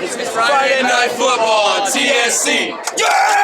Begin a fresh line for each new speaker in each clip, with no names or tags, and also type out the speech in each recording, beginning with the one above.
It's Friday Night Football on TSC. Yeah!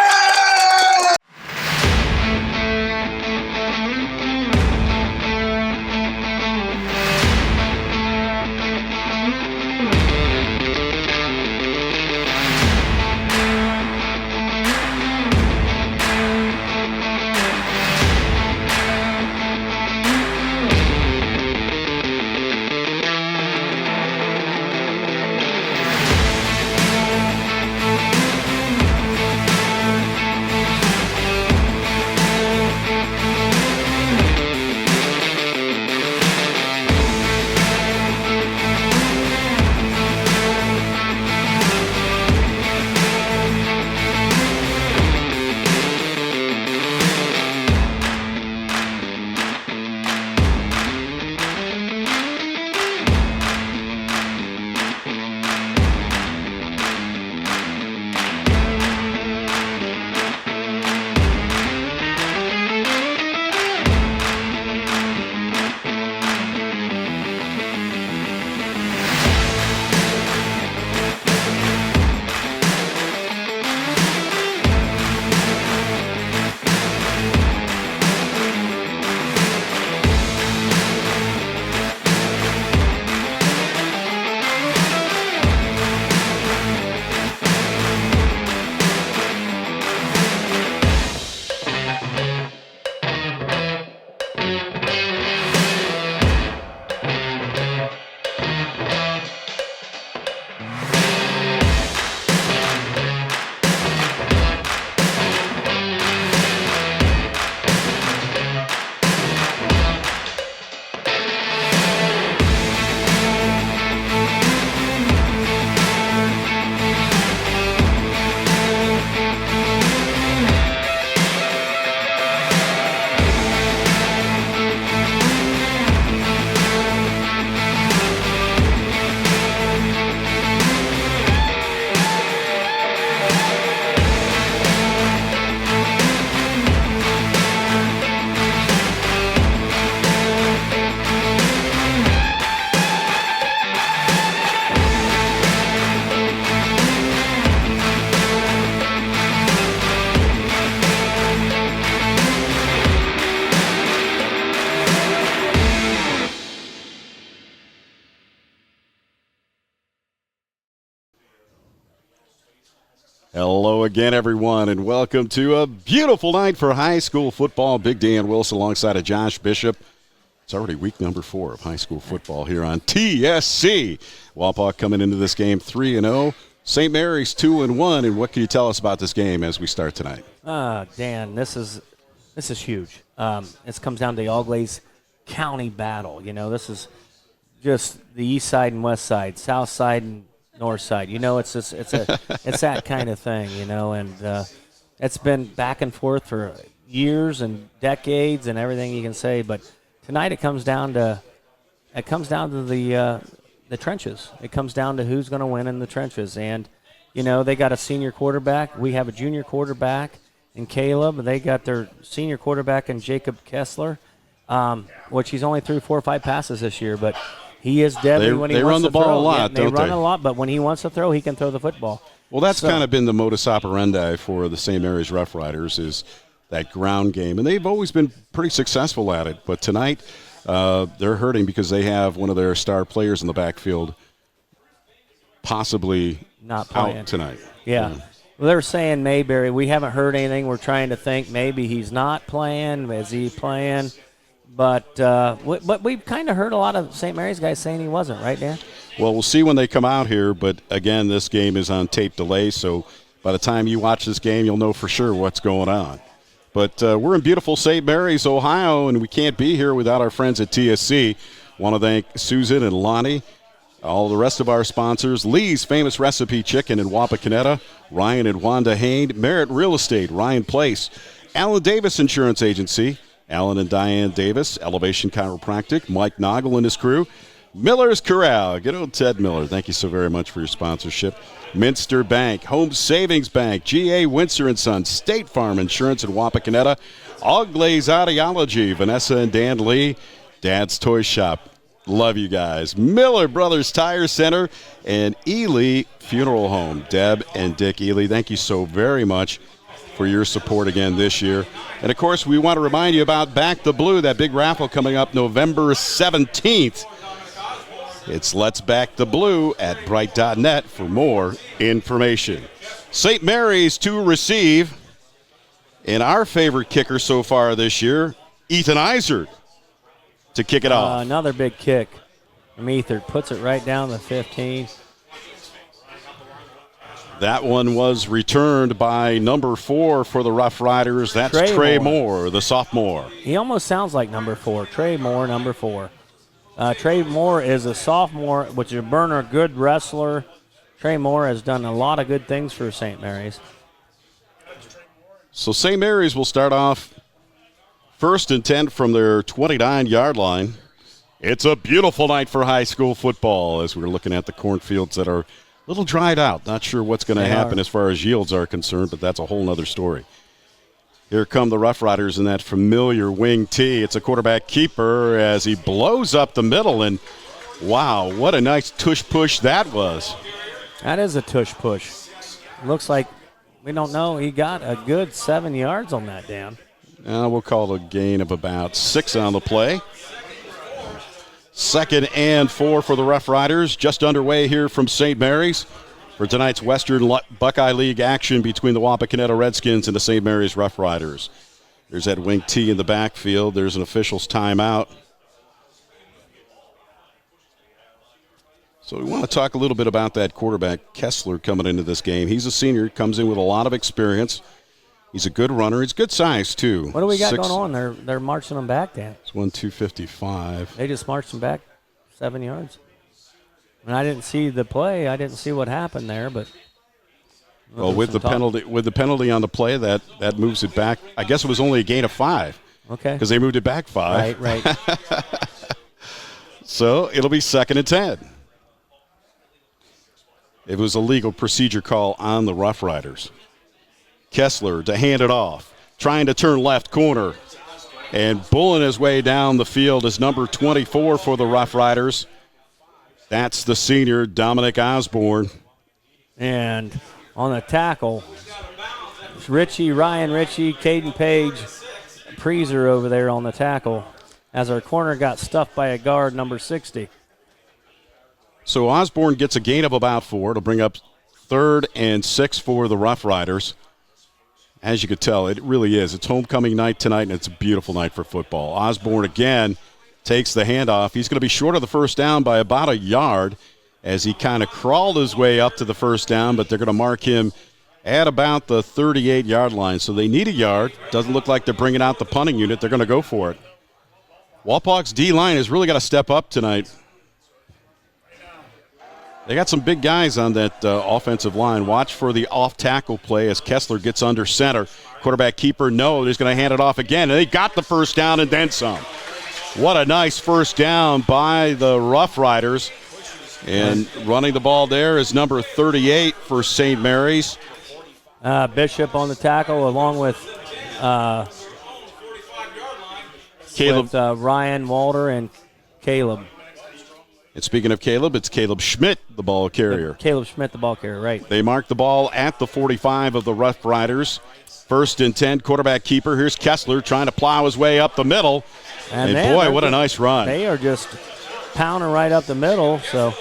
Hello again, everyone, and welcome to a beautiful night for high school football. Big Dan Wilson alongside of Josh Bishop. It's already week number 4 of high school football here on TSC. Wapak coming into this game 3-0. St. Mary's 2-1. And what can you tell us about this game as we start tonight?
Dan, this is huge. This comes down to the All-Glaze County battle. You know, this is just the east side and west side, south side and north side. You know, it's that kind of thing, you know, and it's been back and forth for years and decades and everything you can say. But tonight it comes down to the trenches. It comes down to who's going to win in the trenches. And, you know, they got a senior quarterback. We have a junior quarterback in Caleb. They got their senior quarterback in Jacob Kessler, which he's only threw 4 or 5 passes this year, but he is deadly when he wants to throw.
They run the ball a lot,
don't they? They run
a
lot, but when he wants to throw, he can throw the football.
Well, that's kind of been the modus operandi for the St. Mary's Rough Riders is that ground game, and they've always been pretty successful at it. But tonight they're hurting because they have one of their star players in the backfield possibly
not playing
out tonight.
Yeah. Well, they're saying Mayberry. We haven't heard anything. We're trying to think maybe he's not playing. Is he playing? But we've kind of heard a lot of St. Mary's guys saying he wasn't, right, Dan?
Well, we'll see when they come out here. But, again, this game is on tape delay, so by the time you watch this game, you'll know for sure what's going on. But we're in beautiful St. Mary's, Ohio, and we can't be here without our friends at TSC. Want to thank Susan and Lonnie, all the rest of our sponsors, Lee's Famous Recipe Chicken in Wapakoneta, Ryan and Wanda Hain, Merritt Real Estate, Ryan Place, Alan Davis Insurance Agency, Alan and Diane Davis, Elevation Chiropractic, Mike Noggle and his crew, Miller's Corral, good old Ted Miller, thank you so very much for your sponsorship, Minster Bank, Home Savings Bank, G.A. Windsor & Sons, State Farm Insurance in Wapakoneta, All-Glaze Audiology, Vanessa and Dan Lee, Dad's Toy Shop, Love you guys. Miller Brothers Tire Center and Ely Funeral Home. Deb and Dick Ely, thank you so very much for your support again this year. And, of course, we want to remind you about Back the Blue, that big raffle coming up November 17th. It's Let's Back the Blue at bright.net for more information. St. Mary's to receive. And our favorite kicker so far this year, Ethan Izard, to kick it off.
Another big kick from Ethan. Puts it right down the 15.
That one was returned by number 4 for the Rough Riders. That's Trey Moore, the sophomore.
He almost sounds like number 4. Trey Moore, number 4. Trey Moore is a sophomore, which is a burner, good wrestler. Trey Moore has done a lot of good things for St. Mary's.
So St. Mary's will start off 1st and 10 from their 29-yard line. It's a beautiful night for high school football as we're looking at the cornfields that are a little dried out. Not sure what's going to happen as far as yields are concerned, but that's a whole other story. Here come the Rough Riders in that familiar wing tee. It's a quarterback keeper as he blows up the middle, and wow, what a nice tush push that was.
That is a tush push. Looks like, we don't know, he got a good 7 yards on that, Dan.
We'll call it a gain of about 6 on the play. 2nd and 4 for the Rough Riders. Just underway here from St. Mary's for tonight's Western Buckeye League action between the Wapakoneta Redskins and the St. Mary's Rough Riders. There's that wing tee in the backfield. There's an official's timeout. So we want to talk a little bit about that quarterback, Kessler, coming into this game. He's a senior, comes in with a lot of experience. He's a good runner. He's good size, too.
What do we got going on? They're marching him back, Dan.
It's 255.
They just marched him back 7 yards. And I didn't see the play. I didn't see what happened there, but
well, with the penalty on the play, that moves it back. I guess it was only a gain of 5.
Okay.
Because they moved it back 5.
Right.
So it'll be 2nd and 10. It was a legal procedure call on the Rough Riders. Kessler to hand it off, trying to turn left corner, and bulling his way down the field is number 24 for the Rough Riders. That's the senior, Dominic Osborne.
And on the tackle, Ryan Ritchie, Caden Page, Preezer over there on the tackle as our corner got stuffed by a guard, number 60.
So Osborne gets a gain of about 4 to bring up 3rd and 6 for the Rough Riders. As you could tell, it really is. It's homecoming night tonight, and it's a beautiful night for football. Osborne again takes the handoff. He's going to be short of the first down by about a yard as he kind of crawled his way up to the first down, but they're going to mark him at about the 38-yard line. So they need a yard. Doesn't look like they're bringing out the punting unit. They're going to go for it. Walpock's D-line has really got to step up tonight. They got some big guys on that offensive line. Watch for the off-tackle play as Kessler gets under center. Quarterback keeper, no, he's going to hand it off again. And they got the first down and then some. What a nice first down by the Rough Riders. And running the ball there is number 38 for St. Mary's.
Bishop on the tackle along with Ryan Walter and Caleb.
And speaking of Caleb, it's Caleb Schmidt, the ball carrier.
Caleb Schmidt, the ball carrier, right.
They mark the ball at the 45 of the Rough Riders. 1st and 10, quarterback keeper. Here's Kessler trying to plow his way up the middle. And boy, what a nice run.
They are just pounding right up the middle, so.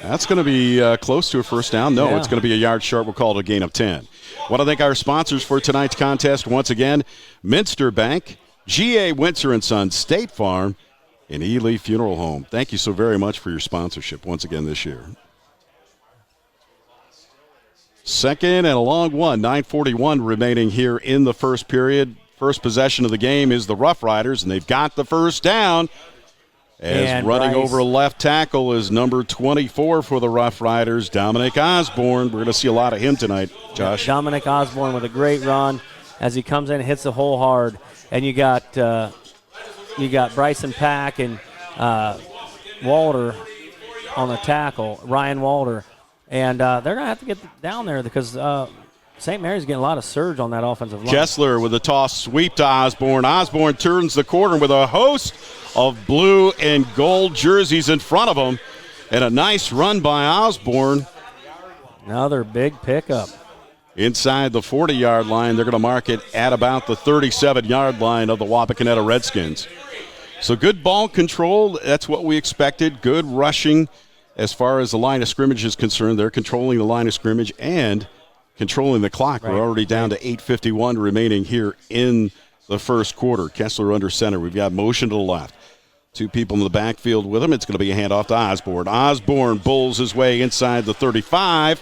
That's going to be close to a first down. No, It's going to be a yard short. We'll call it a gain of 10. Want to thank our sponsors for tonight's contest once again. Minster Bank, G.A. Windsor & Sons, State Farm, and Ely Funeral Home. Thank you so very much for your sponsorship once again this year. 2nd and a long one, 9:41 remaining here in the first period. First possession of the game is the Rough Riders, and they've got the first down. As running over left tackle is number 24 for the Rough Riders, Dominic Osborne. We're going to see a lot of him tonight, Josh.
Dominic Osborne with a great run as he comes in and hits the hole hard. And you got Bryson Pack and Walter on the tackle, Ryan Walter. And they're going to have to get down there because St. Mary's getting a lot of surge on that offensive line.
Kessler with a toss sweep to Osborne. Osborne turns the corner with a host of blue and gold jerseys in front of him. And a nice run by Osborne.
Another big pickup.
Inside the 40-yard line, they're going to mark it at about the 37-yard line of the Wapakoneta Redskins. So good ball control. That's what we expected. Good rushing as far as the line of scrimmage is concerned. They're controlling the line of scrimmage and controlling the clock.
Right.
We're already down to 8:51 remaining here in the first quarter. Kessler under center. We've got motion to the left. Two people in the backfield with him. It's going to be a handoff to Osborne. Osborne bulls his way inside the 35.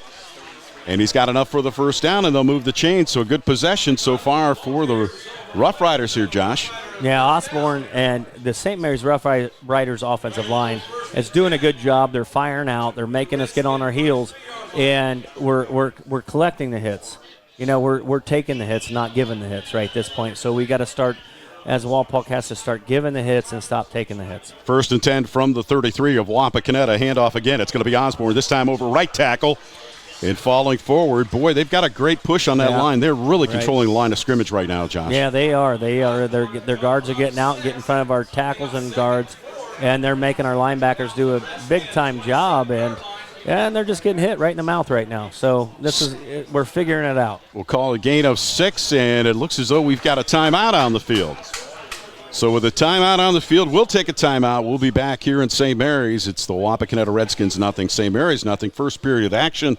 And he's got enough for the first down, and they'll move the chain. So a good possession so far for the Rough Riders here, Josh.
Yeah, Osborne and the St. Mary's Rough Riders offensive line is doing a good job. They're firing out. They're making us get on our heels, and we're collecting the hits. You know, we're taking the hits, not giving the hits right at this point. So we got to start, as Walpock has to start giving the hits and stop taking the hits.
1st and 10 from the 33 of Wapakoneta. Handoff again. It's going to be Osborne, this time over right tackle. And falling forward, boy, they've got a great push on that line. They're really controlling the line of scrimmage right now, Josh.
Yeah, they are. Their guards are getting out and getting in front of our tackles and guards, and they're making our linebackers do a big-time job, and they're just getting hit right in the mouth right now. So we're figuring it out.
We'll call a gain of 6, and it looks as though we've got a timeout on the field. So with a timeout on the field, we'll take a timeout. We'll be back here in St. Mary's. It's the Wapakoneta Redskins nothing, St. Mary's nothing. First period of action.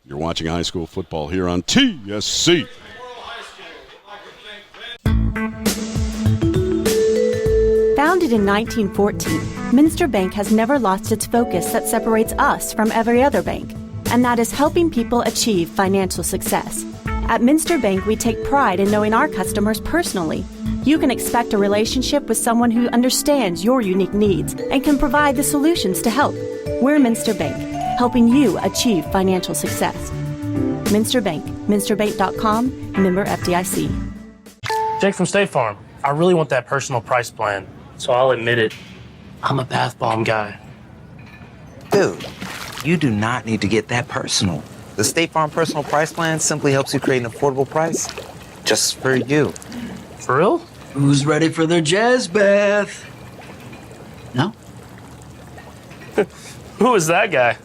You're watching high school football here on TSC.
Founded in 1914, Minster Bank has never lost its focus that separates us from every other bank, and that is helping people achieve financial success. At Minster Bank, we take pride in knowing our customers personally. You can expect a relationship with someone who understands your unique needs and can provide the solutions to help. We're Minster Bank, helping you achieve financial success. Minster Bank, minsterbank.com, member FDIC.
Jake from State Farm. I really want that personal price plan, so I'll admit it. I'm a bath bomb guy.
Dude, you do not need to get that personal. The State Farm Personal Price Plan simply helps you create an affordable price just for you.
For real?
Who's ready for their jazz bath? No?
Who is that guy?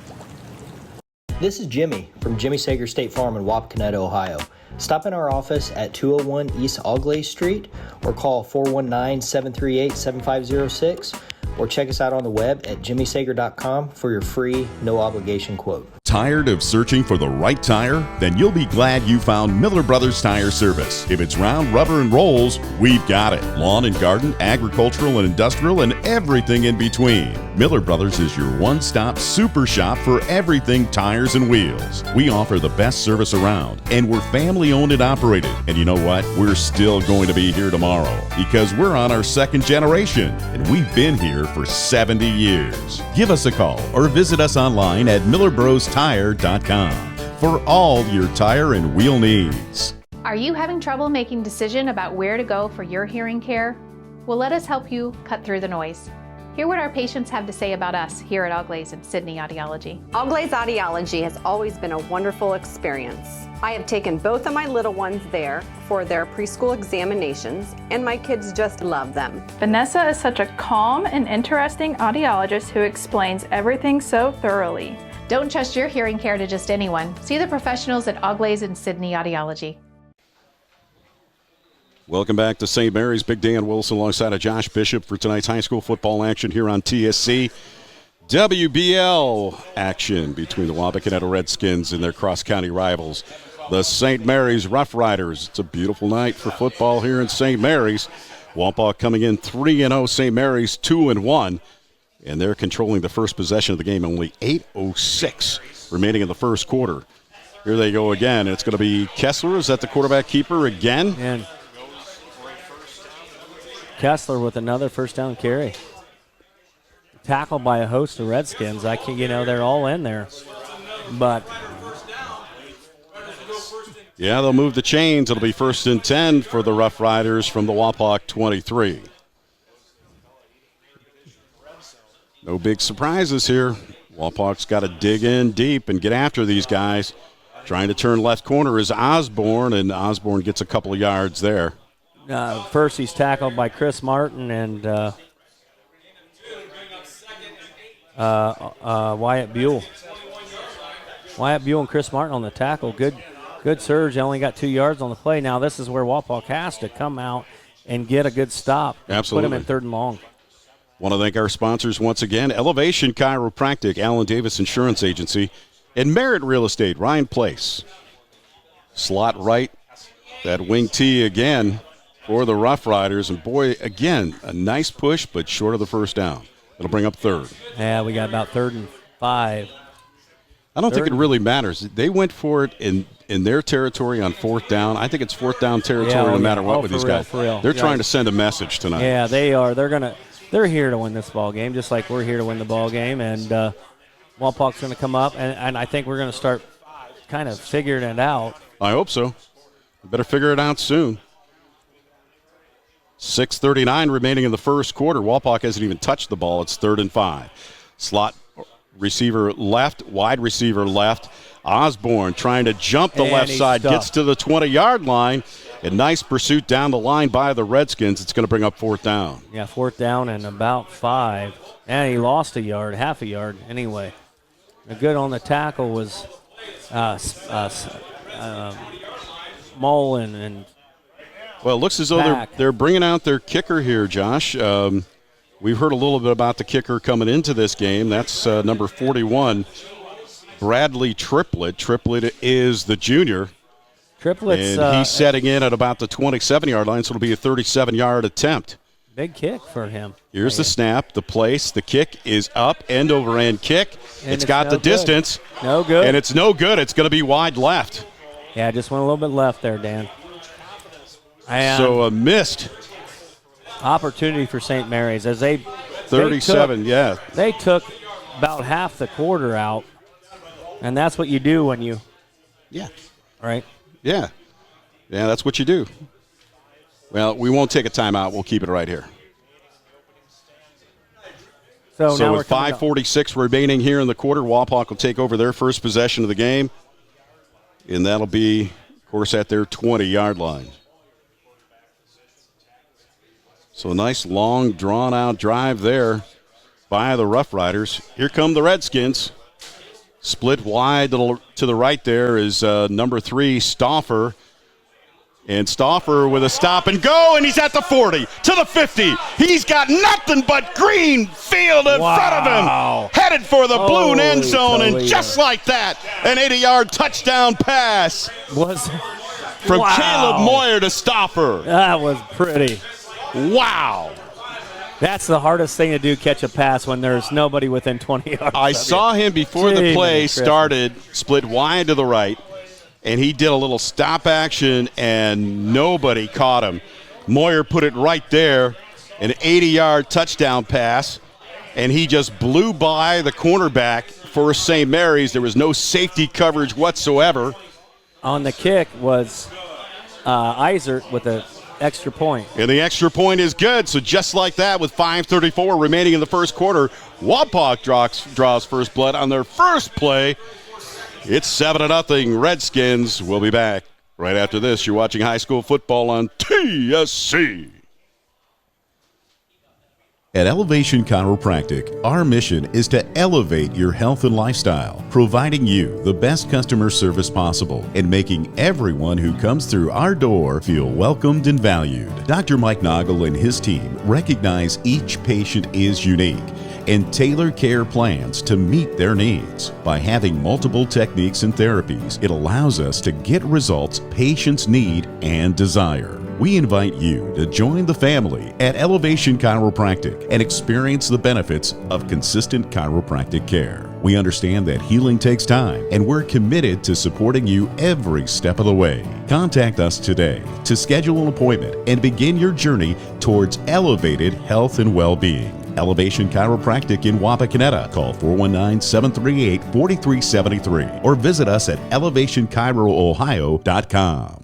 This is Jimmy from Jimmy Sager State Farm in Wapakoneta, Ohio. Stop in our office at 201 East Auglaize Street or call 419-738-7506 or check us out on the web at jimmysager.com for your free, no-obligation quote.
Tired of searching for the right tire? Then you'll be glad you found Miller Brothers Tire Service. If it's round, rubber, and rolls, we've got it. Lawn and garden, agricultural and industrial, and everything in between. Miller Brothers is your one-stop super shop for everything tires and wheels. We offer the best service around, and we're family-owned and operated. And you know what? We're still going to be here tomorrow because we're on our second generation, and we've been here for 70 years. Give us a call or visit us online at millerbrostoire.com for all your tire and wheel needs.
Are you having trouble making a decision about where to go for your hearing care? Well, let us help you cut through the noise. Hear what our patients have to say about us here at Auglaize and Sydney Audiology.
Auglaize Audiology has always been a wonderful experience. I have taken both of my little ones there for their preschool examinations, and my kids just love them.
Vanessa is such a calm and interesting audiologist who explains everything so thoroughly.
Don't trust your hearing care to just anyone. See the professionals at Auglaize and Sydney Audiology.
Welcome back to St. Mary's. Big Dan Wilson alongside of Josh Bishop for tonight's high school football action here on TSC. WBL action between the Wapakoneta Redskins and their cross-county rivals, the St. Mary's Rough Riders. It's a beautiful night for football here in St. Mary's. Wapak coming in 3-0, St. Mary's 2-1, and they're controlling the first possession of the game. Only 8:06 remaining in the first quarter. Here they go again. It's going to be Kessler. Is that the quarterback keeper again?
And Kessler with another first down carry. Tackled by a host of Redskins. They're all in there. But
yeah, they'll move the chains. It'll be 1st and 10 for the Rough Riders from the Wapak 23. No big surprises here. Wapak's got to dig in deep and get after these guys. Trying to turn left corner is Osborne, and Osborne gets a couple of yards there.
First, he's tackled by Chris Martin and Wyatt Buell. Wyatt Buell and Chris Martin on the tackle. Good surge. They only got 2 yards on the play. Now this is where Wapak has to come out and get a good stop.
Absolutely.
Put him in 3rd and long.
Want to thank our sponsors once again, Elevation Chiropractic, Allen Davis Insurance Agency, and Merritt Real Estate, Ryan Place. Slot right, that wing tee again for the Rough Riders. And, boy, again, a nice push, but short of the first down. It'll bring up 3rd.
Yeah, we got about 3rd and 5.
I don't think it really matters. They went for it in their territory on 4th down. I think it's 4th down territory no matter what with these guys.
For real.
They're trying to send a message tonight.
Yeah, they are. They're here to win this ball game, just like we're here to win the ball game. And Wapak's going to come up, and I think we're going to start kind of figuring it out.
I hope so. We better figure it out soon. 6:39 remaining in the first quarter. Wapak hasn't even touched the ball. It's 3rd and 5. Slot receiver left, wide receiver left. Osborne trying to jump the left side, gets to the 20-yard line. A nice pursuit down the line by the Redskins. It's going to bring up 4th down.
Yeah, 4th down and about 5. And he lost a yard, half a yard anyway. The good on the tackle was Mullen and
well, it looks as though they're bringing out their kicker here, Josh. We've heard a little bit about the kicker coming into this game. That's number 41, Bradley Triplett. Triplett is the junior.
Triplett's,
and he's setting in at about the 27-yard line, so it'll be a 37-yard attempt.
Big kick for him.
Here's the snap, the place. The kick is up, end-over-end kick. It's got the distance.
No good.
And it's no good. It's going to be wide left.
Yeah, just went a little bit left there, Dan. And
so a missed
opportunity for St. Mary's as they
37,
They took about half the quarter out, and that's what you do when you right?
Yeah, that's what you do. Well, we won't take a timeout. We'll keep it right here.
So now
with 5:46 remaining here in the quarter, Wapak will take over their first possession of the game, and that'll be, of course, at their 20-yard line. So a nice, long, drawn-out drive there by the Rough Riders. Here come the Redskins. Split wide to the right there is number 3, Stauffer. And Stauffer with a stop and go, and he's at the 40, to the 50. He's got nothing but green field in front of him. Headed for the blue end zone, and just like that, an 80-yard touchdown pass from Caleb Moyer to Stauffer.
That was pretty.
Wow.
That's the hardest thing to do, catch a pass when there's nobody within 20 yards.
I saw him before the play started, split wide to the right, and he did a little stop action, and nobody caught him. Moyer put it right there, an 80-yard touchdown pass, and he just blew by the cornerback for St. Mary's. There was no safety coverage whatsoever.
On the kick was Isert with a extra point.
And the extra point is good. So just like that, with 5:34 remaining in the first quarter, Wapak draws first blood on their first play. It's 7-0 Redskins. We'll be back right after this. You're watching high school football on TSC.
At Elevation Chiropractic, our mission is to elevate your health and lifestyle, providing you the best customer service possible and making everyone who comes through our door feel welcomed and valued. Dr. Mike Noggle and his team recognize each patient is unique and tailor care plans to meet their needs. By having multiple techniques and therapies, it allows us to get results patients need and desire. We invite you to join the family at Elevation Chiropractic and experience the benefits of consistent chiropractic care. We understand that healing takes time, and we're committed to supporting you every step of the way. Contact us today to schedule an appointment and begin your journey towards elevated health and well-being. Elevation Chiropractic in Wapakoneta. Call 419-738-4373 or visit us at elevationchiroohio.com.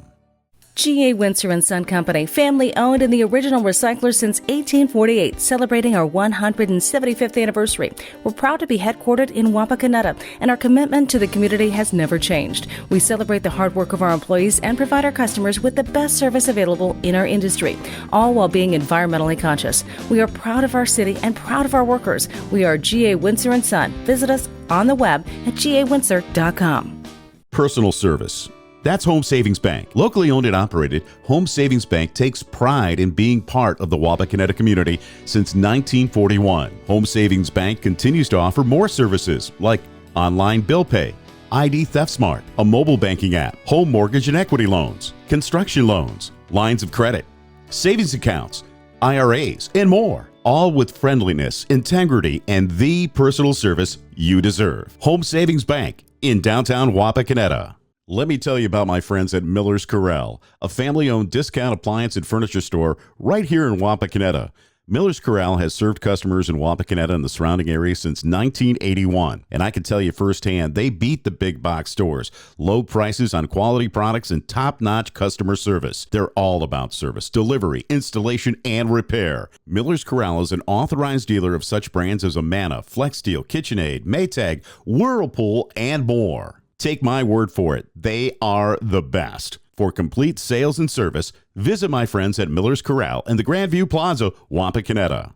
G.A. Windsor & Son Company, family-owned and the original recycler since 1848, celebrating our 175th anniversary. We're proud to be headquartered in Wapakoneta, and our commitment to the community has never changed. We celebrate the hard work of our employees and provide our customers with the best service available in our industry, all while being environmentally conscious. We are proud of our city and proud of our workers. We are G.A. Windsor & Son. Visit us on the web at gawindsor.com.
Personal service. That's Home Savings Bank. Locally owned and operated, Home Savings Bank takes pride in being part of the Wapakoneta community since 1941. Home Savings Bank continues to offer more services like online bill pay, ID Theft Smart, a mobile banking app, home mortgage and equity loans, construction loans, lines of credit, savings accounts, IRAs, and more. All with friendliness, integrity, and the personal service you deserve. Home Savings Bank in downtown Wapakoneta. Let me tell you about my friends at Miller's Corral, a family-owned discount appliance and furniture store right here in Wapakoneta. Miller's Corral has served customers in Wapakoneta and the surrounding area since 1981, and I can tell you firsthand, they beat the big box stores. Low prices on quality products and top-notch customer service. They're all about service, delivery, installation, and repair. Miller's Corral is an authorized dealer of such brands as Amana, FlexSteel, KitchenAid, Maytag, Whirlpool, and more. Take my word for it, they are the best. For complete sales and service, visit my friends at Miller's Corral in the Grandview Plaza, Wapakoneta.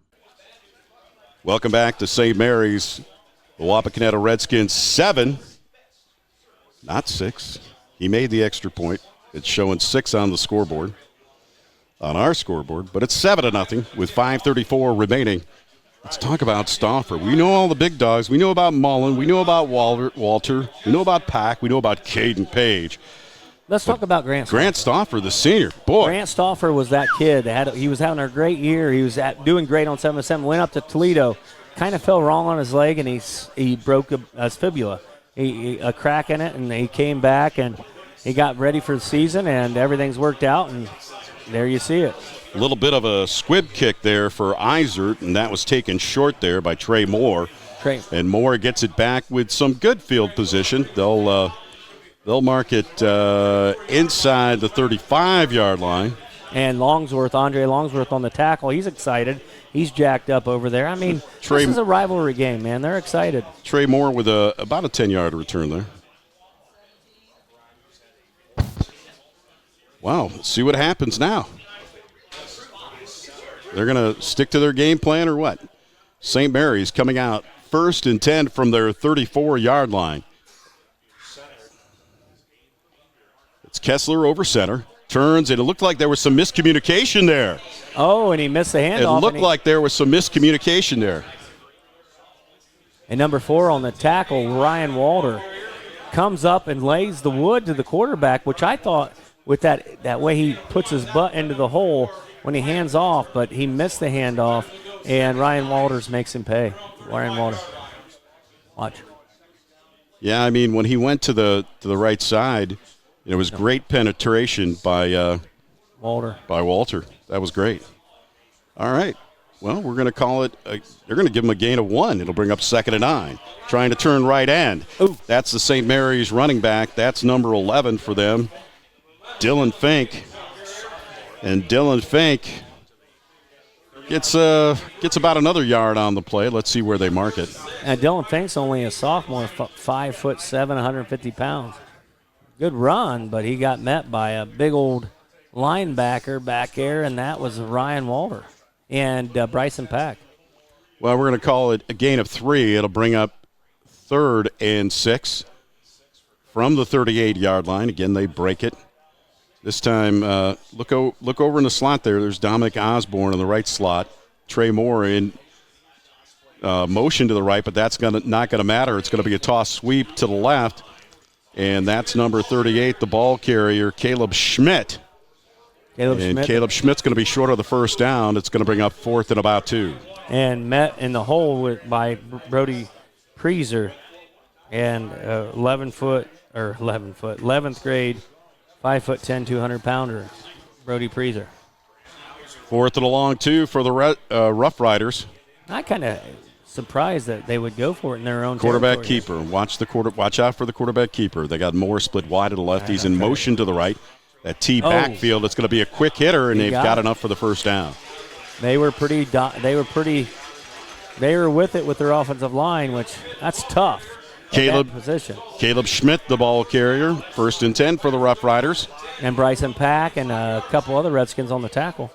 Welcome back to St. Mary's. The Wapakoneta Redskins 7, not 6. He made the extra point. It's showing 6 on the scoreboard, on our scoreboard, but it's 7-0 with 5:34 remaining. Let's talk about Stauffer. We know all the big dogs. We know about Mullen. We know about Walter. We know about Pack. We know about Caden Page.
Let's talk about Grant Stauffer.
Grant Stauffer, the senior. Boy.
Grant Stauffer was that kid. He was having a great year. He was doing great on 7-7. Went up to Toledo. Kind of fell wrong on his leg, and he broke his fibula. A crack in it, and he came back, and he got ready for the season, and everything's worked out, and there you see it.
A little bit of a squib kick there for Izert, and that was taken short there by Trey Moore. And Moore gets it back with some good field position. They'll mark it inside the 35-yard line.
And Andre Longsworth on the tackle. He's excited. He's jacked up over there. I mean, this is a rivalry game, man. They're excited.
Trey Moore with about a 10-yard return there. Wow, let's see what happens now. They're going to stick to their game plan or what? St. Mary's coming out 1st and 10 from their 34-yard line. It's Kessler over center. Turns, and it looked like there was some miscommunication there.
Oh, and he missed the handoff.
It looked like there was some miscommunication there.
And number 4 on the tackle, Ryan Walter, comes up and lays the wood to the quarterback, which I thought with that way he puts his butt into the hole when he hands off, but he missed the handoff, and Ryan Walters makes him pay. Ryan Walter. Watch.
Yeah, I mean, when he went to the right side, it was great penetration by Walter. That was great. All right. Well, we're going to call it they're going to give him a gain of 1. It'll bring up 2nd and 9. Trying to turn right end.
Ooh.
That's the St. Mary's running back. That's number 11 for them, Dylan Fink. And Dylan Fink gets about another yard on the play. Let's see where they mark it.
And Dylan Fink's only a sophomore, 5'7", 150 pounds. Good run, but he got met by a big old linebacker back there, and that was Ryan Walter and Bryson Pack.
Well, we're going to call it a gain of 3. It'll bring up 3rd and 6 from the 38-yard line. Again, they break it. This time, look over in the slot there. There's Dominic Osborne in the right slot. Trey Moore in motion to the right, but that's not going to matter. It's going to be a toss sweep to the left, and that's number 38, the ball carrier, Caleb Schmidt. Caleb Schmidt's going to be short of the first down. It's going to bring up 4th and about 2.
And met in the hole by Brody Preezer, and 11th grade. 5'10", 200-pounder, Brody Preezer.
4th and a long 2 for the Rough Riders.
I kind of surprised that they would go for it in their own
quarterback
territory.
keeper. Watch out for the quarterback keeper. They got Moore split wide to the left. He's in motion to the right. that T backfield. It's going to be a quick hitter, and they've got enough for the first down.
They were they were with it with their offensive line, which that's tough.
Caleb Schmidt, the ball carrier, 1st and 10 for the Rough Riders.
And Bryson Pack and a couple other Redskins on the tackle.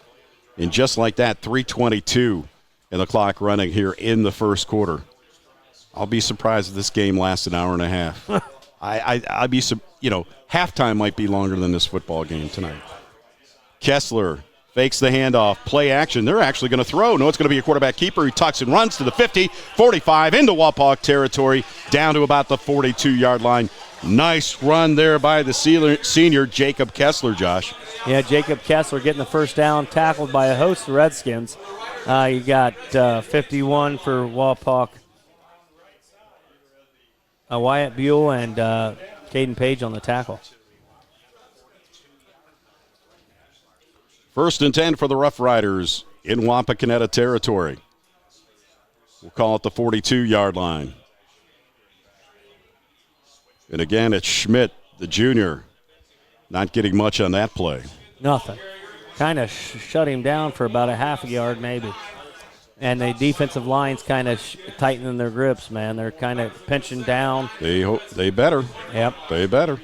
And just like that, 3:22 and the clock running here in the first quarter. I'll be surprised if this game lasts an hour and a half. I'd be, halftime might be longer than this football game tonight. Kessler fakes the handoff, play action. They're actually going to throw. No, it's going to be a quarterback keeper. He tucks and runs to the 50, 45, into Wapak territory, down to about the 42-yard line. Nice run there by the senior Jacob Kessler, Josh.
Yeah, Jacob Kessler getting the first down, tackled by a host of Redskins. You got 51 for Wapak. Wyatt Buell and Caden Page on the tackle.
1st and 10 for the Rough Riders in Wapakoneta territory. We'll call it the 42-yard line. And again, it's Schmidt, the junior, not getting much on that play.
Nothing. Kind of shut him down for about a half a yard maybe. And the defensive line's kind of tightening their grips, man. They're kind of pinching down.
They better.
Yep.
They better.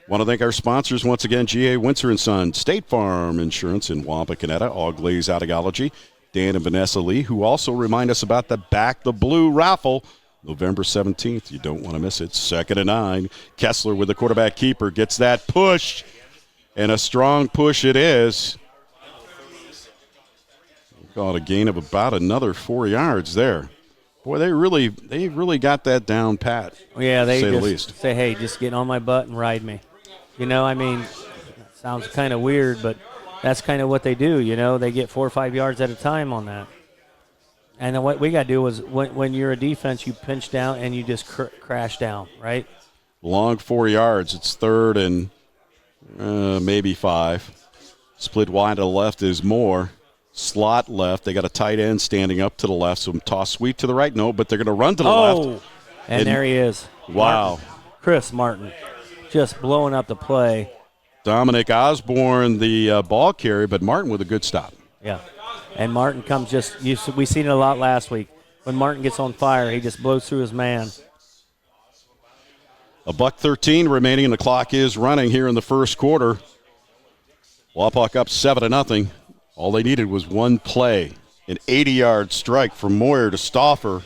Want to thank our sponsors once again, G.A. Windsor & Son, State Farm Insurance in Wapakoneta, All Glaze Audiology, Dan and Vanessa Lee, who also remind us about the Back the Blue raffle, November 17th. You don't want to miss it. 2nd and 9. Kessler with the quarterback keeper gets that push, and a strong push it is. Call it a gain of about another 4 yards there. Boy, they really got that down pat.
Yeah, they
say
just
the least.
Say, hey, just get on my butt and ride me. Sounds kind of weird, but that's kind of what they do. They get 4 or 5 yards at a time on that. And then what we got to do is when you're a defense, you pinch down and you just crash down, right?
Long 4 yards. It's 3rd and maybe 5. Split wide to the left is Moore. Slot left. They got a tight end standing up to the left, so toss sweep to the right. No, but they're going to run to the left.
And there he is.
Wow.
Martin. Chris Martin just blowing up the play.
Dominic Osborne, the ball carrier, but Martin with a good stop.
Yeah. And Martin comes we seen it a lot last week. When Martin gets on fire, he just blows through his man.
$1:13 remaining, and the clock is running here in the first quarter. Wapak up 7-0. All they needed was one play, an 80-yard strike from Moyer to Stauffer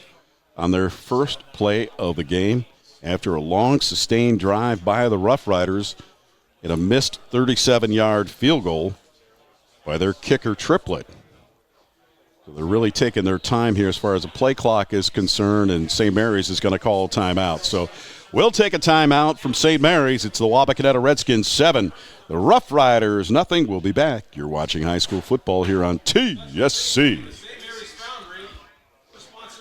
on their first play of the game after a long, sustained drive by the Rough Riders and a missed 37-yard field goal by their kicker triplet. So they're really taking their time here as far as the play clock is concerned, and St. Mary's is going to call a timeout. So we'll take a timeout from St. Mary's. It's the Wapakoneta Redskins 7. The Rough Riders, nothing. We'll be back. You're watching high school football here on TSC.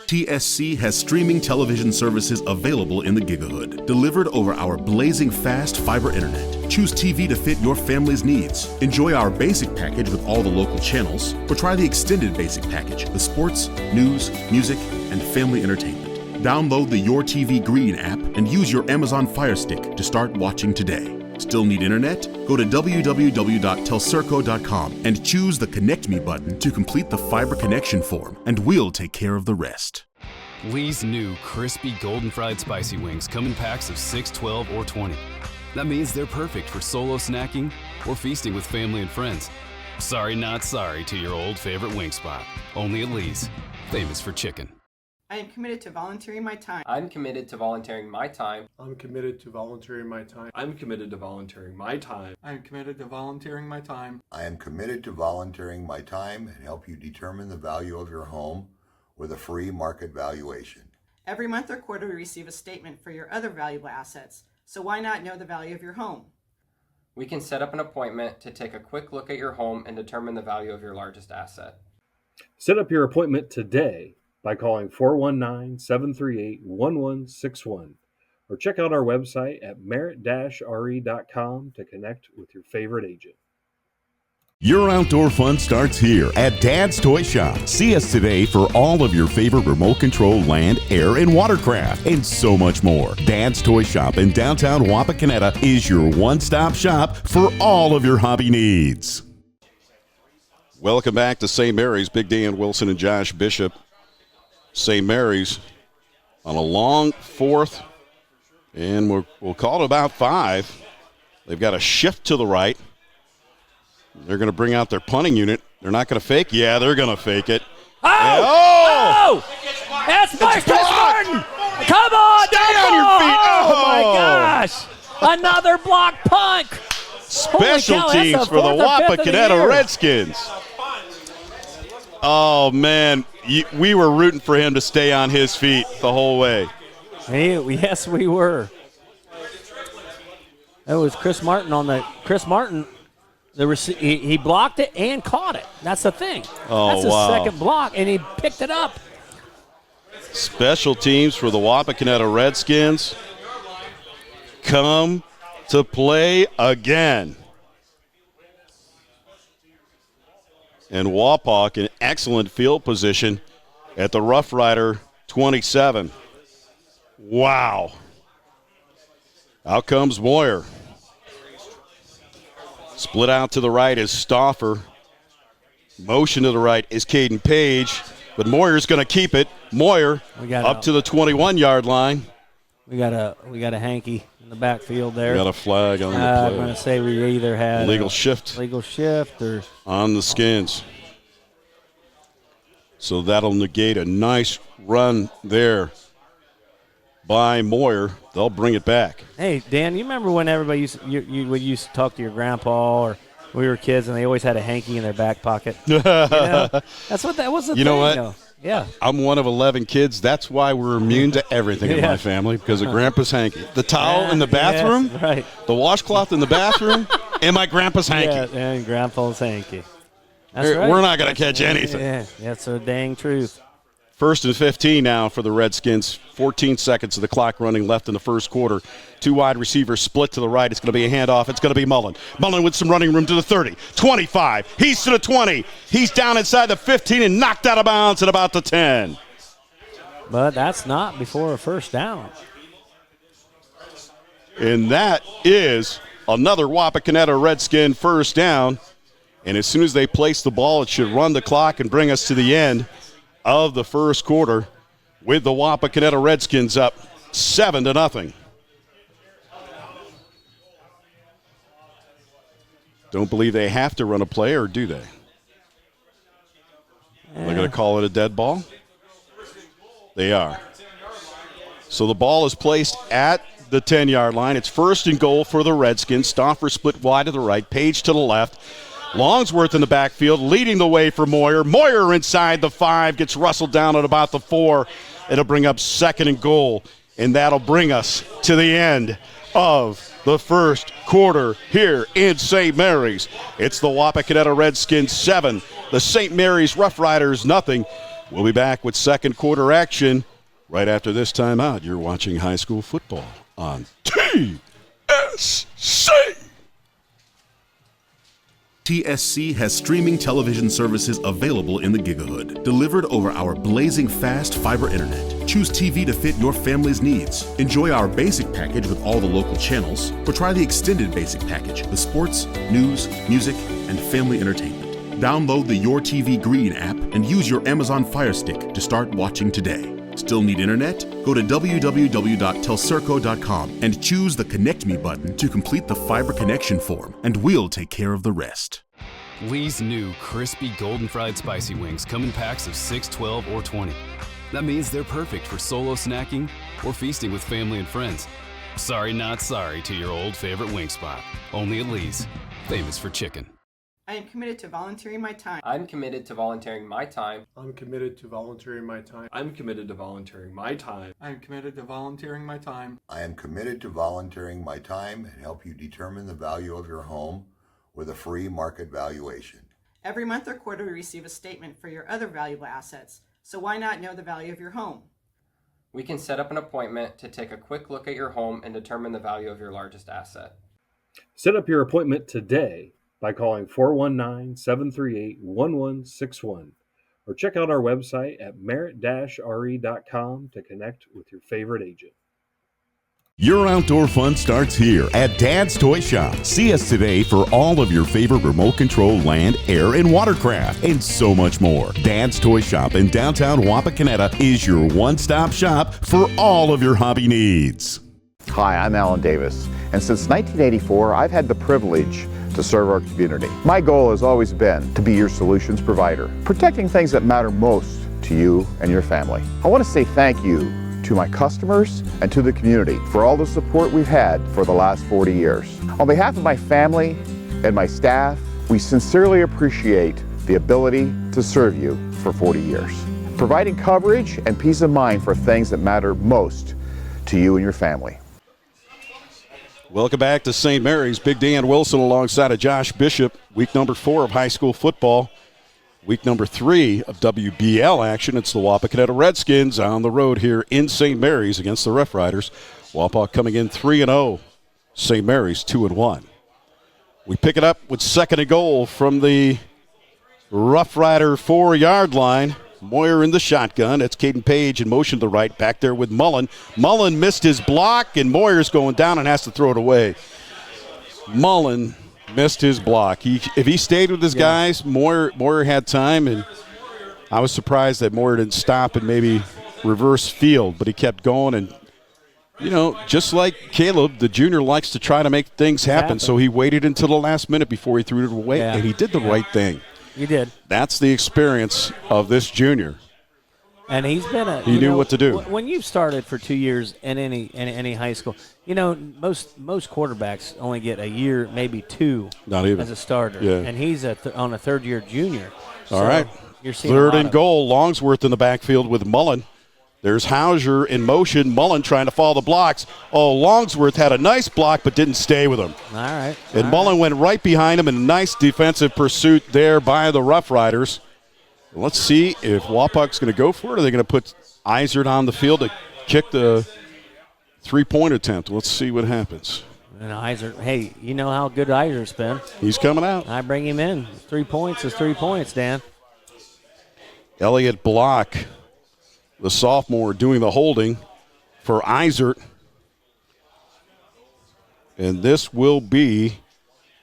TSC has streaming television services available in the Gigahood, delivered over our blazing fast fiber internet. Choose TV to fit your family's needs. Enjoy our basic package with all the local channels, or try the extended basic package, the sports, news, music, and family entertainment. Download the Your TV Green app and use your Amazon Fire Stick to start watching today. Still need internet? Go to www.telcirco.com and choose the Connect Me button to complete the fiber connection form, and we'll take care of the rest.
Lee's new crispy golden fried spicy wings come in packs of 6, 12, or 20. That means they're perfect for solo snacking or feasting with family and friends. Sorry, not sorry to your old favorite wing spot. Only at Lee's, famous for chicken.
I am committed to volunteering my time.
I'm committed to volunteering my time.
I'm committed to volunteering my time.
I'm committed to volunteering my time.
I am committed to volunteering my time.
I am committed to volunteering my time and help you determine the value of your home with a free market valuation.
Every month or quarter, we receive a statement for your other valuable assets. So why not know the value of your home?
We can set up an appointment to take a quick look at your home and determine the value of your largest asset.
Set up your appointment today by calling 419-738-1161 or check out our website at merit-re.com to connect with your favorite agent.
Your outdoor fun starts here at Dad's Toy Shop. See us today for all of your favorite remote control land, air, and watercraft, and so much more. Dad's Toy Shop in downtown Wapakoneta is your one-stop shop for all of your hobby needs.
Welcome back to St. Mary's. Big Dan Wilson and Josh Bishop. St. Mary's on a long fourth, and we'll call it about 5. They've got a shift to the right. They're going to bring out their punting unit. They're not going to fake. Yeah, they're going to fake it.
Oh! That's Chris Martin! Come on!
Stay on your feet!
Oh, my gosh! Another block punt!
Special teams for the Wapakoneta Redskins. Oh, man. We were rooting for him to stay on his feet the whole way.
Yes, we were. That was Chris Martin. He blocked it and caught it. That's the thing.
Oh,
that's his
wow.
second block, and he picked it up.
Special teams for the Wapakoneta Redskins come to play again. And Wapak in excellent field position at the Rough Rider 27. Wow. Out comes Moyer. Split out to the right is Stauffer. Motion to the right is Caden Page, but Moyer's going to keep it. Moyer up to the 21-yard line.
We got a hanky in the backfield there.
We got a flag on the play.
I'm going to say we either had
legal shift
or
on the Skins. So that'll negate a nice run there by Moyer. They'll bring it back.
Hey, Dan, you remember when everybody used to talk to your grandpa or we were kids and they always had a hanky in their back pocket? That's what that was the thing.
You know what?
Though. Yeah.
I'm one of 11 kids. That's why we're immune to everything in my family, because of Grandpa's hanky. The towel in the bathroom,
yes, right.
The washcloth in the bathroom, and my Grandpa's hanky.
Yeah, and Grandpa's hanky. That's
We're
right.
not going to catch anything.
Yeah, that's the dang truth.
1st and 15 now for the Redskins. 14 seconds of the clock running left in the first quarter. 2 wide receivers split to the right. It's going to be a handoff. It's going to be Mullen. Mullen with some running room to the 30, 25. He's to the 20. He's down inside the 15 and knocked out of bounds at about the 10.
But that's not before a first down.
And that is another Wapakoneta Redskin first down. And as soon as they place the ball, it should run the clock and bring us to the end of the first quarter with the Wapakoneta Redskins up 7-0. Don't believe they have to run a play, or do they? They're going to call it a dead ball? They are. So the ball is placed at the 10-yard line. It's 1st and goal for the Redskins. Stauffer split wide to the right, Page to the left. Longsworth in the backfield, leading the way for Moyer. Moyer inside the 5, gets rustled down at about the 4. It'll bring up 2nd and goal, and that'll bring us to the end of the first quarter here in St. Mary's. It's the Wapakoneta Redskins 7, the St. Mary's Rough Riders nothing. We'll be back with second quarter action right after this timeout. You're watching high school football on TSC.
TSC has streaming television services available in the Gigahood, delivered over our blazing fast fiber internet. Choose TV to fit your family's needs. Enjoy our basic package with all the local channels, or try the extended basic package with sports, news, music, and family entertainment. Download the Your TV Green app and use your Amazon Fire Stick to start watching today. Still need internet? Go to www.telcirco.com and choose the Connect Me button to complete the fiber connection form, and we'll take care of the rest.
Lee's new crispy golden fried spicy wings come in packs of 6, 12, or 20. That means they're perfect for solo snacking or feasting with family and friends. Sorry, not sorry to your old favorite wing spot. Only at Lee's, famous for chicken.
I am committed to volunteering my time.
I'm committed to volunteering my time.
I'm committed to volunteering my time.
I'm committed to volunteering my time.
I am committed to volunteering my time.
I am committed to volunteering my time and help you determine the value of your home with a free market valuation.
Every month or quarter, we receive a statement for your other valuable assets. So why not know the value of your home?
We can set up an appointment to take a quick look at your home and determine the value of your largest asset.
Set up your appointment today by calling 419-738-1161 or check out our website at merit-re.com to connect with your favorite agent.
Your outdoor fun starts here at Dad's Toy Shop. See us today for all of your favorite remote control land, air, and watercraft, and so much more. Dad's Toy Shop in downtown Wapakoneta is your one-stop shop for all of your hobby needs.
Hi, I'm Alan Davis, and since 1984, I've had the privilege to serve our community. My goal has always been to be your solutions provider, protecting things that matter most to you and your family. I want to say thank you to my customers and to the community for all the support we've had for the last 40 years. On behalf of my family and my staff, we sincerely appreciate the ability to serve you for 40 years, providing coverage and peace of mind for things that matter most to you and your family.
Welcome back to St. Mary's. Big Dan Wilson alongside of Josh Bishop. Week number 4 of high school football. Week number 3 of WBL action. It's the Wapakoneta Redskins on the road here in St. Mary's against the Rough Riders. Wapak coming in 3-0. St. Mary's 2-1. We pick it up with 2nd and goal from the Rough Rider 4-yard line. Moyer in the shotgun. It's Caden Page in motion to the right. Back there with Mullen. Mullen missed his block, and Moyer's going down and has to throw it away. Mullen missed his block. If he stayed with his guys, Moyer had time, and I was surprised that Moyer didn't stop and maybe reverse field, but he kept going. And, you know, just like Caleb, the junior likes to try to make things happen, so he waited until the last minute before he threw it away, and he did the right thing.
He did.
That's the experience of this junior.
And he's been
he knew what to do.
When you've started for 2 years in any high school, you know, most quarterbacks only get a year, maybe 2
Not even
as a starter.
Yeah.
And he's on a third-year junior.
All right.
You're seeing
3rd and goal. Longsworth in the backfield with Mullen. There's Hauser in motion. Mullen trying to follow the blocks. Oh, Longsworth had a nice block but didn't stay with him.
All right.
And Mullen went right behind him in a nice defensive pursuit there by the Rough Riders. Let's see if Wapak's going to go for it, or are they going to put Eisert on the field to kick the 3-point attempt? Let's see what happens.
And Eisert, hey, you know how good Eisert's been.
He's coming out.
I bring him in. 3 points is 3 points, Dan.
Elliott Block, the sophomore, doing the holding for Eisert. And this will be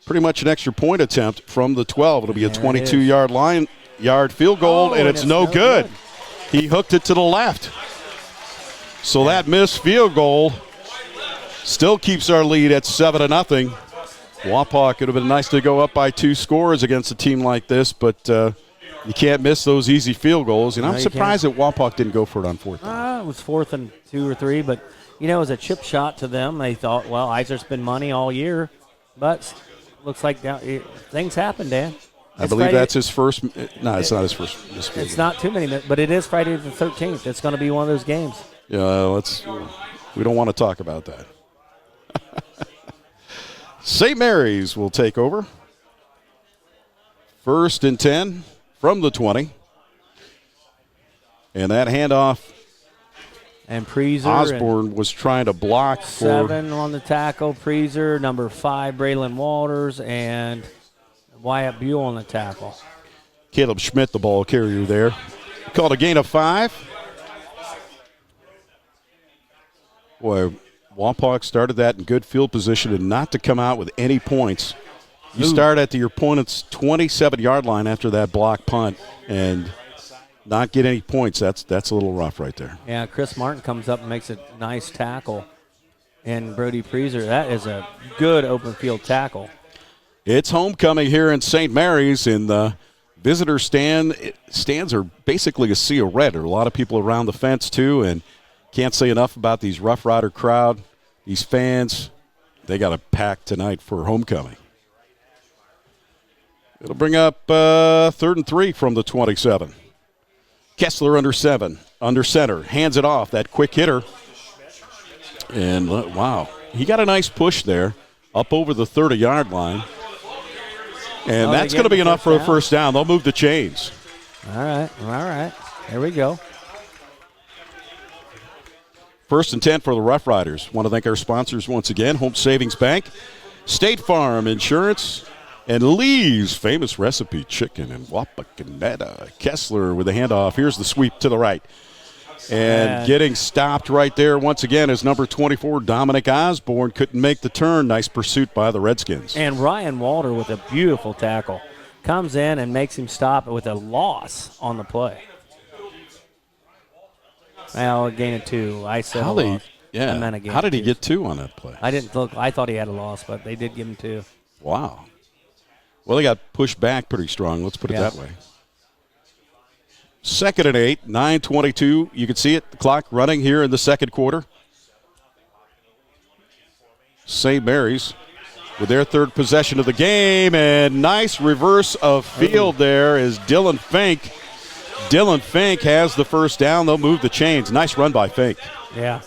pretty much an extra point attempt from the 12. It'll be a 22-yard field goal, and it's no good. He hooked it to the left. So that missed field goal still keeps our lead at 7-0. Wapak, it would have been nice to go up by 2 scores against a team like this, but you can't miss those easy field goals. And I'm surprised that Wapak didn't go for it on 4th down.
It was 4th and 2 or 3, but, you know, it was a chip shot to them. They thought, well, Eisert's been money all year, but looks like things happen, Dan.
I believe that's his first. No, it's not his first.
It's not too many, but it is Friday the 13th. It's going to be one of those games.
Yeah, we don't want to talk about that. St. Mary's will take over. 1st and 10 from the 20. And that handoff.
And Preezer.
Osborne was trying to block.
7 on the tackle. Preezer, number 5, Braylon Walters, and Wyatt Buell on the tackle.
Caleb Schmidt, the ball carrier there. Called a gain of 5. Boy, Wapak started that in good field position and not to come out with any points. You start at your opponent's 27-yard line after that block punt and not get any points. That's a little rough right there.
Yeah, Chris Martin comes up and makes a nice tackle. And Brody Preezer, that is a good open field tackle.
It's homecoming here in St. Mary's, and the visitor stands are basically a sea of red. There are a lot of people around the fence, too, and can't say enough about these Rough Rider crowd. These fans, they got a pack tonight for homecoming. It'll bring up 3rd and 3 from the 27. Kessler under center, hands it off, that quick hitter. And, wow, he got a nice push there up over the 30-yard line. And that's going to be enough for a first down. They'll move the chains.
All right. Here we go.
1st and 10 for the Rough Riders. Want to thank our sponsors once again, Home Savings Bank, State Farm Insurance, and Lee's famous recipe chicken in Wapakoneta. Kessler with the handoff. Here's the sweep to the right. And getting stopped right there once again is number 24, Dominic Osborne. Couldn't make the turn. Nice pursuit by the Redskins.
And Ryan Walter with a beautiful tackle. Comes in and makes him stop with a loss on the play. Well, a gain of 2. I said a loss.
Yeah.
I meant a gain
How did he
of 2.
get 2 on that play?
I didn't look. I thought he had a loss, but they did give him 2.
Wow. Well, they got pushed back pretty strong. Let's put it that way. 2nd and 8, 9:22. You can see it, the clock running here in the second quarter. St. Mary's with their third possession of the game, and nice reverse of field there is Dylan Fink. Dylan Fink has the first down. They'll move the chains. Nice run by Fink.
Yeah,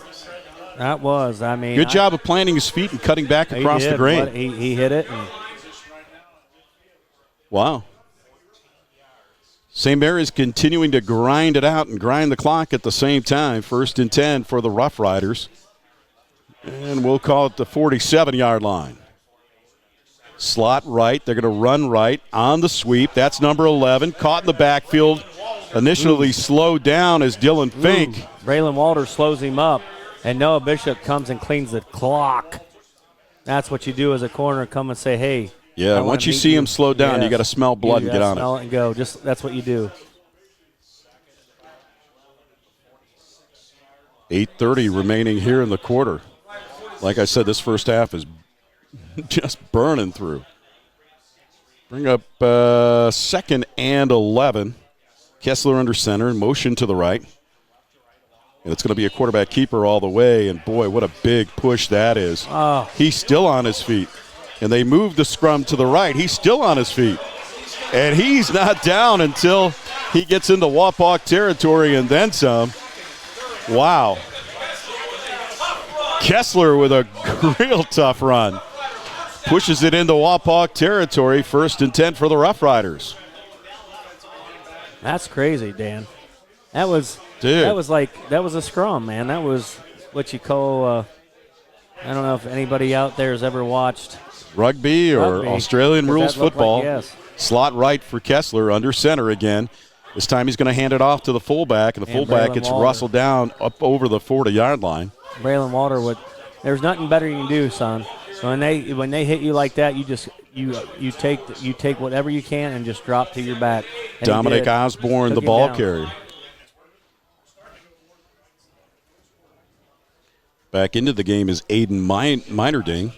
that was. I mean,
good job of planting his feet and cutting back across the grain.
He hit it. And
wow. St. Mary's continuing to grind it out and grind the clock at the same time. 1st and 10 for the Rough Riders. And we'll call it the 47-yard line. Slot right. They're going to run right on the sweep. That's number 11. Caught in the backfield. Initially slowed down as Dylan Fink.
Braylon Walters slows him up. And Noah Bishop comes and cleans the clock. That's what you do as a corner. Come and say, hey.
Yeah, once you see him slow down, you got to smell blood and get on it.
Smell it and go. Just that's what you do.
8:30 remaining here in the quarter. Like I said, this first half is just burning through. Bring up 2nd and 11. Kessler under center, motion to the right. And it's going to be a quarterback keeper all the way. And, boy, what a big push that is.
Oh.
He's still on his feet. And they move the scrum to the right. He's still on his feet. And he's not down until he gets into Wapak territory and then some. Wow. Kessler with a real tough run. Pushes it into Wapak territory. 1st and 10 for the Rough Riders.
That's crazy, Dan. That was a scrum, man. That was what you call I don't know if anybody out there has ever watched
rugby or Australian rules football.
Like, yes.
Slot right for Kessler, under center again. This time he's going to hand it off to the fullback, and the fullback gets rustled down up over the 40-yard line.
Braylon Walter there's nothing better you can do, son. So when they hit you like that, you just you take whatever you can and just drop to your back. And
Dominic Osborne, the ball carrier. Back into the game is Aiden Minerding,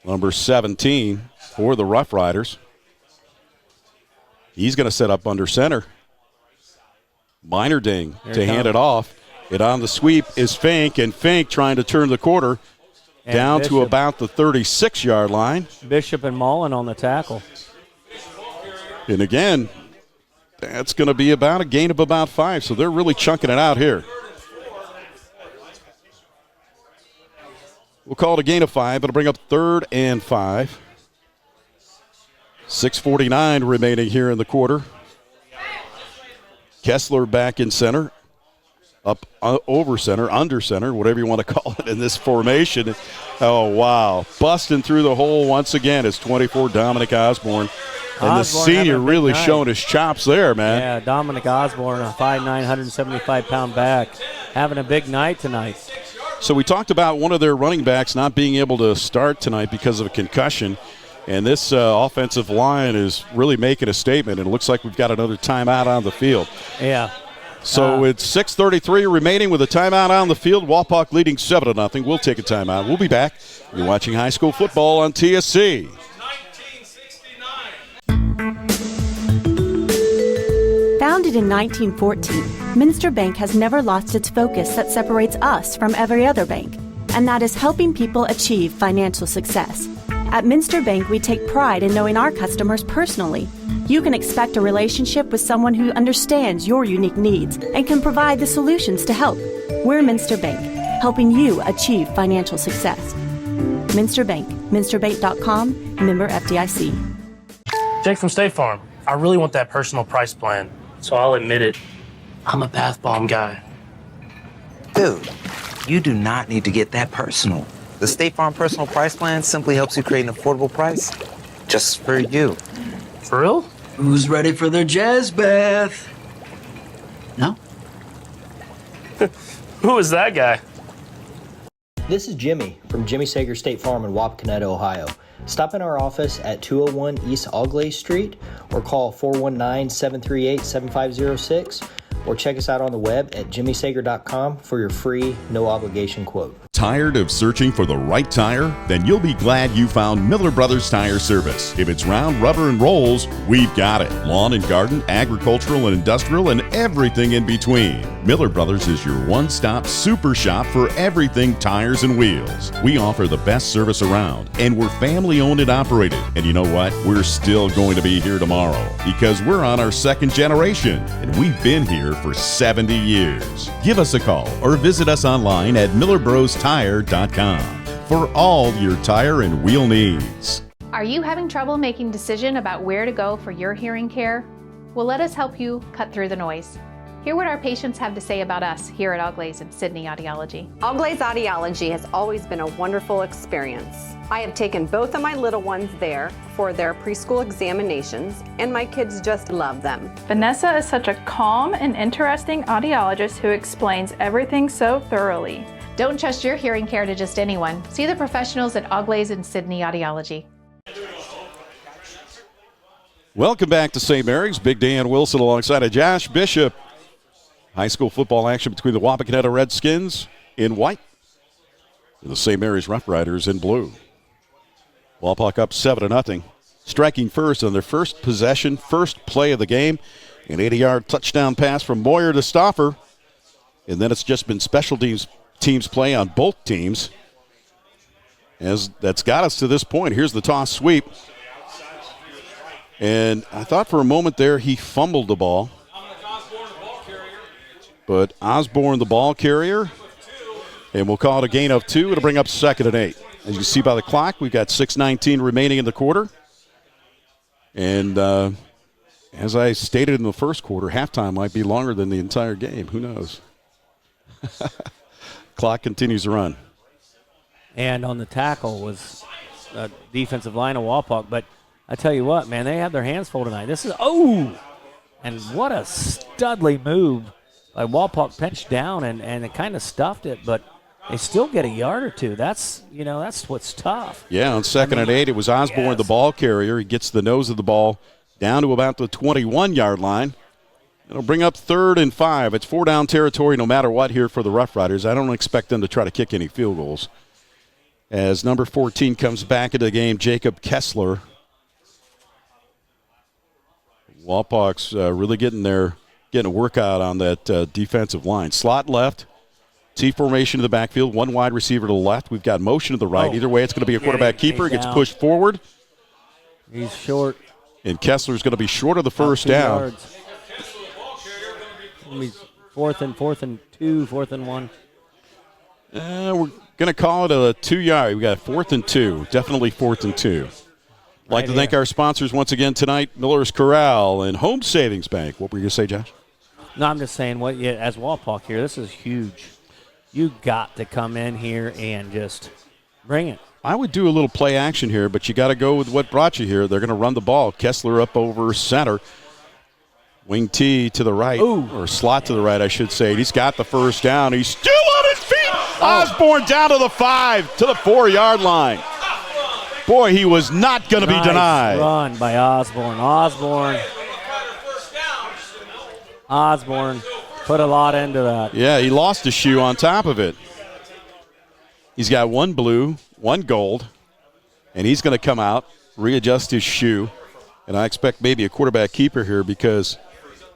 number 17 for the Rough Riders. He's going to set up under center. Minerding to hand it off. And on the sweep is Fink, and Fink trying to turn the quarter down to about the 36-yard line.
Bishop and Mullen on the tackle.
And again, that's going to be about a gain of about 5, so they're really chunking it out here. We'll call it a gain of 5. It'll bring up 3rd and 5. 6:49 remaining here in the quarter. Kessler back in center. Up over center, under center, whatever you want to call it in this formation. Oh, wow. Busting through the hole once again is 24, Dominic Osborne. And the senior really showing his chops there, man.
Yeah, Dominic Osborne, a 5'9", 175-pound back, having a big night tonight.
So we talked about one of their running backs not being able to start tonight because of a concussion. And this offensive line is really making a statement. And it looks like we've got another timeout on the field.
Yeah.
So it's 6:33 remaining with a timeout on the field. Wapak leading 7-0. We'll take a timeout. We'll be back. You're watching high school football on TSC.
Founded in 1914, Minster Bank has never lost its focus that separates us from every other bank, and that is helping people achieve financial success. At Minster Bank, we take pride in knowing our customers personally. You can expect a relationship with someone who understands your unique needs and can provide the solutions to help. We're Minster Bank, helping you achieve financial success. Minster Bank, minsterbank.com, member FDIC.
Jake from State Farm. I really want that personal price plan, so I'll admit it. I'm a bath bomb guy.
Dude, you do not need to get that personal. The State Farm Personal Price Plan simply helps you create an affordable price just just for you.
For real?
Who's ready for their jazz bath? No?
Who is that guy?
This is Jimmy from Jimmy Sager State Farm in Wapakoneta, Ohio. Stop in our office at 201 East Augley Street or call 419-738-7506 or check us out on the web at jimmysager.com for your free, no obligation quote.
Tired of searching for the right tire? Then you'll be glad you found Miller Brothers Tire Service. If it's round, rubber, and rolls, we've got it. Lawn and garden, agricultural and industrial, and everything in between. Miller Brothers is your one-stop super shop for everything tires and wheels. We offer the best service around, and we're family-owned and operated. And you know what? We're still going to be here tomorrow because we're on our second generation, and we've been here for 70 years. Give us a call or visit us online at millerbrostoTire.com for all your tire and wheel needs.
Are you having trouble making a decision about where to go for your hearing care? Well, let us help you cut through the noise. Hear what our patients have to say about us here at Auglai's and Sydney Audiology.
Auglai's Audiology has always been a wonderful experience. I have taken both of my little ones there for their preschool examinations, and my kids just love them.
Vanessa is such a calm and interesting audiologist who explains everything so thoroughly.
Don't trust your hearing care to just anyone. See the professionals at Auglai's and Sydney Audiology.
Welcome back to St. Mary's. Big Dan Wilson alongside of Josh Bishop. High school football action between the Wapakoneta Redskins in white and the St. Mary's Rough Riders in blue. Wapak up 7-0. Striking first on their first possession, first play of the game. An 80-yard touchdown pass from Moyer to Stauffer. And then it's just been special teams play on both teams. As that's got us to this point. Here's the toss sweep. And I thought for a moment there he fumbled the ball. But Osborne, the ball carrier, and we'll call it a gain of 2. It'll bring up 2nd and 8. As you can see by the clock, we've got 6:19 remaining in the quarter. And as I stated in the first quarter, halftime might be longer than the entire game. Who knows? Clock continues to run.
And on the tackle was a defensive line of Wapak. But I tell you what, man, they have their hands full tonight. This is, and what a studly move. Wapak pinched down and it kind of stuffed it, but they still get a yard or two. That's what's tough.
Yeah, on 2nd and 8, it was Osborne, the ball carrier. He gets the nose of the ball down to about the 21-yard line. It'll bring up 3rd and 5. It's 4-down territory no matter what here for the Rough Riders. I don't expect them to try to kick any field goals. As number 14 comes back into the game, Jacob Kessler. Wapak's really getting a workout on that defensive line. Slot left, T formation in the backfield, one wide receiver to the left. We've got motion to the right. Either way, it's going to be a quarterback keeper. It gets pushed forward.
He's short.
And Kessler's going to be short of the first down.
Yards. 4th and 2, 4th and 1.
We're going to call it a 2-yard. We got 4th and 2. Definitely 4th and 2. I'd like to thank our sponsors once again tonight, Miller's Corral and Home Savings Bank. What were you going to say, Josh?
No, I'm just saying, as Wapak here, this is huge. You got to come in here and just bring it.
I would do a little play action here, but you got to go with what brought you here. They're going to run the ball. Kessler up over center. Wing T to the right, or slot to the right, I should say. He's got the first down. He's still on his feet. Osborne down to the 5, to the 4-yard line. Boy, he was not going to be denied.
Run by Osborne. Osborne put a lot into that.
Yeah, he lost a shoe on top of it. He's got one blue, one gold, and he's going to come out, readjust his shoe. And I expect maybe a quarterback keeper here because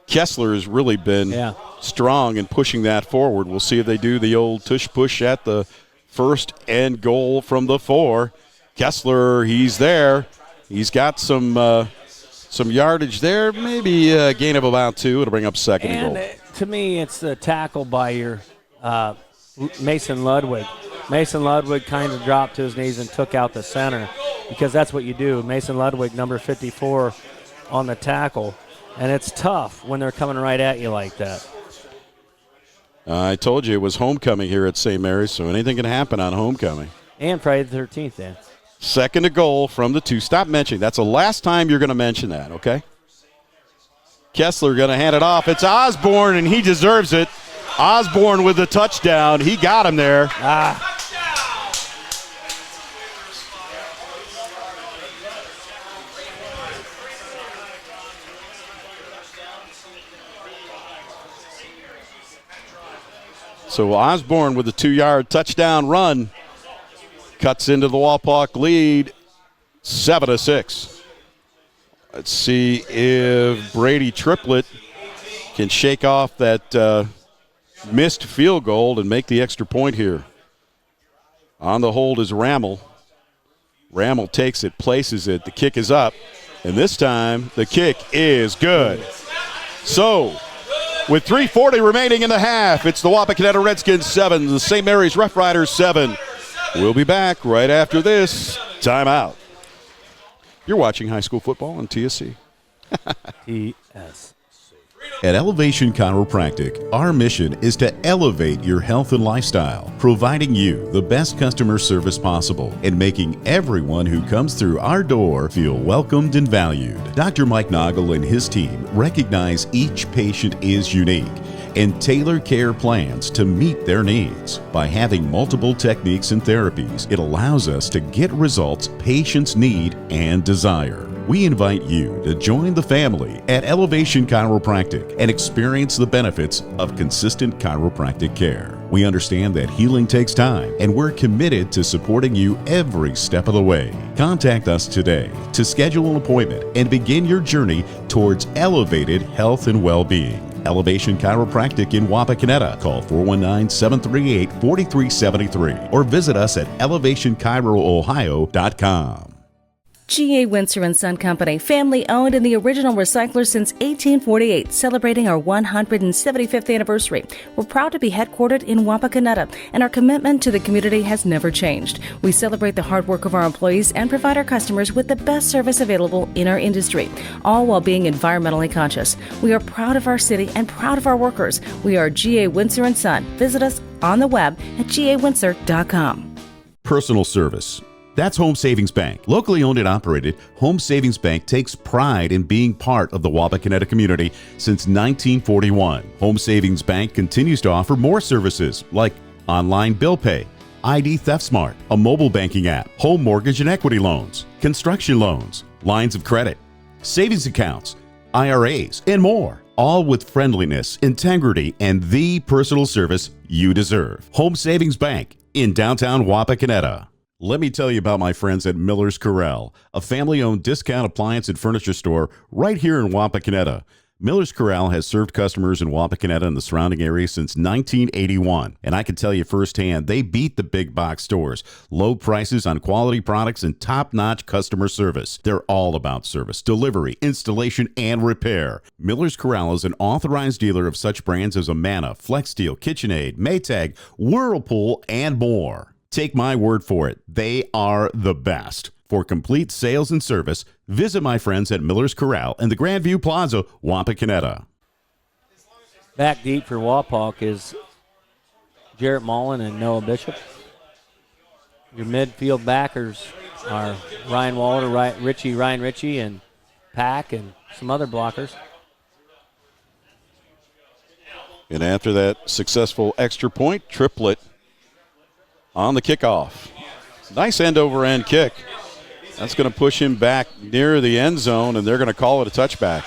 Kessler has really been strong in pushing that forward. We'll see if they do the old tush push at the 1st and goal from the 4. Kessler, he's there. He's got some yardage there, maybe a gain of about 2. It'll bring up 2nd and goal.
To me, it's the tackle by your Mason Ludwig. Mason Ludwig kind of dropped to his knees and took out the center because that's what you do. Mason Ludwig, number 54, on the tackle. And it's tough when they're coming right at you like that.
I told you it was homecoming here at St. Mary's, so anything can happen on homecoming.
And Friday the 13th, Dan.
Second to goal from the 2. Stop mentioning. That's the last time you're going to mention that, okay? Kessler going to hand it off. It's Osborne, and he deserves it. Osborne with the touchdown. He got him there. So Osborne with the 2-yard touchdown run cuts into the Wapak lead 7-6. Let's see if Brady Triplett can shake off that missed field goal and make the extra point here. On the hold is Rammel. Rammel takes it, places it. The kick is up, and this time the kick is good. So, with 3:40 remaining in the half, it's the Wapakoneta Redskins 7, the St. Mary's Rough Riders 7. We'll be back right after this timeout. You're watching high school football on TSC.
TSC.
At Elevation Chiropractic, our mission is to elevate your health and lifestyle, providing you the best customer service possible and making everyone who comes through our door feel welcomed and valued. Dr. Mike Noggle and his team recognize each patient is unique and tailor care plans to meet their needs. By having multiple techniques and therapies, it allows us to get results patients need and desire. We invite you to join the family at Elevation Chiropractic and experience the benefits of consistent chiropractic care. We understand that healing takes time, and we're committed to supporting you every step of the way. Contact us today to schedule an appointment and begin your journey towards elevated health and well-being. Elevation Chiropractic in Wapakoneta. Call 419-738-4373 or visit us at elevationchiroohio.com.
G.A. Windsor & Son Company, family owned and the original recycler since 1848, celebrating our 175th anniversary. We're proud to be headquartered in Wapakoneta, and our commitment to the community has never changed. We celebrate the hard work of our employees and provide our customers with the best service available in our industry, all while being environmentally conscious. We are proud of our city and proud of our workers. We are G.A. Windsor & Son. Visit us on the web at gawindsor.com.
Personal service. That's Home Savings Bank. Locally owned and operated, Home Savings Bank takes pride in being part of the Wapakoneta community since 1941. Home Savings Bank continues to offer more services like online bill pay, ID Theft Smart, a mobile banking app, home mortgage and equity loans, construction loans, lines of credit, savings accounts, IRAs, and more. All with friendliness, integrity, and the personal service you deserve. Home Savings Bank in downtown Wapakoneta. Let me tell you about my friends at Miller's Corral, a family-owned discount appliance and furniture store right here in Wapakoneta. Miller's Corral has served customers in Wapakoneta and the surrounding area since 1981, and I can tell you firsthand, they beat the big box stores. Low prices on quality products and top-notch customer service. They're all about service, delivery, installation, and repair. Miller's Corral is an authorized dealer of such brands as Amana, FlexSteel, KitchenAid, Maytag, Whirlpool, and more. Take my word for it, they are the best. For complete sales and service, visit my friends at Miller's Corral in the Grandview Plaza, Wapakoneta.
Back deep for Wapak is Jarrett Mullen and Noah Bishop. Your midfield backers are Ryan Waller, Ryan Ritchie, and Pack, and some other blockers.
And after that successful extra point, Triplett on the kickoff. Nice end-over-end kick. That's going to push him back near the end zone, and they're going to call it a touchback.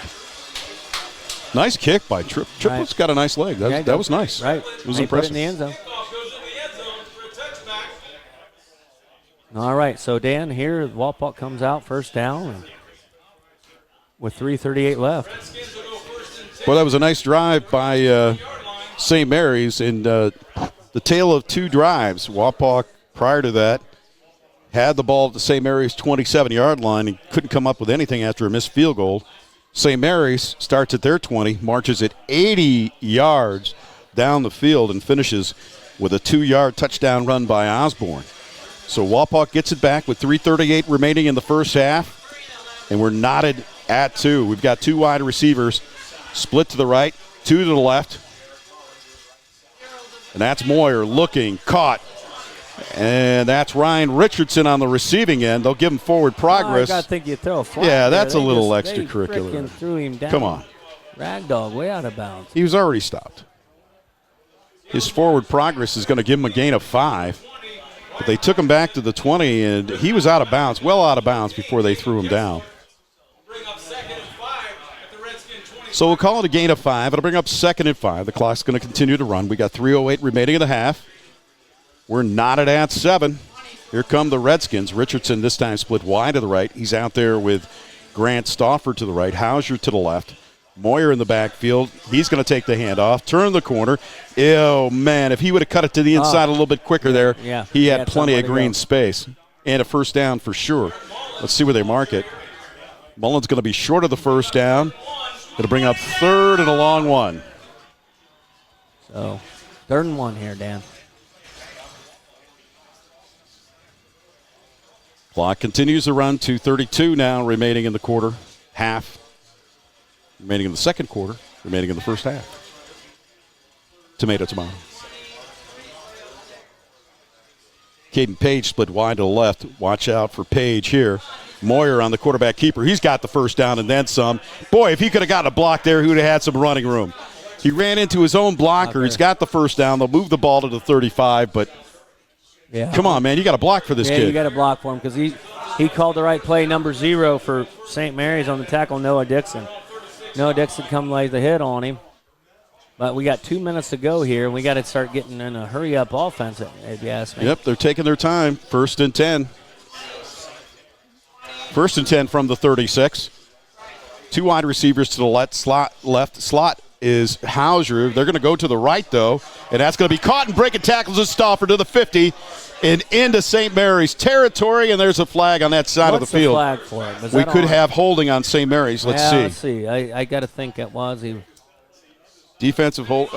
Nice kick by Triplett's right. Got a nice leg. That was nice.
Right.
It was impressive.
Put it in the end zone. All right, so Dan, here Wapak comes out first down and with 3:38 left.
Well, that was a nice drive by St. Mary's, and the tale of two drives. Wapak, prior to that, had the ball at the St. Mary's 27-yard line and couldn't come up with anything after a missed field goal. St. Mary's starts at their 20, marches at 80 yards down the field, and finishes with a 2-yard touchdown run by Osborne. So Wapak gets it back with 3:38 remaining in the first half, and we're knotted at 2. We've got two wide receivers, split to the right, two to the left. And that's Moyer looking, caught, And that's Ryan Richardson on the receiving end. They'll give him forward progress.
I think you throw a flag.
Yeah, that's
there.
a little
They
extracurricular.
frickin' threw him down.
Come on.
Ragdoll, way out of bounds.
He was already stopped. His forward progress is going to give him a gain of 5. But they took him back to the 20, and he was out of bounds, well out of bounds before they threw him down. So we'll call it a gain of 5. It'll bring up 2nd and 5. The clock's going to continue to run. We got 3:08 remaining in the half. We're knotted at 7. Here come the Redskins. Richardson this time split wide to the right. He's out there with Grant Stauffer to the right, Hauser to the left. Moyer in the backfield. He's going to take the handoff, turn the corner. Oh, man, if he would have cut it to the inside a little bit quicker there, he had plenty of green space and a first down for sure. Let's see where they mark it. Mullen's going to be short of the first down. Going to bring up 3rd and a long one.
So 3rd and 1 here, Dan.
Clock continues to run. 2:32 now remaining in the quarter. Half remaining in the second quarter. Remaining in the first half. Tomato. Caden Page split wide to the left. Watch out for Page here. Moyer on the quarterback keeper. He's got the first down and then some. Boy, if he could have got a block there, he would have had some running room. He ran into his own blocker. He's got the first down. They'll move the ball to the 35, but come on, man. You got a block for this kid.
Yeah, you got to block for him because he called the right play, number 0 for St. Mary's on the tackle, Noah Dixon. Noah Dixon come lay the hit on him. But we got 2 minutes to go here, and we got to start getting in a hurry-up offense, if you ask me.
Yep, they're taking their time. 1st and 10. 1st and 10 from the 36. 2 wide receivers to the left. Slot is Hauser. They're going to go to the right, though, and that's going to be caught and breaking tackles with Stauffer to the 50 and into St. Mary's territory, and there's a flag on that side of the field.
What's the flag for it?
We could have holding on St. Mary's. Let's see.
Let's see. I got to think it was.
Defensive hold.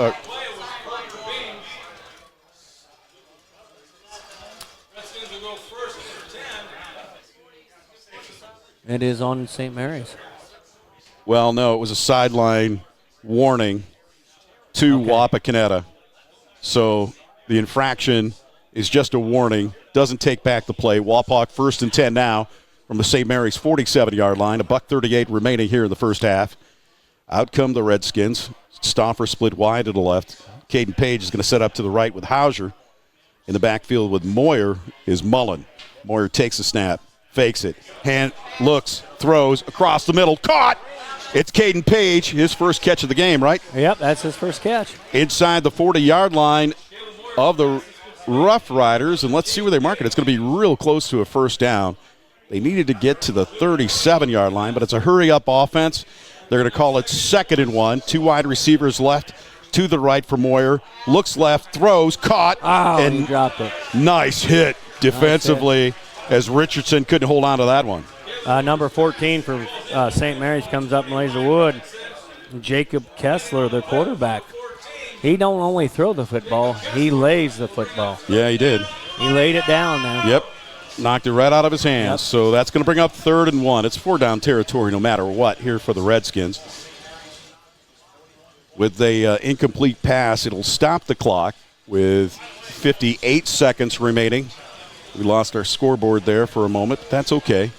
It is on St. Mary's.
Well, no, it was a sideline warning to Wapakoneta. So the infraction is just a warning. Doesn't take back the play. Wapak 1st and 10 now from the St. Mary's 47-yard line. $1:38 remaining here in the first half. Out come the Redskins. Stauffer split wide to the left. Caden Page is going to set up to the right with Hauser. In the backfield with Moyer is Mullen. Moyer takes a snap, fakes it, hand looks, throws across the middle, caught. It's Caden Page, his first catch of the game, right?
Yep, that's his first catch.
Inside the 40-yard line of the Rough Riders, and let's see where they mark it. It's going to be real close to a first down. They needed to get to the 37-yard line, but it's a hurry-up offense. They're going to call it 2nd and 1. 2 wide receivers left to the right for Moyer. Looks left, throws, caught.
And he dropped it.
Nice hit defensively as Richardson couldn't hold on to that one.
Number 14 for St. Mary's comes up and lays the wood. Jacob Kessler, the quarterback. He don't only throw the football, he lays the football.
Yeah, he did.
He laid it down there.
Yep. Knocked it right out of his hands. Yep. So that's going to bring up 3rd and 1. It's 4-down territory no matter what here for the Redskins. With a incomplete pass, it'll stop the clock with 58 seconds remaining. We lost our scoreboard there for a moment. But that's okay.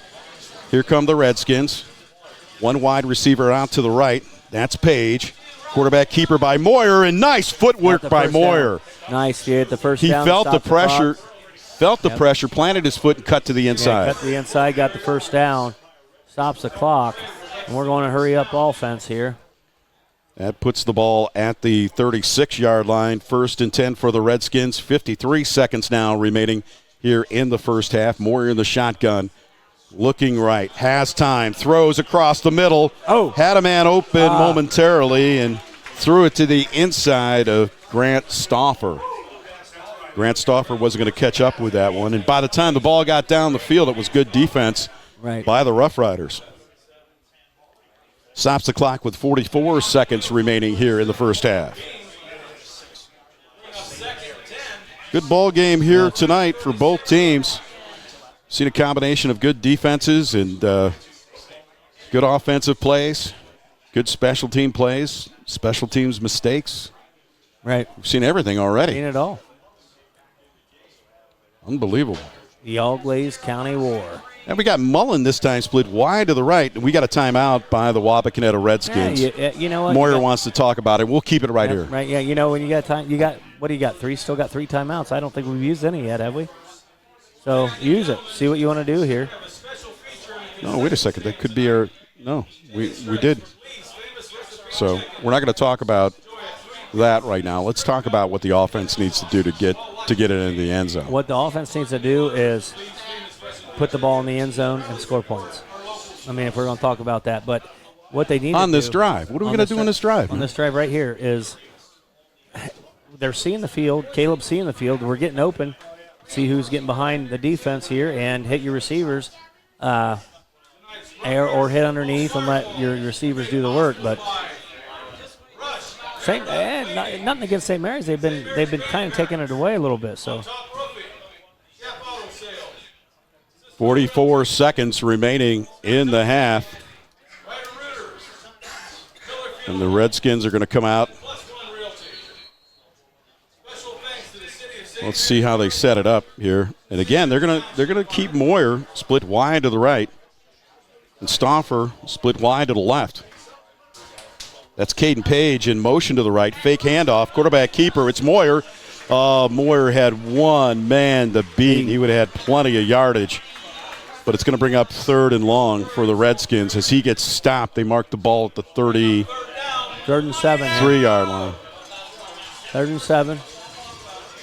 Here come the Redskins. 1 wide receiver out to the right. That's Page. Quarterback keeper by Moyer, and nice footwork by Moyer.
Nice, he hit the first
down. He felt the pressure. Felt the
Yep.
pressure, planted his foot, and cut to the inside.
Yeah, cut to the inside, got the first down, stops the clock, and we're going to hurry up offense here.
That puts the ball at the 36-yard line. 1st and 10 for the Redskins. 53 seconds now remaining here in the first half. Moyer in the shotgun. Looking right. Has time. Throws across the middle.
Oh.
Had a man open momentarily and threw it to the inside of Grant Stauffer. Grant Stauffer wasn't going to catch up with that one. And by the time the ball got down the field, it was good defense by the Rough Riders. Stops the clock with 44 seconds remaining here in the first half. Good ball game here tonight for both teams. Seen a combination of good defenses and good offensive plays, good special team plays, special teams mistakes.
Right.
We've seen everything already.
Seen it all.
Unbelievable.
The All-Glaze County War.
And we got Mullen this time split wide to the right. We got a timeout by the Wapakoneta Redskins.
Yeah, you know what?
Moyer wants to talk about it. We'll keep it right here.
Right, yeah. You know, when you got time, what do you got? Still got three timeouts. I don't think we've used any yet, have we? So use it. See what you want to do here.
No, wait a second. That could be our – no, we did. So we're not going to talk about that right now. Let's talk about what the offense needs to do to get it in the end zone.
What the offense needs to do is put the ball in the end zone and score points. I mean, if we're going to talk about that. But what they need
on
to
this
do,
drive. What are we going to do on this drive?
On this drive right here is they're seeing the field. Caleb's seeing the field. We're getting open. See who's getting behind the defense here and hit your receivers or hit underneath and let your receivers do the work. But nothing against St. Mary's. They've been kind of taking it away a little bit. So
44 seconds remaining in the half. And the Redskins are going to come out. Let's see how they set it up here. And again, they're gonna keep Moyer split wide to the right, and Stauffer split wide to the left. That's Caden Page in motion to the right. Fake handoff. Quarterback keeper. It's Moyer. Moyer had one man to beat. He would have had plenty of yardage. But it's going to bring up 3rd and long for the Redskins. As he gets stopped, they mark the ball at the 33-yard
3rd and 7.
line.
3rd and 7.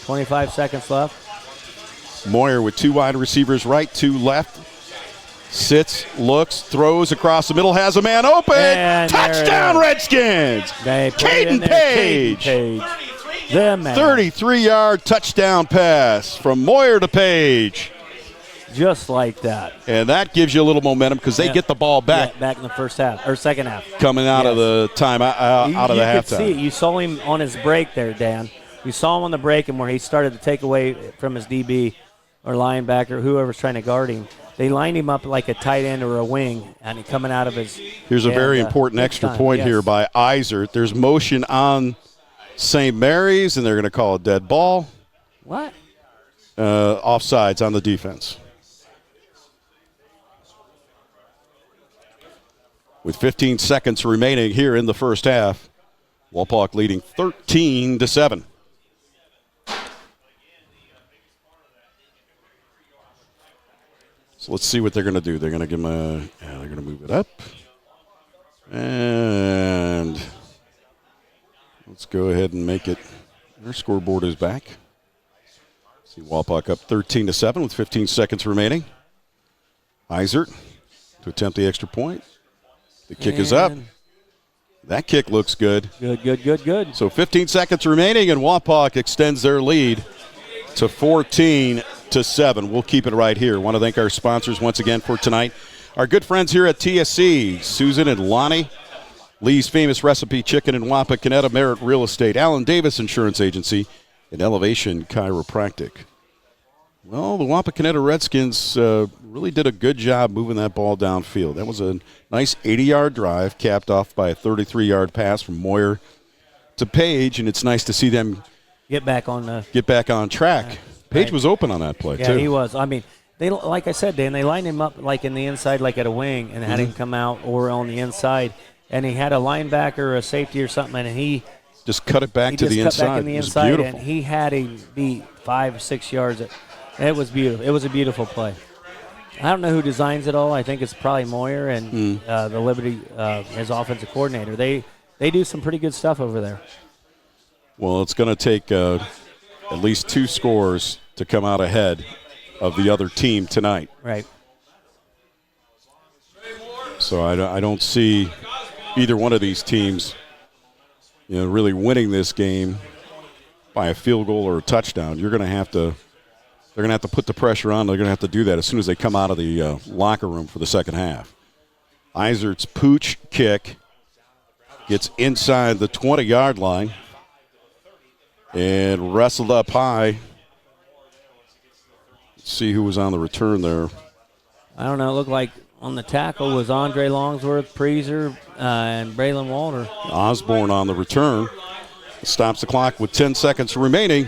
25 seconds left.
Moyer with 2 wide receivers right, 2 left. Sits, looks, throws across the middle, has a man open.
And
touchdown, Redskins! Caden Page.
The man.
33-yard touchdown pass from Moyer to Page.
Just like that.
And that gives you a little momentum because they get the ball back.
Yeah, back in the first half, or second half.
Coming out of the time, out of the halftime.
You could see it. You saw him on his break there, Dan. You saw him on the break and where he started to take away from his DB or linebacker, whoever's trying to guard him. They lined him up like a tight end or a wing, and coming out of his.
Here's a very important extra point here by Eisert. There's motion on St. Mary's, and they're going to call a dead ball.
What?
Offsides on the defense. With 15 seconds remaining here in the first half, Wapak leading 13-7. So let's see what they're going to do. They're going to give him they're going to move it up. And let's go ahead and make it. Their scoreboard is back. See Wapak up 13-7 with 15 seconds remaining. Eisert to attempt the extra point. The kick is up. That kick looks good.
Good.
So 15 seconds remaining, and Wapak extends their lead to 14-7. We'll keep it right here. Want to thank our sponsors once again for tonight. Our good friends here at TSC, Susan and Lonnie, Lee's Famous Recipe Chicken in Wapakoneta, Merritt Real Estate, Allen Davis Insurance Agency, and Elevation Chiropractic. Well, the Wapakoneta Redskins really did a good job moving that ball downfield. That was a nice 80-yard drive, capped off by a 33-yard pass from Moyer to Page, and it's nice to see them
get back on
track. Page was open on that play, too.
Yeah, he was. I mean, they, like I said, Dan, they lined him up like in the inside, like at a wing, and had him come out or on the inside, and he had a linebacker or a safety or something, and he
just cut it back to the inside.
Back in the inside, it was beautiful. And he had him beat 5 or 6 yards. It was beautiful. It was a beautiful play. I don't know who designs it all. I think it's probably Moyer and the Liberty, his offensive coordinator. They do some pretty good stuff over there.
Well, it's going to take at least 2 scores to come out ahead of the other team tonight.
Right.
So I don't see either one of these teams, really winning this game by a field goal or a touchdown. They're going to have to put the pressure on. They're going to have to do that as soon as they come out of the locker room for the second half. Eisert's pooch kick gets inside the 20-yard line and wrestled up high. Let's see who was on the return there.
I don't know. It looked like on the tackle was Andre Longsworth, Preezer, and Braylon Walter.
Osborne on the return. Stops the clock with 10 seconds remaining.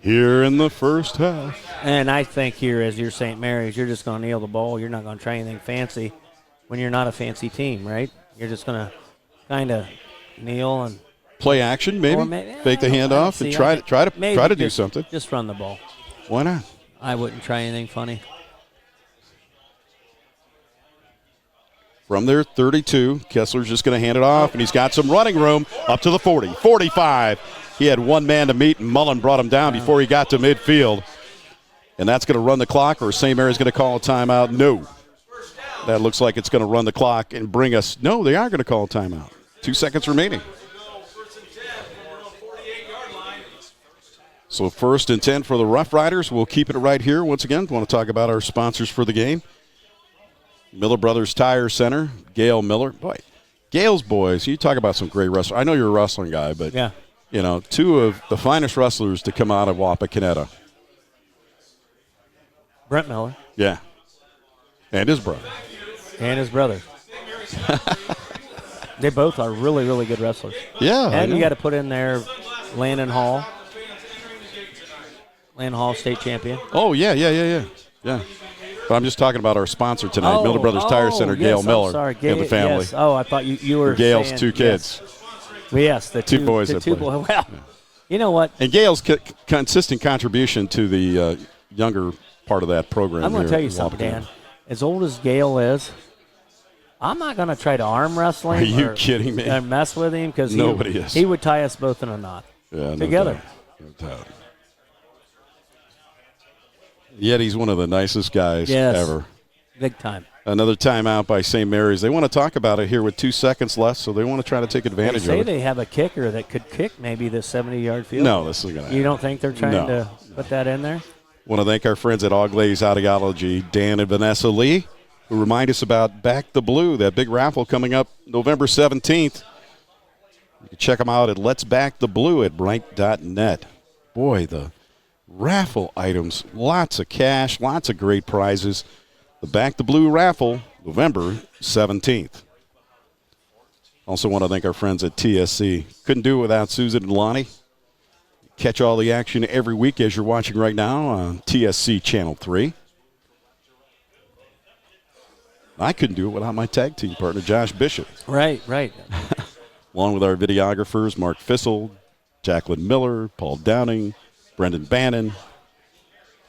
here in the first half.
And I think here, as you're St. Mary's, you're just going to kneel the ball. You're not going to try anything fancy when you're not a fancy team, right? You're just going to kind of kneel and
play action, maybe fake the handoff and try to do something.
Just run the ball.
Why not?
I wouldn't try anything funny.
From their 32, Kessler's just going to hand it off, and he's got some running room up to the 40, 45. He had one man to meet, and Mullen brought him down before he got to midfield. And that's going to run the clock, or St. Mary's going to call a timeout? No. That looks like it's going to run the clock and bring us. No, they are going to call a timeout. 2 seconds remaining. So 1st and 10 for the Rough Riders. We'll keep it right here. Once again, want to talk about our sponsors for the game. Miller Brothers Tire Center, Gail Miller. Boy, Gail's boys, you talk about some great wrestlers. I know you're a wrestling guy, but,
yeah.
You know, 2 of the finest wrestlers to come out of Wapakoneta.
Brent Miller.
Yeah. And his brother.
They both are really, really good wrestlers.
Yeah.
And you got to put in there Landon Hall. Landon Hall, state champion.
Oh, yeah. But I'm just talking about our sponsor tonight, Miller Brothers Tire Center,
yes,
Gail Miller,
sorry.
and the family.
Yes. Oh, I thought you were
Gail's
saying,
2 kids.
Yes, the
2 boys.
The 2 boys. Well, you know what?
And Gail's consistent contribution to the younger part of that program.
I'm going to tell you something, Dan. As old as Gail is, I'm not going to try to arm wrestle him.
Are you kidding me?
And mess with him because he would tie us both in a knot together.
No doubt. Yet he's one of the nicest guys ever.
Big time.
Another timeout by St. Mary's. They want to talk about it here with 2 seconds left, so they want to try to take advantage of it.
They say they have a kicker that could kick maybe the 70-yard field.
No, this is going to happen.
You don't think they're trying to put that in there?
Want to thank our friends at Auglaize Audiology, Dan and Vanessa Lee, who remind us about Back the Blue, that big raffle coming up November 17th. You can check them out at letsbacktheblue at bright.net. Boy, the raffle items, lots of cash, lots of great prizes. The Back the Blue raffle, November 17th. Also want to thank our friends at TSC. Couldn't do it without Susan and Lonnie. Catch all the action every week as you're watching right now on TSC Channel 3. I couldn't do it without my tag team partner, Josh Bishop.
Right.
Along with our videographers, Mark Fissel, Jacqueline Miller, Paul Downing, Brendan Bannon,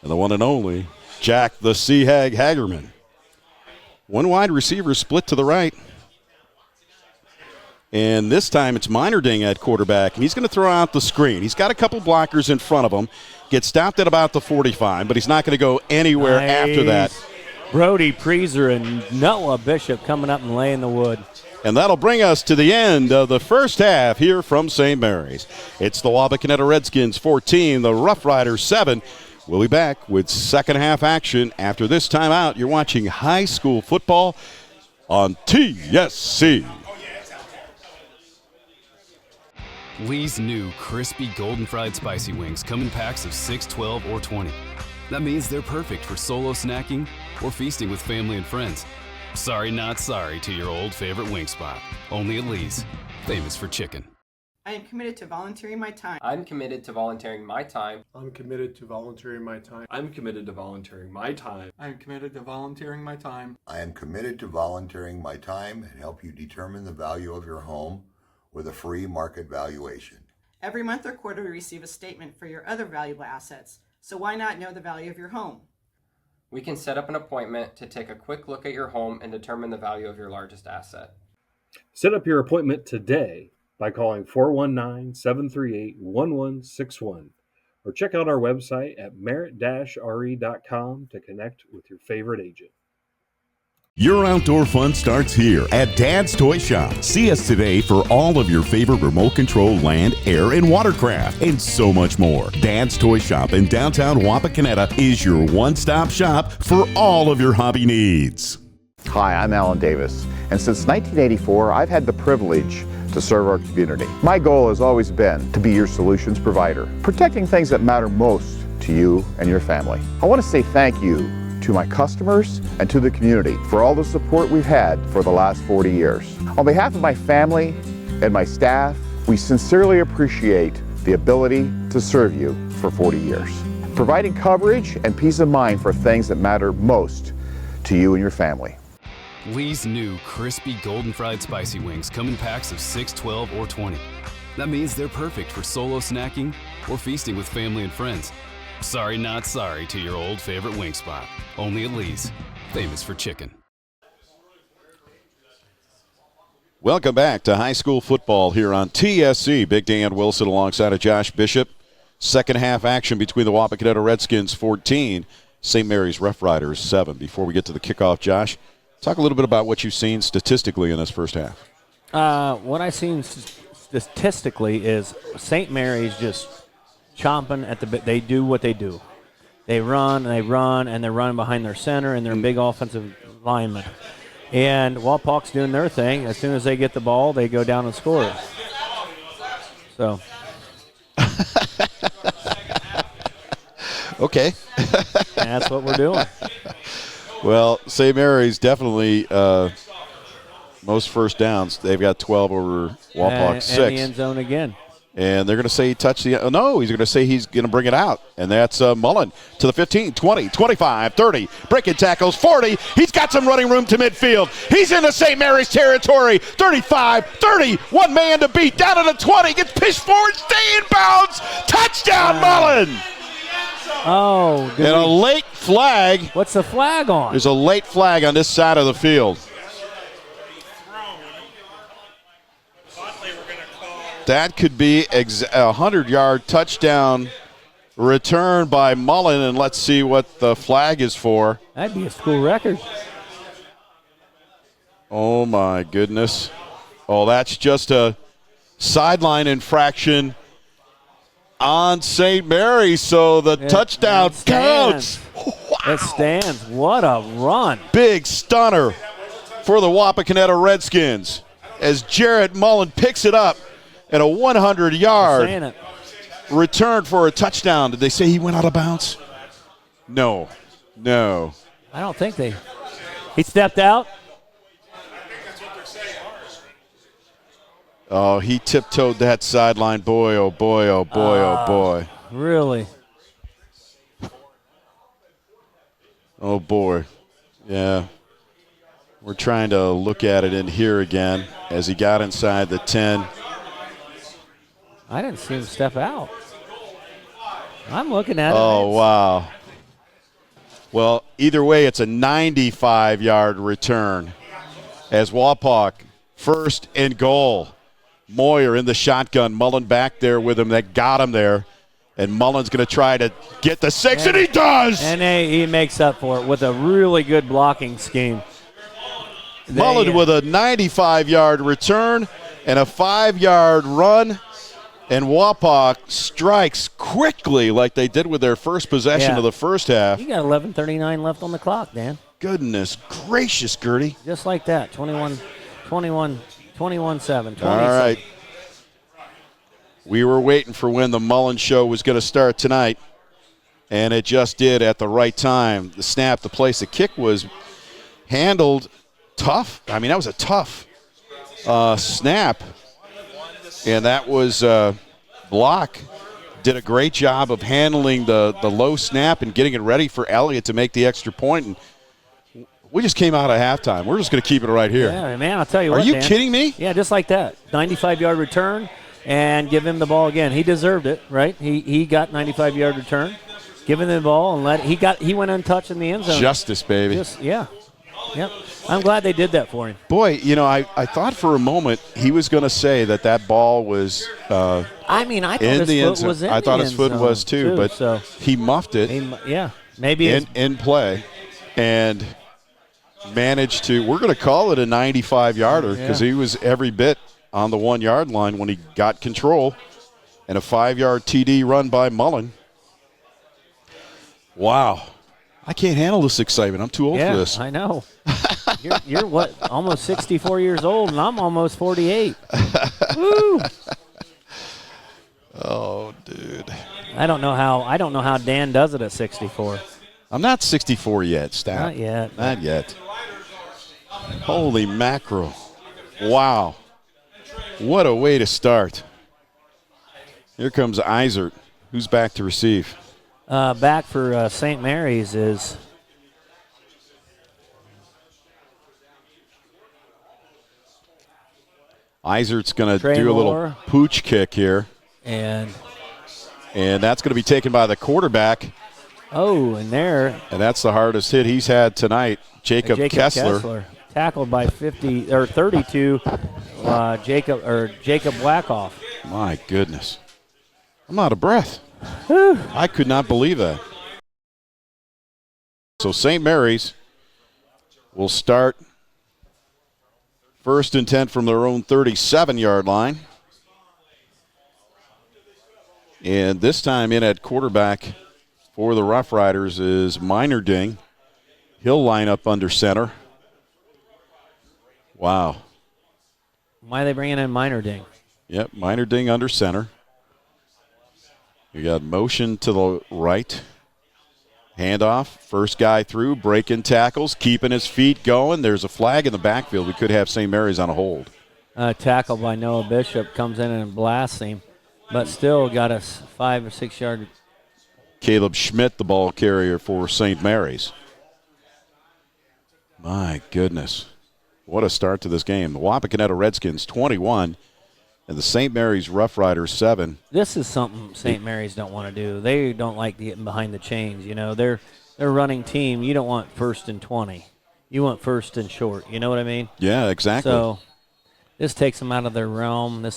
and the one and only Jack the Sea Hag Hagerman. One wide receiver split to the right. And this time it's Minerding at quarterback, and he's going to throw out the screen. He's got a couple blockers in front of him. Gets stopped at about the 45, but he's not going to go anywhere after that.
Brody Preezer and Noah Bishop coming up and laying the wood.
And that'll bring us to the end of the first half here from St. Mary's. It's the Wapakoneta Redskins 14, the Rough Riders 7. We'll be back with second half action after this timeout. You're watching high school football on TSC.
Lee's new crispy golden fried spicy wings come in packs of 6, 12, or 20. That means they're perfect for solo snacking or feasting with family and friends. Sorry, not sorry to your old favorite wing spot. Only at Lee's, famous for chicken.
I am committed to volunteering my time.
I'm committed to volunteering my time.
I'm committed to volunteering my time.
I'm committed to volunteering my time.
I am committed to volunteering my time.
I am committed to volunteering my time and help you determine the value of your home with a free market valuation.
Every month or quarter, we receive a statement for your other valuable assets. So why not know the value of your home?
We can set up an appointment to take a quick look at your home and determine the value of your largest asset.
Set up your appointment today by calling 419-738-1161 or check out our website at merit-re.com to connect with your favorite agent.
Your outdoor fun starts here at Dad's Toy Shop. See us today for all of your favorite remote control land, air, and watercraft, and so much more. Dad's Toy Shop in downtown Wapakoneta is your one-stop shop for all of your hobby needs.
Hi, I'm Alan Davis, and since 1984, I've had the privilege to serve our community. My goal has always been to be your solutions provider, protecting things that matter most to you and your family. I want to say thank you to my customers and to the community for all the support we've had for the last 40 years. On behalf of my family and my staff, we sincerely appreciate the ability to serve you for for 40 years, providing coverage and peace of mind for things that matter most to you and your family.
Lee's new crispy golden fried spicy wings come in packs of 6, 12, or 20. That means they're perfect for solo snacking or feasting with family and friends. Sorry, not sorry to your old favorite wing spot. Only at Lee's, famous for chicken.
Welcome back to high school football here on TSC. Big Dan Wilson alongside of Josh Bishop. Second half action between the Wapakoneta Redskins 14, St. Mary's Rough Riders 7. Before we get to the kickoff, Josh, talk a little bit about what you've seen statistically in this first half.
What I've seen statistically is St. Mary's just chomping at the bit. They do what they do. They run, and they're running behind their center and their big offensive linemen. And Wapak's doing their thing. As soon as they get the ball, they go down and score it. So.
Okay.
That's what we're doing.
Well, St. Mary's definitely most first downs. They've got 12 over Wapak 6.
And the end zone again.
And they're going to say he touched the – no, he's going to say he's going to bring it out. And that's Mullen to the 15, 20, 25, 30. Breaking tackles, 40. He's got some running room to midfield. He's in the St. Mary's territory. 35, 30. One man to beat. Down to the 20. Gets pitched forward. Stay in bounds. Touchdown, Mullen.
Oh.
And a late flag.
What's the flag on?
There's a late flag on this side of the field. That could be a 100-yard touchdown return by Mullen, and let's see what the flag is for.
That'd be a school record.
Oh, my goodness. Oh, that's just a sideline infraction on St. Mary's, so the touchdown counts.
Wow. It stands. What a run.
Big stunner for the Wapakoneta Redskins as Jarrett Mullen picks it up. And a 100-yard return for a touchdown. Did they say he went out of bounds? No.
I don't think they. He stepped out.
Oh, he tiptoed that sideline. Boy, oh, boy, oh, boy, oh, boy.
Really?
Oh, boy. Yeah. We're trying to look at it in here again as he got inside the 10.
I didn't see him step out. I'm looking at it.
Oh, wow. Well, either way, it's a 95-yard return as Wapak first and goal. Moyer in the shotgun. Mullen back there with him. That got him there. And Mullen's going to try to get the 6, and he does!
And he makes up for it with a really good blocking scheme.
Mullen with a 95-yard return and a 5-yard run. And Wapak strikes quickly like they did with their first possession of the first half.
You got 11:39 left on the clock, Dan.
Goodness gracious, Gertie.
Just like that. 21-7. 27.
All right. We were waiting for when the Mullen show was going to start tonight, and it just did at the right time. The snap, the place, the kick was handled tough. I mean, that was a tough snap. And that was Block did a great job of handling the low snap and getting it ready for Elliott to make the extra point. And we just came out of halftime. We're just going to keep it right here.
Yeah, man, I'll tell you what,
Are you
Dan.
kidding me?
Yeah, just like that. 95-yard return and give him the ball again. He deserved it, right? He got 95-yard return. Give him the ball and he went untouched in the end zone.
Justice, baby.
Yep. I'm glad they did that for him.
Boy, I thought for a moment he was going to say that ball was
I thought
in the end
his
zone.
foot was in
I thought
the
his
end
foot
zone,
was too, but
so
he muffed it.
Maybe
in play and managed to. We're going to call it a 95-yarder because he was every bit on the 1-yard line when he got control, and a 5-yard TD run by Mullen. Wow. I can't handle this excitement. I'm too old for this.
I know. You're what, almost 64 years old, and I'm almost 48. Woo!
Oh, dude.
I don't know how Dan does it at 64.
I'm not 64 yet, Stat.
Not yet.
Not yet. Holy mackerel. Wow. What a way to start. Here comes Eisert, Who's back to receive?
Back for St. Mary's is
Isert's going to
Trey
do a little
Moore.
pooch kick here.
And
that's going to be taken by the quarterback.
Oh, and there.
And that's the hardest hit he's had tonight, Jacob Kessler.
Tackled by 32, Jacob Blackoff.
My goodness. I'm out of breath. I could not believe that. So St. Mary's will start 1st and 10 from their own 37-yard line. And this time in at quarterback for the Rough Riders is Minerding. He'll line up under center. Wow.
Why are they bringing in Minerding?
Yep, Minerding under center. You got motion to the right. Handoff, first guy through, breaking tackles, keeping his feet going. There's a flag in the backfield. We could have St. Mary's on a hold.
Tackle by Noah Bishop, comes in and blasts him, but still got a 5 or 6 yard.
Caleb Schmidt, the ball carrier for St. Mary's. My goodness. What a start to this game. The Wapakoneta Redskins 21 and the St. Mary's Rough Riders 7.
This is something St. Mary's don't want to do. They don't like getting behind the chains. You know, they're running team. You don't want 1st and 20. You want 1st and short. You know what I mean?
Yeah, exactly.
So this takes them out of their realm.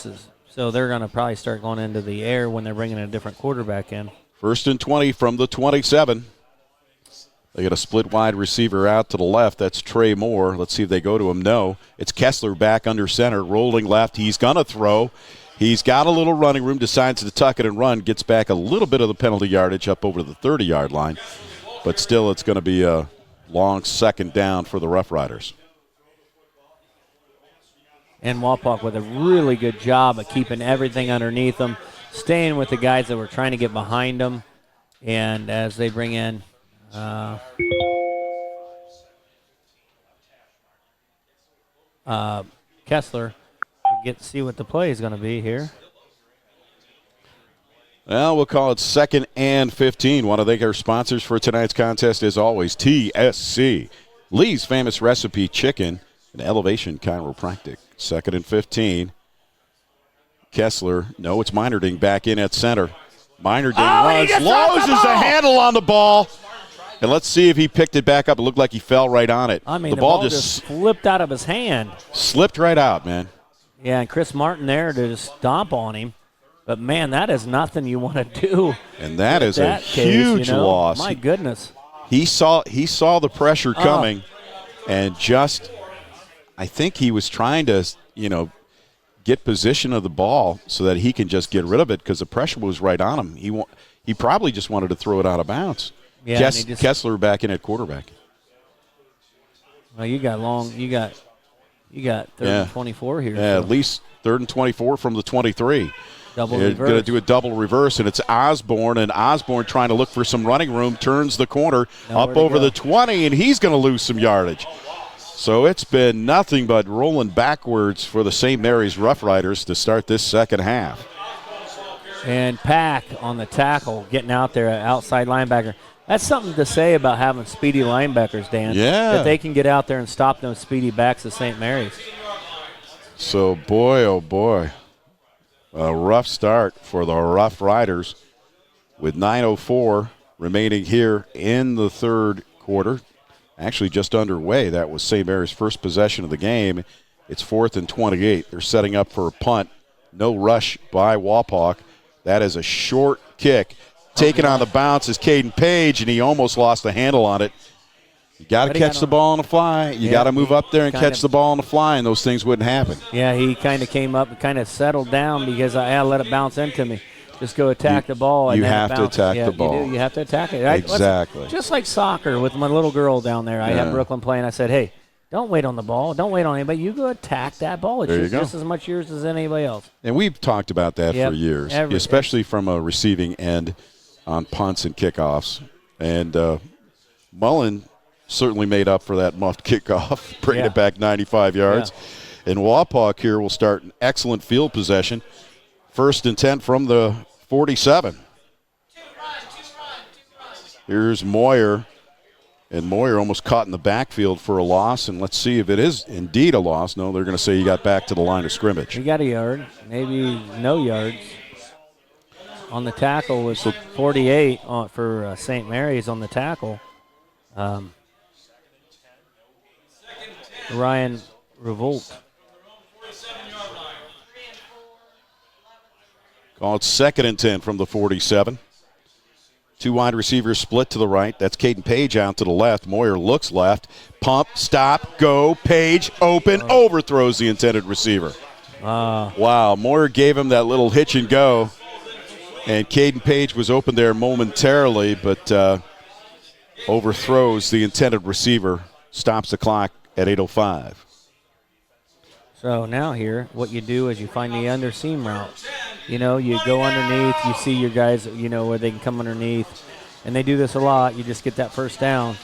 So they're going to probably start going into the air when they're bringing a different quarterback in.
1st and 20 from the 27. They got a split wide receiver out to the left. That's Trey Moore. Let's see if they go to him. No. It's Kessler back under center, rolling left. He's going to throw. He's got a little running room, decides to tuck it and run, gets back a little bit of the penalty yardage up over the 30-yard line. But still, it's going to be a long second down for the Rough Riders.
And Wapak with a really good job of keeping everything underneath them, staying with the guys that were trying to get behind them. And as they bring in Kessler, get to see what the play is going to be here.
Well, we'll call it 2nd and 15. Want to thank our sponsors for tonight's contest, as always, TSC, Lee's Famous Recipe Chicken, and Elevation Chiropractic. 2nd and 15. Kessler, no, it's Minerding back in at center. Minerding runs, loses a handle on the ball. And let's see if he picked it back up. It looked like he fell right on it.
I mean, the ball just flipped out of his hand.
Slipped right out, man.
Yeah, and Chris Martin there to just stomp on him. But, man, that is nothing you want to do.
And that is a huge loss.
My goodness.
He saw the pressure coming and just, I think he was trying to, get position of the ball so that he can just get rid of it because the pressure was right on him. He probably just wanted to throw it out of bounds.
Yeah,
Kessler back in at quarterback.
Well, you got 3rd and 24 here.
Yeah,
so.
at least 3rd and 24 from the 23.
Double
They're
reverse.
going to do a double reverse, and it's Osborne, and Osborne trying to look for some running room, turns the corner up over the 20, and he's going to lose some yardage. So it's been nothing but rolling backwards for the St. Mary's Rough Riders to start this second half.
And Pack on the tackle, getting out there, outside linebacker. That's something to say about having speedy linebackers, Dan.
Yeah.
That they can get out there and stop those speedy backs of St. Mary's.
So, boy, oh, boy, a rough start for the Rough Riders with 9:04 remaining here in the third quarter. Actually just underway. That was St. Mary's first possession of the game. It's 4th and 28. They're setting up for a punt. No rush by Wapak. That is a short kick. Taken on the bounce is Caden Page, and he almost lost the handle on it. You got to catch the ball on the fly. You got to move up there and catch the ball on the fly, and those things wouldn't happen.
Yeah, he kind of came up and kind of settled down because I let it bounce into me. Just go attack the ball.
You have to attack the ball.
You have to attack it.
Exactly.
Just like soccer with my little girl down there. I had Brooklyn playing. I said, hey, don't wait on the ball. Don't wait on anybody. You go attack that ball. It's just as much yours as anybody else.
And we've talked about that for years, especially from a receiving end on punts and kickoffs. And Mullen certainly made up for that muffed kickoff, bringing it back 95 yards. Yeah. And Wapak here will start an excellent field possession. 1st and 10 from the 47. Here's Moyer. And Moyer almost caught in the backfield for a loss. And let's see if it is indeed a loss. No, they're going to say he got back to the line of scrimmage.
He got a yard, maybe no yards. On the tackle was 48 for St. Mary's on the tackle. Ryan Revolt.
Call it 2nd and 10 from the 47. 2 wide receivers split to the right. That's Caden Page out to the left. Moyer looks left. Pump, stop, go. Page open, overthrows the intended receiver. Wow, Moyer gave him that little hitch and go. And Caden Page was open there momentarily, but overthrows the intended receiver. Stops the clock at 8:05.
So now here, what you do is you find the underseam route. You go underneath, you see your guys, where they can come underneath. And they do this a lot. You just get that first down.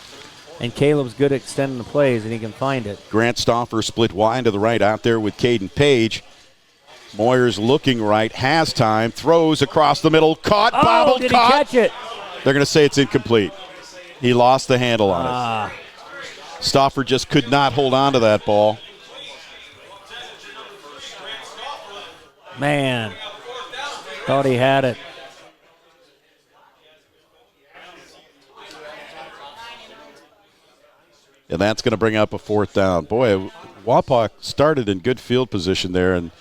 And Caleb's good at extending the plays, and he can find it.
Grant Stauffer split wide to the right out there with Caden Page. Moyer's looking right, has time, throws across the middle, caught, bobbled,
did
caught.
He catch it?
They're going to say it's incomplete. He lost the handle on it. Stauffer just could not hold on to that ball.
Man, thought he had it.
And that's going to bring up a 4th down. Boy, Wapak started in good field position there. And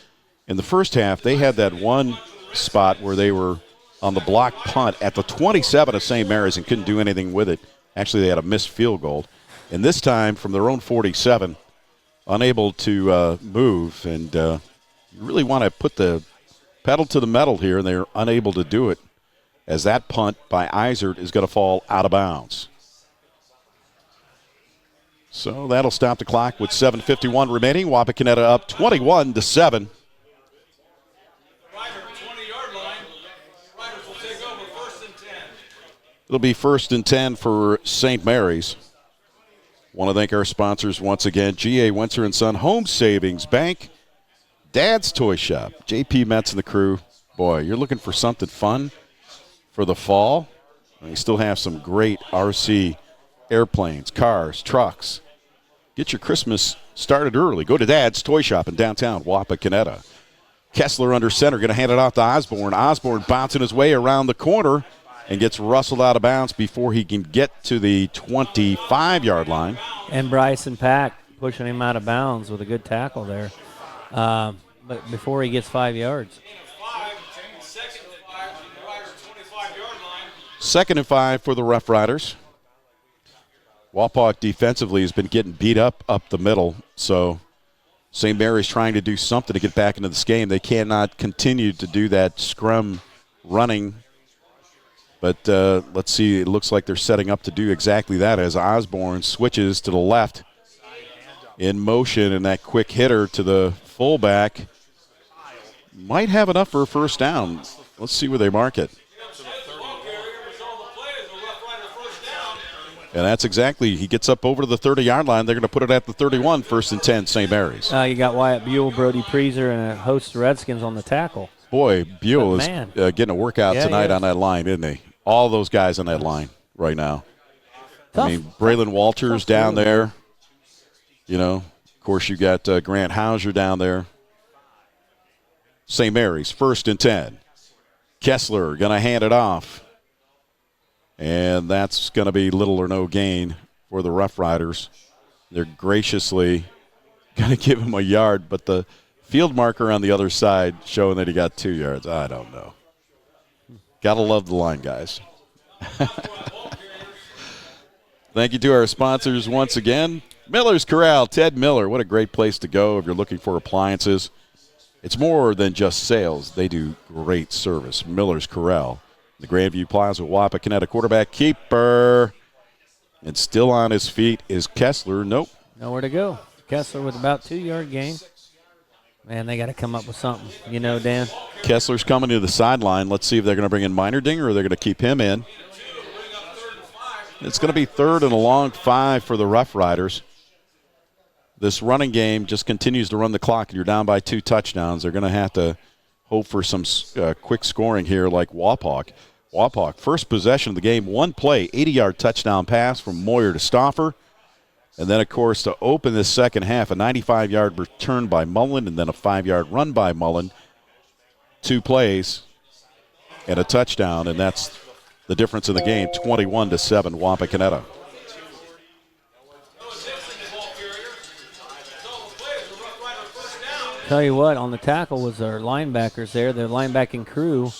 in the first half, they had that one spot where they were on the block punt at the 27 of St. Mary's and couldn't do anything with it. Actually, they had a missed field goal. And this time, from their own 47, unable to move. And you really want to put the pedal to the metal here, and they're unable to do it, as that punt by Izard is going to fall out of bounds. So that'll stop the clock with 7:51 remaining. Wapakoneta up 21-7. It'll be 1st and 10 for St. Mary's. Want to thank our sponsors once again: G.A. Wentzer & Son Home Savings Bank, Dad's Toy Shop, J.P. Metz and the crew. Boy, you're looking for something fun for the fall. We still have some great RC airplanes, cars, trucks. Get your Christmas started early. Go to Dad's Toy Shop in downtown Wapakoneta. Kessler under center, going to hand it off to Osborne. Osborne bouncing his way around the corner and gets rustled out of bounds before he can get to the 25-yard line.
And Bryson Pack pushing him out of bounds with a good tackle there. But before he gets 5 yards.
2nd and 5 for the Rough Riders. Wapak defensively has been getting beat up the middle, so St. Mary's trying to do something to get back into this game. They cannot continue to do that scrum running. But let's see, it looks like they're setting up to do exactly that as Osborne switches to the left in motion, and that quick hitter to the fullback might have enough for a 1st down. Let's see where they mark it. And that's exactly, he gets up over to the 30-yard line. They're going to put it at the 31, 1st and 10, St. Mary's.
You got Wyatt Buell, Brody Preezer, and a host of Redskins on the tackle.
Boy, Buell is getting a workout tonight on that line, isn't he? All those guys on that line right now.
Tough.
I mean, Braylon Walters down there. Of course, you got Grant Hauser down there. St. Mary's, 1st and 10. Kessler going to hand it off. And that's going to be little or no gain for the Rough Riders. They're graciously going to give him a yard, but the field marker on the other side showing that he got 2 yards. I don't know. Got to love the line, guys. Thank you to our sponsors once again. Miller's Corral, Ted Miller. What a great place to go if you're looking for appliances. It's more than just sales. They do great service. Miller's Corral. The Grandview Plaza, Wapakoneta quarterback keeper. And still on his feet is Kessler. Nope.
Nowhere to go. Kessler with about 2-yard gain. Man, they got to come up with something, Dan.
Kessler's coming to the sideline. Let's see if they're going to bring in Meinerdinger or they're going to keep him in. It's going to be 3rd and a long 5 for the Rough Riders. This running game just continues to run the clock, and you're down by 2 touchdowns. They're going to have to hope for some quick scoring here like Wapak. Wapak, first possession of the game, one play, 80-yard touchdown pass from Moyer to Stauffer. And then, of course, to open this second half, a 95-yard return by Mullen and then a 5-yard run by Mullen. 2 plays and a touchdown, and that's the difference in the game, 21-7, Wapakoneta.
Tell you what, on the tackle was our linebackers there, the linebacking crew.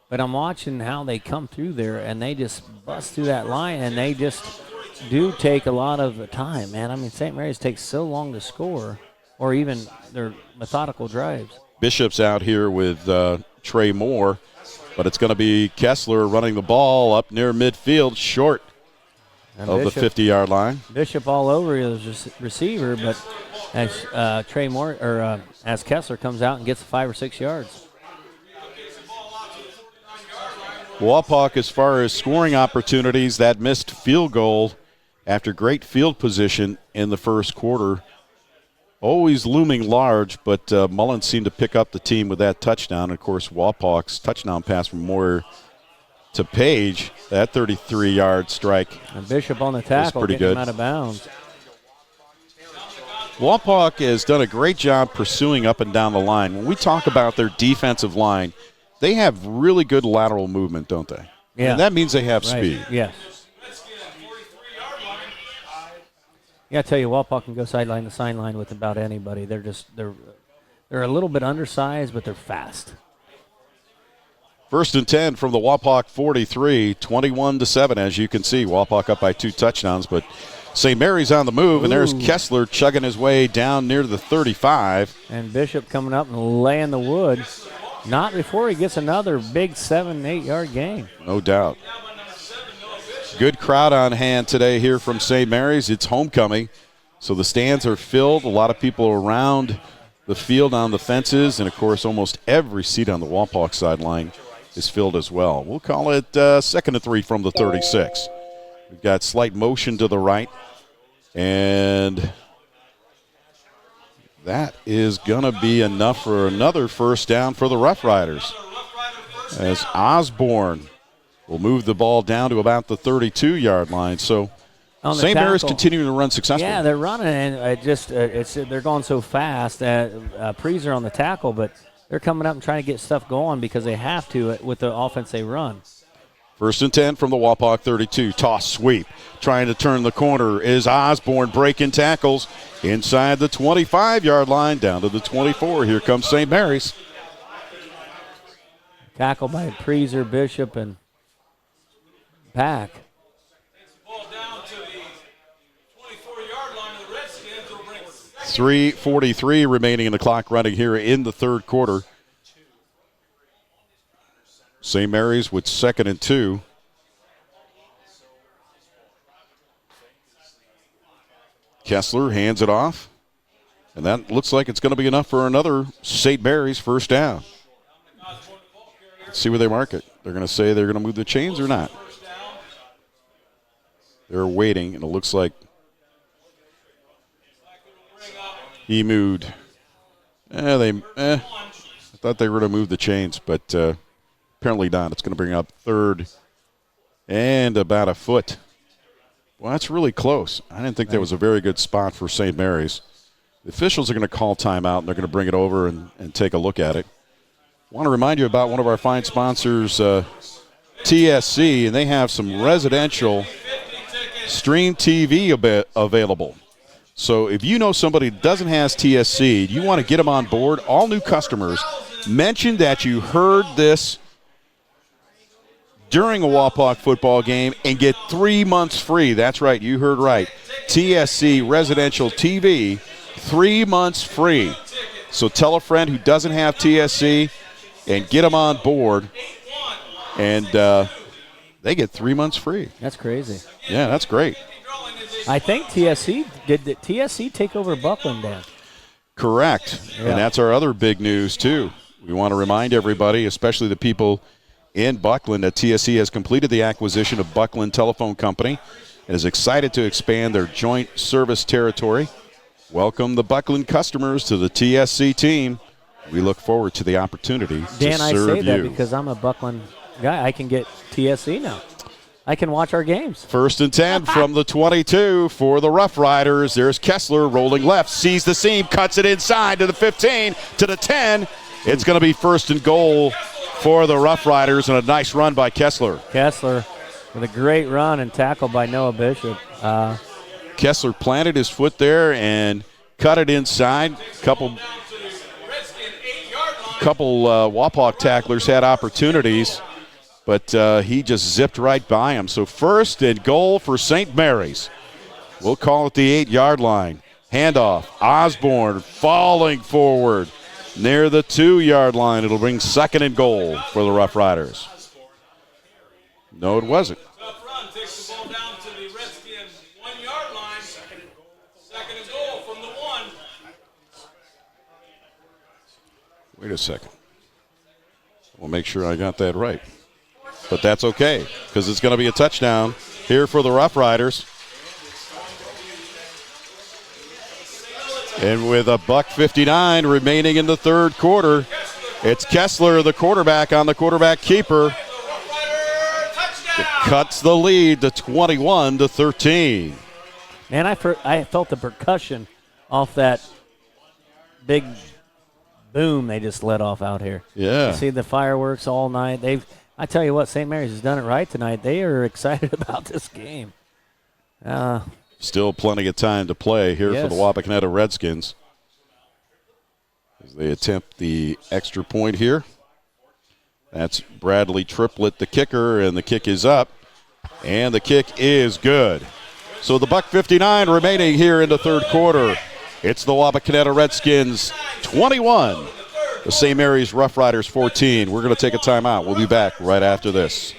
But I'm watching how they come through there, and they just bust through that line, and they just do take a lot of time, man. I mean, St. Mary's takes so long to score, or even their methodical drives.
Bishop's out here with Trey Moore, but it's going to be Kessler running the ball up near midfield, short of the 50-yard line.
Bishop all over his receiver, but as Trey Moore or as Kessler comes out and gets 5 or 6 yards.
Wapak, as far as scoring opportunities, that missed field goal after great field position in the first quarter. Always looming large, but Mullins seemed to pick up the team with that touchdown. Of course, Wapak's touchdown pass from Moyer to Page, that 33-yard strike.
And Bishop on the tackle,
pretty
getting
good.
him out of bounds.
Wapak has done a great job pursuing up and down the line. When we talk about their defensive line, they have really good lateral movement, don't they?
Yeah.
And that means they have
Right.
speed.
Yes. Yeah, I tell you, Wapak can go sideline to sideline with about anybody. They're a little bit undersized, but they're fast.
1st and 10 from the Wapak 43, 21-7. As you can see, Wapak up by 2 touchdowns, but St. Mary's on the move, and there's Kessler chugging his way down near the 35.
And Bishop coming up and laying the wood. Not before he gets another big 7-8-yard gain.
No doubt. Good crowd on hand today here from St. Mary's. It's homecoming, so the stands are filled. A lot of people around the field on the fences, and, of course, almost every seat on the Wapak sideline is filled as well. We'll call it 2nd and 3 from the 36. We've got slight motion to the right, and that is going to be enough for another first down for the Rough Riders, as Osborne will move the ball down to about the 32-yard line. So St. Mary's continuing to run successfully.
Yeah, they're running, and they're going so fast. Preezer on the tackle, but they're coming up and trying to get stuff going because they have to with the offense they run.
1st and 10 from the Wapak 32. Toss sweep. Trying to turn the corner is Osborne breaking tackles inside the 25-yard line down to the 24. Here comes St. Mary's.
Tackle by Preezer, Bishop, and Pack.
3:43 remaining in the clock running here in the third quarter. St. Mary's with 2nd and 2. Kessler hands it off, and that looks like it's going to be enough for another St. Mary's first down. Let's see where they mark it. They're going to say they're going to move the chains or not. They're waiting, and it looks like he moved. I thought they were going to move the chains, but apparently not. It's going to bring up 3rd and about a foot. Well, that's really close. I didn't think that was a very good spot for St. Mary's. The officials are going to call timeout, and they're going to bring it over and take a look at it. I want to remind you about one of our fine sponsors, TSC, and they have some residential stream TV available. So if you know somebody that doesn't have TSC, you want to get them on board, all new customers, mention that you heard this during a Wapak football game and get 3 months free. That's right, you heard right. TSC Residential TV, 3 months free. So tell a friend who doesn't have TSC and get them on board, and they get 3 months free.
That's crazy.
Yeah, that's great.
I think did the TSC take over Buckland, Dan?
Correct.
Yeah.
And that's our other big news, too. We want to remind everybody, especially the people in Buckland, that TSC has completed the acquisition of Buckland Telephone Company and is excited to expand their joint service territory. Welcome the Buckland customers to the TSC team. We look forward to the opportunity
Dan,
to
I
serve
say that
you.
because I'm a Buckland guy. I can get TSC now. I can watch our games.
1st and 10 from the 22 for the Rough Riders. There's Kessler rolling left, sees the seam, cuts it inside to the 15, to the 10. It's going to be 1st and goal for the Rough Riders, and a nice run by Kessler.
Kessler with a great run and tackle by Noah Bishop.
Kessler planted his foot there and cut it inside. Couple Wapak tacklers had opportunities, but he just zipped right by him. So 1st and goal for St. Mary's. We'll call it the 8-yard line. Handoff. Osborne falling forward near the 2-yard line. It'll bring 2nd and goal for the Rough Riders. No, it wasn't.
Takes the ball down to the Redskin 1-yard line. 2nd and goal from the 1.
Wait a second. We'll make sure I got that right. But that's okay, because it's going to be a touchdown here for the Rough Riders. And with $1:59 remaining in the 3rd quarter, it's Kessler, the quarterback, on the quarterback keeper. It cuts the lead to 21-13.
Man, I felt the percussion off that big boom they just let off out here.
Yeah.
You see the fireworks all night. I tell you what, St. Mary's has done it right tonight. They are excited about this game.
Still plenty of time to play here for the Wapakoneta Redskins as they attempt the extra point here. That's Bradley Triplett, the kicker, and the kick is up, and the kick is good. So the $1:59 remaining here in the 3rd quarter. It's the Wapakoneta Redskins 21, the St. Mary's Rough Riders 14. We're going to take a timeout. We'll be back right after this.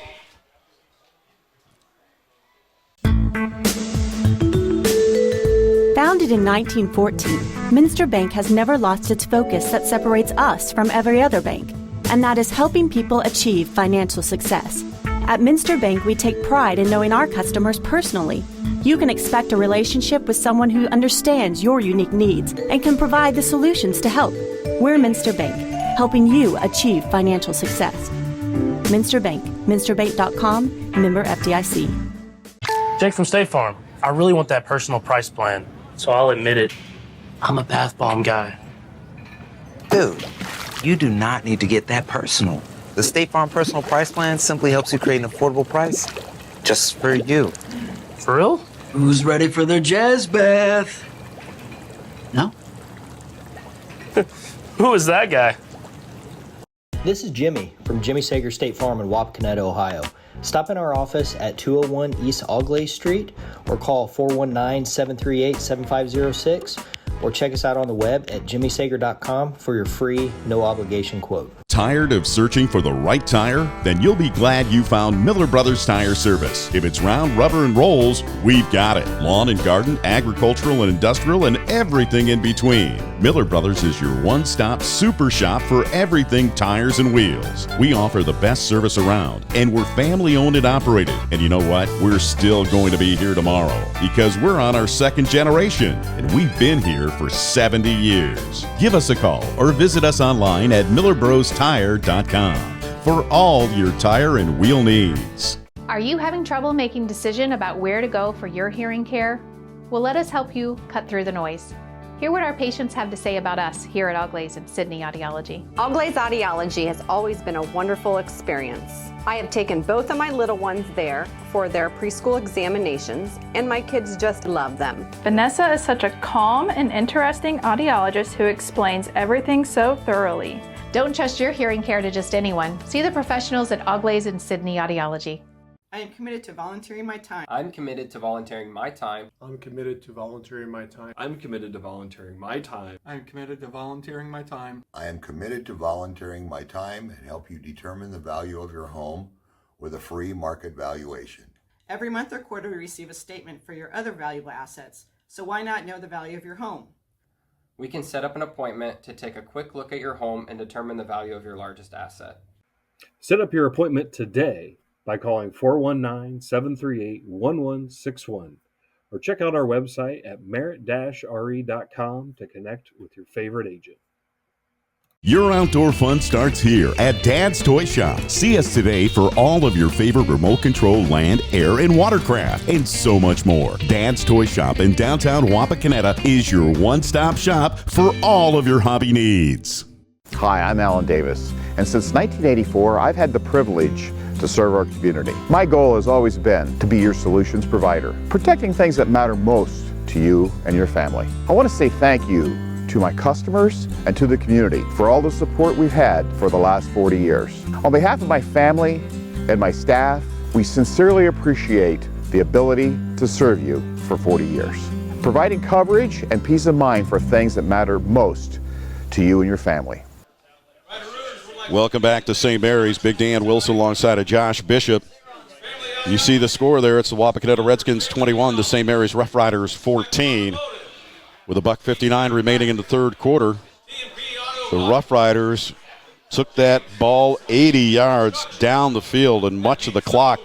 Founded in 1914, Minster Bank has never lost its focus that separates us from every other bank, and that is helping people achieve financial success. At Minster Bank, we take pride in knowing our customers personally. You can expect a relationship with someone who understands your unique needs and can provide the solutions to help. We're Minster Bank, helping you achieve financial success. Minster Bank, minsterbank.com, member FDIC.
Jake from State Farm. I really want that personal price plan, so I'll admit it. I'm a bath bomb guy.
Dude, you do not need to get that personal. The State Farm Personal Price Plan simply helps you create an affordable price just for you.
For real?
Who's ready for their jazz bath? No?
Who is that guy?
This is Jimmy from Jimmy Sager State Farm in Wapakoneta, Ohio. Stop in our office at 201 East Augley Street or call 419-738-7506 or check us out on the web at jimmysager.com for your free, no-obligation quote.
Tired of searching for the right tire? Then you'll be glad you found Miller Brothers Tire Service. If it's round, rubber, and rolls, we've got it. Lawn and garden, agricultural and industrial, and everything in between. Miller Brothers is your one-stop super shop for everything tires and wheels. We offer the best service around, and we're family-owned and operated. And you know what? We're still going to be here tomorrow because we're on our 2nd generation, and we've been here for 70 years. Give us a call or visit us online at millerbrostoTire.com for all your tire and wheel needs.
Are you having trouble making a decision about where to go for your hearing care? Well, let us help you cut through the noise. Hear what our patients have to say about us here at Auglai's and Sydney Audiology.
Auglai's Audiology has always been a wonderful experience. I have taken both of my little ones there for their preschool examinations, and my kids just love them.
Vanessa is such a calm and interesting audiologist who explains everything so thoroughly.
Don't trust your hearing care to just anyone. See the professionals at Auglai's and Sydney Audiology.
I am committed to volunteering my time.
I'm committed to volunteering my time.
I'm committed to volunteering my time.
I'm committed to volunteering my time.
I am committed to volunteering my time.
I am committed to volunteering my time and help you determine the value of your home with a free market valuation.
Every month or quarter, we receive a statement for your other valuable assets. So why not know the value of your home?
We can set up an appointment to take a quick look at your home and determine the value of your largest asset.
Set up your appointment today by calling 419-738-1161 or check out our website at merit-re.com to connect with your favorite agent.
Your outdoor fun starts here at Dad's Toy Shop. See us today for all of your favorite remote control land, air, and watercraft, and so much more. Dad's Toy Shop in downtown Wapakoneta is your one-stop shop for all of your hobby needs.
Hi, I'm Alan Davis, and since 1984, I've had the privilege to serve our community. My goal has always been to be your solutions provider, protecting things that matter most to you and your family. I want to say thank you to my customers and to the community for all the support we've had for the last 40 years. On behalf of my family and my staff, we sincerely appreciate the ability to serve you for 40 years, providing coverage and peace of mind for things that matter most to you and your family.
Welcome back to St. Mary's. Big Dan Wilson alongside of Josh Bishop. You see the score there. It's the Wapakoneta Redskins 21, the St. Mary's Rough Riders 14. With $1:59 remaining in the third quarter, the Rough Riders took that ball 80 yards down the field and much of the clock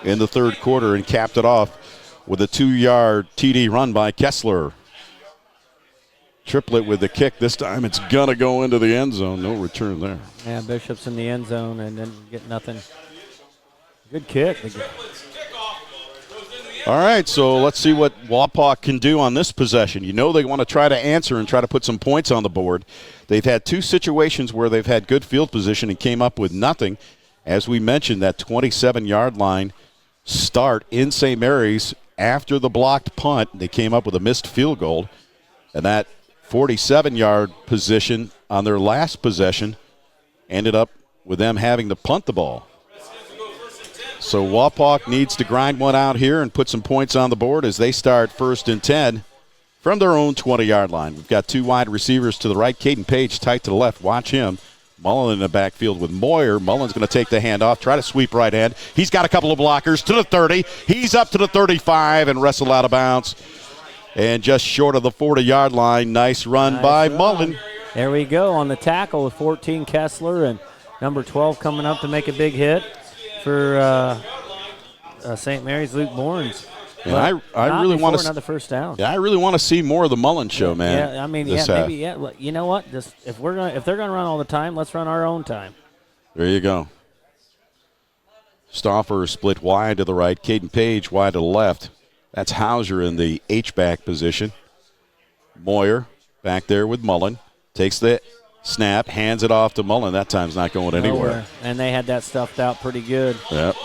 in the third quarter and capped it off with a 2-yard TD run by Kessler. Triplet with the kick. This time it's going to go into the end zone. No return there.
Yeah, Bishop's in the end zone and didn't get nothing. Good kick.
All right, so let's see what Wapak can do on this possession. You know they want to try to answer and try to put some points on the board. They've had two situations where they've had good field position and came up with nothing. As we mentioned, that 27-yard line start in St. Mary's after the blocked punt. They came up with a missed field goal. And that 47-yard position on their last possession ended up with them having to punt the ball. So Wapak needs to grind one out here and put some points on the board as they start 1st and 10 from their own 20-yard line. We've got two wide receivers to the right. Caden Page tight to the left. Watch him. Mullen in the backfield with Moyer. Mullen's going to take the handoff, try to sweep right hand. He's got a couple of blockers to the 30. He's up to the 35 and wrestled out of bounds. And just short of the 40-yard line. Nice run by Mullen.
There we go on the tackle with 14 Kessler and number 12 coming up to make a big hit for St. Mary's, Luke Bournes.
And I really want to
another first down.
Yeah, I really want to see more of the Mullen show, man.
Yeah, I mean, maybe. You know what? If they're gonna run all the time, let's run our own time.
There you go. Stauffer split wide to the right. Caden Page wide to the left. That's Hauser in the H-back position. Moyer back there with Mullen. Takes the snap, hands it off to Mullen. That time's not going anywhere.
And they had that stuffed out pretty good.
Yep.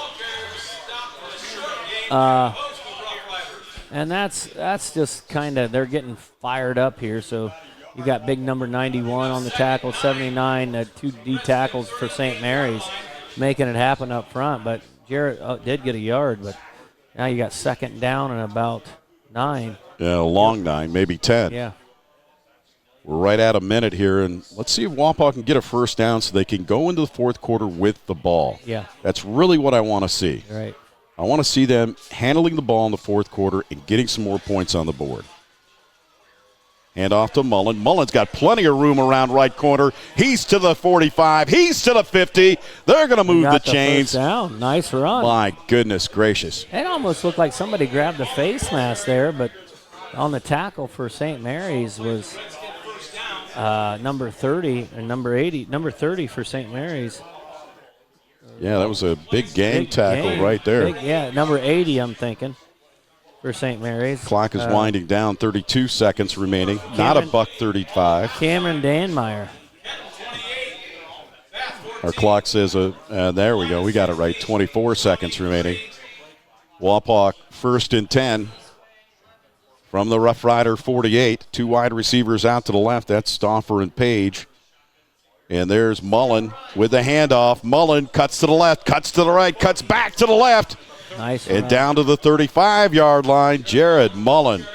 And that's just kind of, they're getting fired up here. So you got big number 91 on the tackle, 79, 2 D tackles for St. Mary's, making it happen up front. But Jarrett did get a yard, but now you got 2nd down and about 9.
Yeah, a long 9, maybe 10.
Yeah.
We're right at a minute here, and let's see if Wapak can get a first down so they can go into the fourth quarter with the ball.
Yeah.
That's really what I want to see.
Right.
I want to see them handling the ball in the fourth quarter and getting some more points on the board. Hand off to Mullen. Mullen's got plenty of room around right corner. He's to the 45. He's to the 50. They're going to move the chains.
First down. Nice run.
My goodness gracious.
It almost looked like somebody grabbed the face mask there, but on the tackle for St. Mary's was number 30 and number 80. Number 30 for St. Mary's.
Yeah, that was a big gang tackle right there.
Yeah, number 80, I'm thinking, for St. Mary's.
Clock is winding down, 32 seconds remaining. Not a $1:35.
Cameron Danmeyer.
Our clock says, there we go. We got it right. 24 seconds remaining. Wapak 1st and 10 from the Rough Rider 48. 2 wide receivers out to the left. That's Stauffer and Page. And there's Mullen with the handoff. Mullen cuts to the left, cuts to the right, cuts back to the left.
Nice.
And down to the 35-yard line, Jared Mullen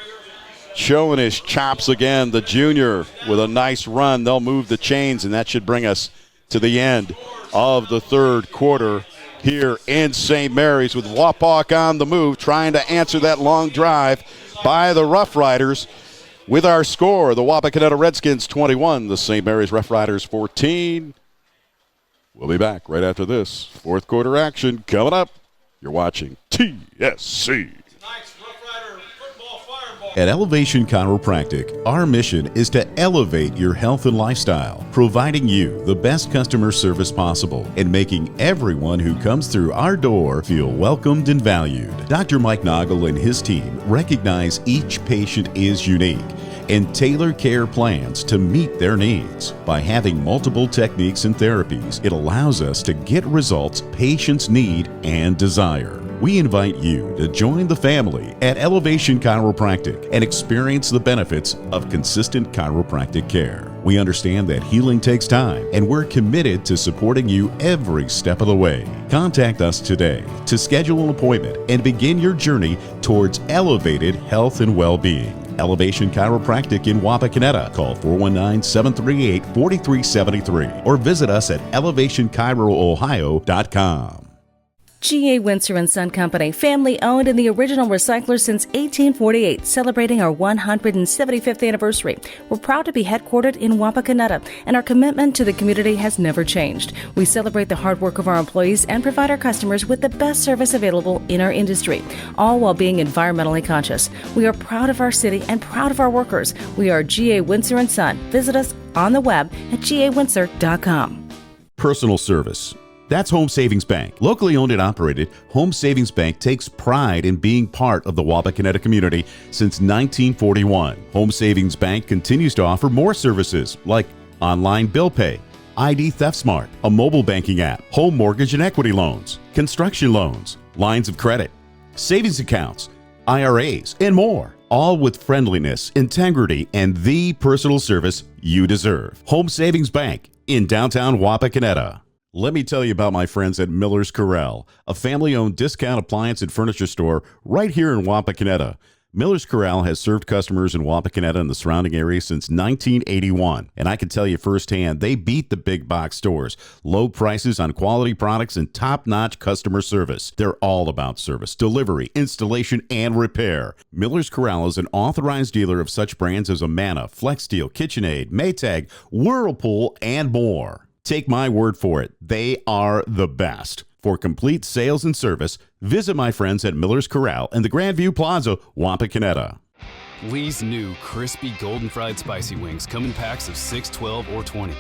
showing his chops again. The junior with a nice run. They'll move the chains, and that should bring us to the end of the third quarter here in St. Mary's with Wapak on the move, trying to answer that long drive by the Rough Riders. With our score, the Wapakoneta Redskins 21, the St. Mary's Rough Riders 14. We'll be back right after this. Fourth quarter action coming up. You're watching TSC.
Tonight's Rough Rider football fireball
At Elevation Chiropractic, our mission is to elevate your health and lifestyle, providing you the best customer service possible and making everyone who comes through our door feel welcomed and valued. Dr. Mike Noggle and his team recognize each patient is unique and tailor care plans to meet their needs. By having multiple techniques and therapies, it allows us to get results patients need and desire. We invite you to join the family at Elevation Chiropractic and experience the benefits of consistent chiropractic care. We understand that healing takes time, and we're committed to supporting you every step of the way. Contact us today to schedule an appointment and begin your journey towards elevated health and well-being. Elevation Chiropractic in Wapakoneta. Call 419-738-4373 or visit us at elevationchiroohio.com.
G.A. Windsor & Son Company, family owned and the original recycler since 1848, celebrating our 175th anniversary. We're proud to be headquartered in Wapakoneta, and our commitment to the community has never changed. We celebrate the hard work of our employees and provide our customers with the best service available in our industry, all while being environmentally conscious. We are proud of our city and proud of our workers. We are G.A. Windsor & Son. Visit us on the web at gawindsor.com.
Personal service. That's Home Savings Bank. Locally owned and operated, Home Savings Bank takes pride in being part of the Wapakoneta community since 1941. Home Savings Bank continues to offer more services like online bill pay, ID Theft Smart, a mobile banking app, home mortgage and equity loans, construction loans, lines of credit, savings accounts, IRAs, and more. All with friendliness, integrity, and the personal service you deserve. Home Savings Bank in downtown Wapakoneta. Let me tell you about my friends at Miller's Corral, a family-owned discount appliance and furniture store right here in Wapakoneta. Miller's Corral has served customers in Wapakoneta and the surrounding area since 1981, and I can tell you firsthand, they beat the big box stores. Low prices on quality products and top-notch customer service. They're all about service, delivery, installation, and repair. Miller's Corral is an authorized dealer of such brands as Amana, FlexSteel, KitchenAid, Maytag, Whirlpool, and more. Take my word for it, they are the best. For complete sales and service, visit my friends at Miller's Corral in the Grandview Plaza, Wapakoneta.
Lee's new crispy golden fried spicy wings come in packs of 6, 12, or 20.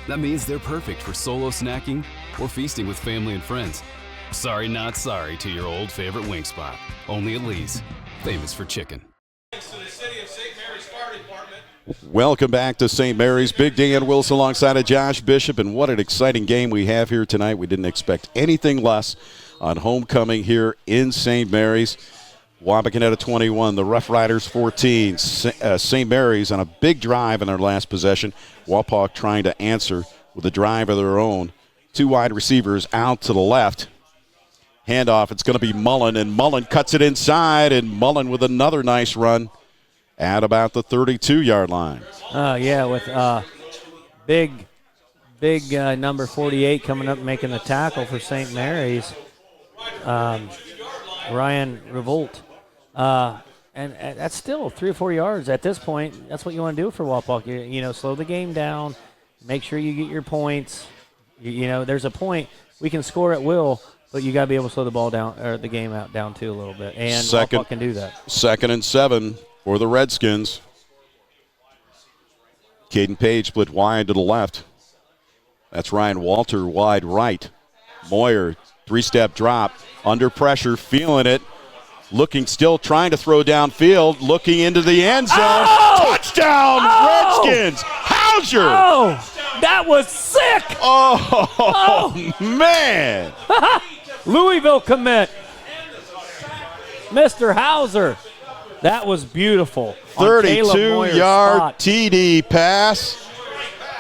That means they're perfect for solo snacking or feasting with family and friends. Sorry, not sorry to your old favorite wing spot. Only at Lee's, famous for chicken.
Thanks to the City of St. Mary's Fire Department.
Welcome back to St. Mary's. Big Dan Wilson alongside of Josh Bishop, and what an exciting game we have here tonight. We didn't expect anything less on homecoming here in St. Mary's. Wapakoneta 21, the Rough Riders 14. St. Mary's on a big drive in their last possession. Wapak trying to answer with a drive of their own. Two wide receivers out to the left. Handoff, it's going to be Mullen, and Mullen cuts it inside, and Mullen with another nice run at about the 32-yard line.
With big number 48 coming up making the tackle for St. Mary's, Ryan Revolt. And that's still 3 or 4 yards at this point. That's what you want to do for Wapak. You slow the game down, make sure you get your points. There's a point. We can score at will, but you got to be able to slow the ball down, or the game out down too a little bit. And Wapak can do that. 2nd
and 7 for the Redskins. Caden Page split wide to the left. That's Ryan Walter wide right. Moyer, 3-step drop, under pressure, feeling it. Still trying to throw downfield, looking into the end zone.
Oh!
Touchdown, Redskins! Hauser!
Oh, that was sick!
Oh. Man!
Louisville commit. Mr. Hauser. That was beautiful.
32-yard TD pass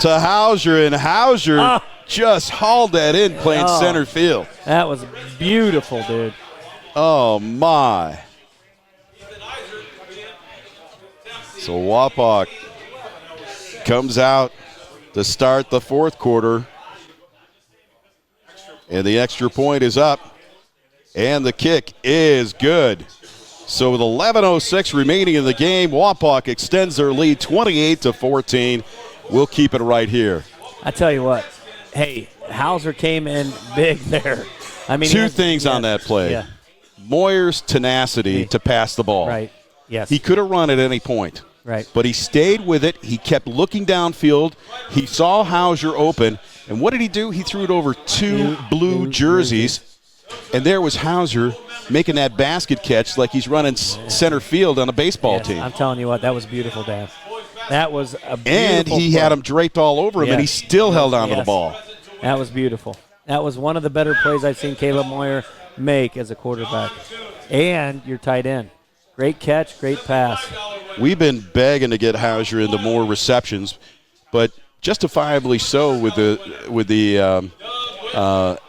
to Hauser, and Hauser just hauled that in playing center field.
That was beautiful, dude.
Oh, my. So Wapak comes out to start the fourth quarter, and the extra point is up, and the kick is good. So with 11:06 remaining in the game, Wapak extends their lead 28-14. We'll keep it right here.
I tell you what, hey, Hauser came in big there. I mean,
two things on that play.
Yeah.
Moyer's tenacity to pass the ball.
Right. Yes.
He could have run at any point.
Right.
But he stayed with it. He kept looking downfield. He saw Hauser open. And what did he do? He threw it over two blue jerseys. And there was Hauser making that basket catch like he's running center field on a baseball team.
I'm telling you what, that was beautiful, Dan. That was a beautiful
And he
play.
had him draped all over him, and he still held on to the ball.
That was beautiful. That was one of the better plays I've seen Caleb Moyer make as a quarterback. And your tight end. Great catch, great pass.
We've been begging to get Hauser into more receptions, but justifiably so with the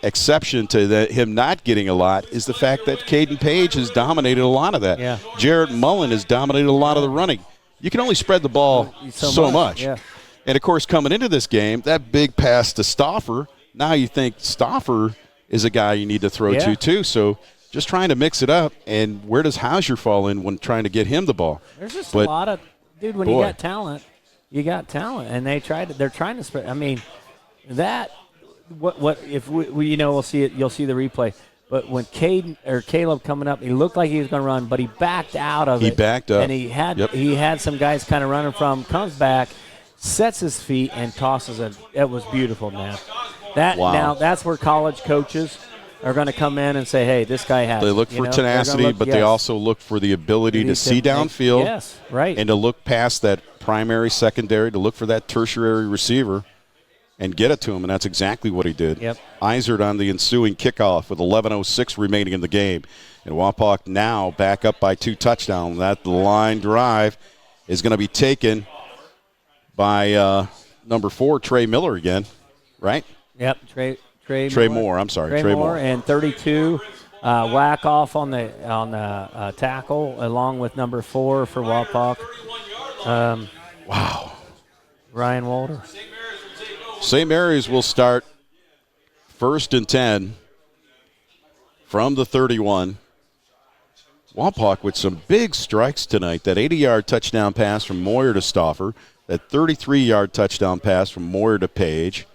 exception to him not getting a lot is the fact that Caden Page has dominated a lot of that.
Yeah.
Jarrett Mullen has dominated a lot of the running. You can only spread the ball so much.
Yeah.
And, of course, coming into this game, that big pass to Stauffer, now you think Stauffer is a guy you need to throw to, too. So just trying to mix it up. And where does Hauser fall in when trying to get him the ball?
There's just a lot of – dude, when you got talent, you got talent. And they're trying to spread – I mean, that – what if we we'll see it, you'll see the replay. But when Caleb coming up, he looked like he was going to run, but he backed out of it.
He backed up.
And he had some guys kind of running from, comes back, sets his feet, and tosses it. It was beautiful, man. Now, that's where college coaches are going to come in and say, hey, this guy has it.
They look for tenacity, but they also look for the ability to see downfield.
Yes, right.
And to look past that primary, secondary, to look for that tertiary receiver and get it to him, and that's exactly what he did.
Yep.
Izard on the ensuing kickoff with 11:06 remaining in the game. And Wapak now back up by 2 touchdowns. That line drive is going to be taken by number 4, Trey Miller again, right?
Yep,
Trey Moore. I'm sorry, Trey Moore.
And 32, whack off on the tackle along with number 4 for Wapak.
Wow.
Ryan Walter.
St. Mary's will start 1st and 10 from the 31. Wapak with some big strikes tonight. That 80-yard touchdown pass from Moyer to Stauffer. That 33-yard touchdown pass from Moyer to Page.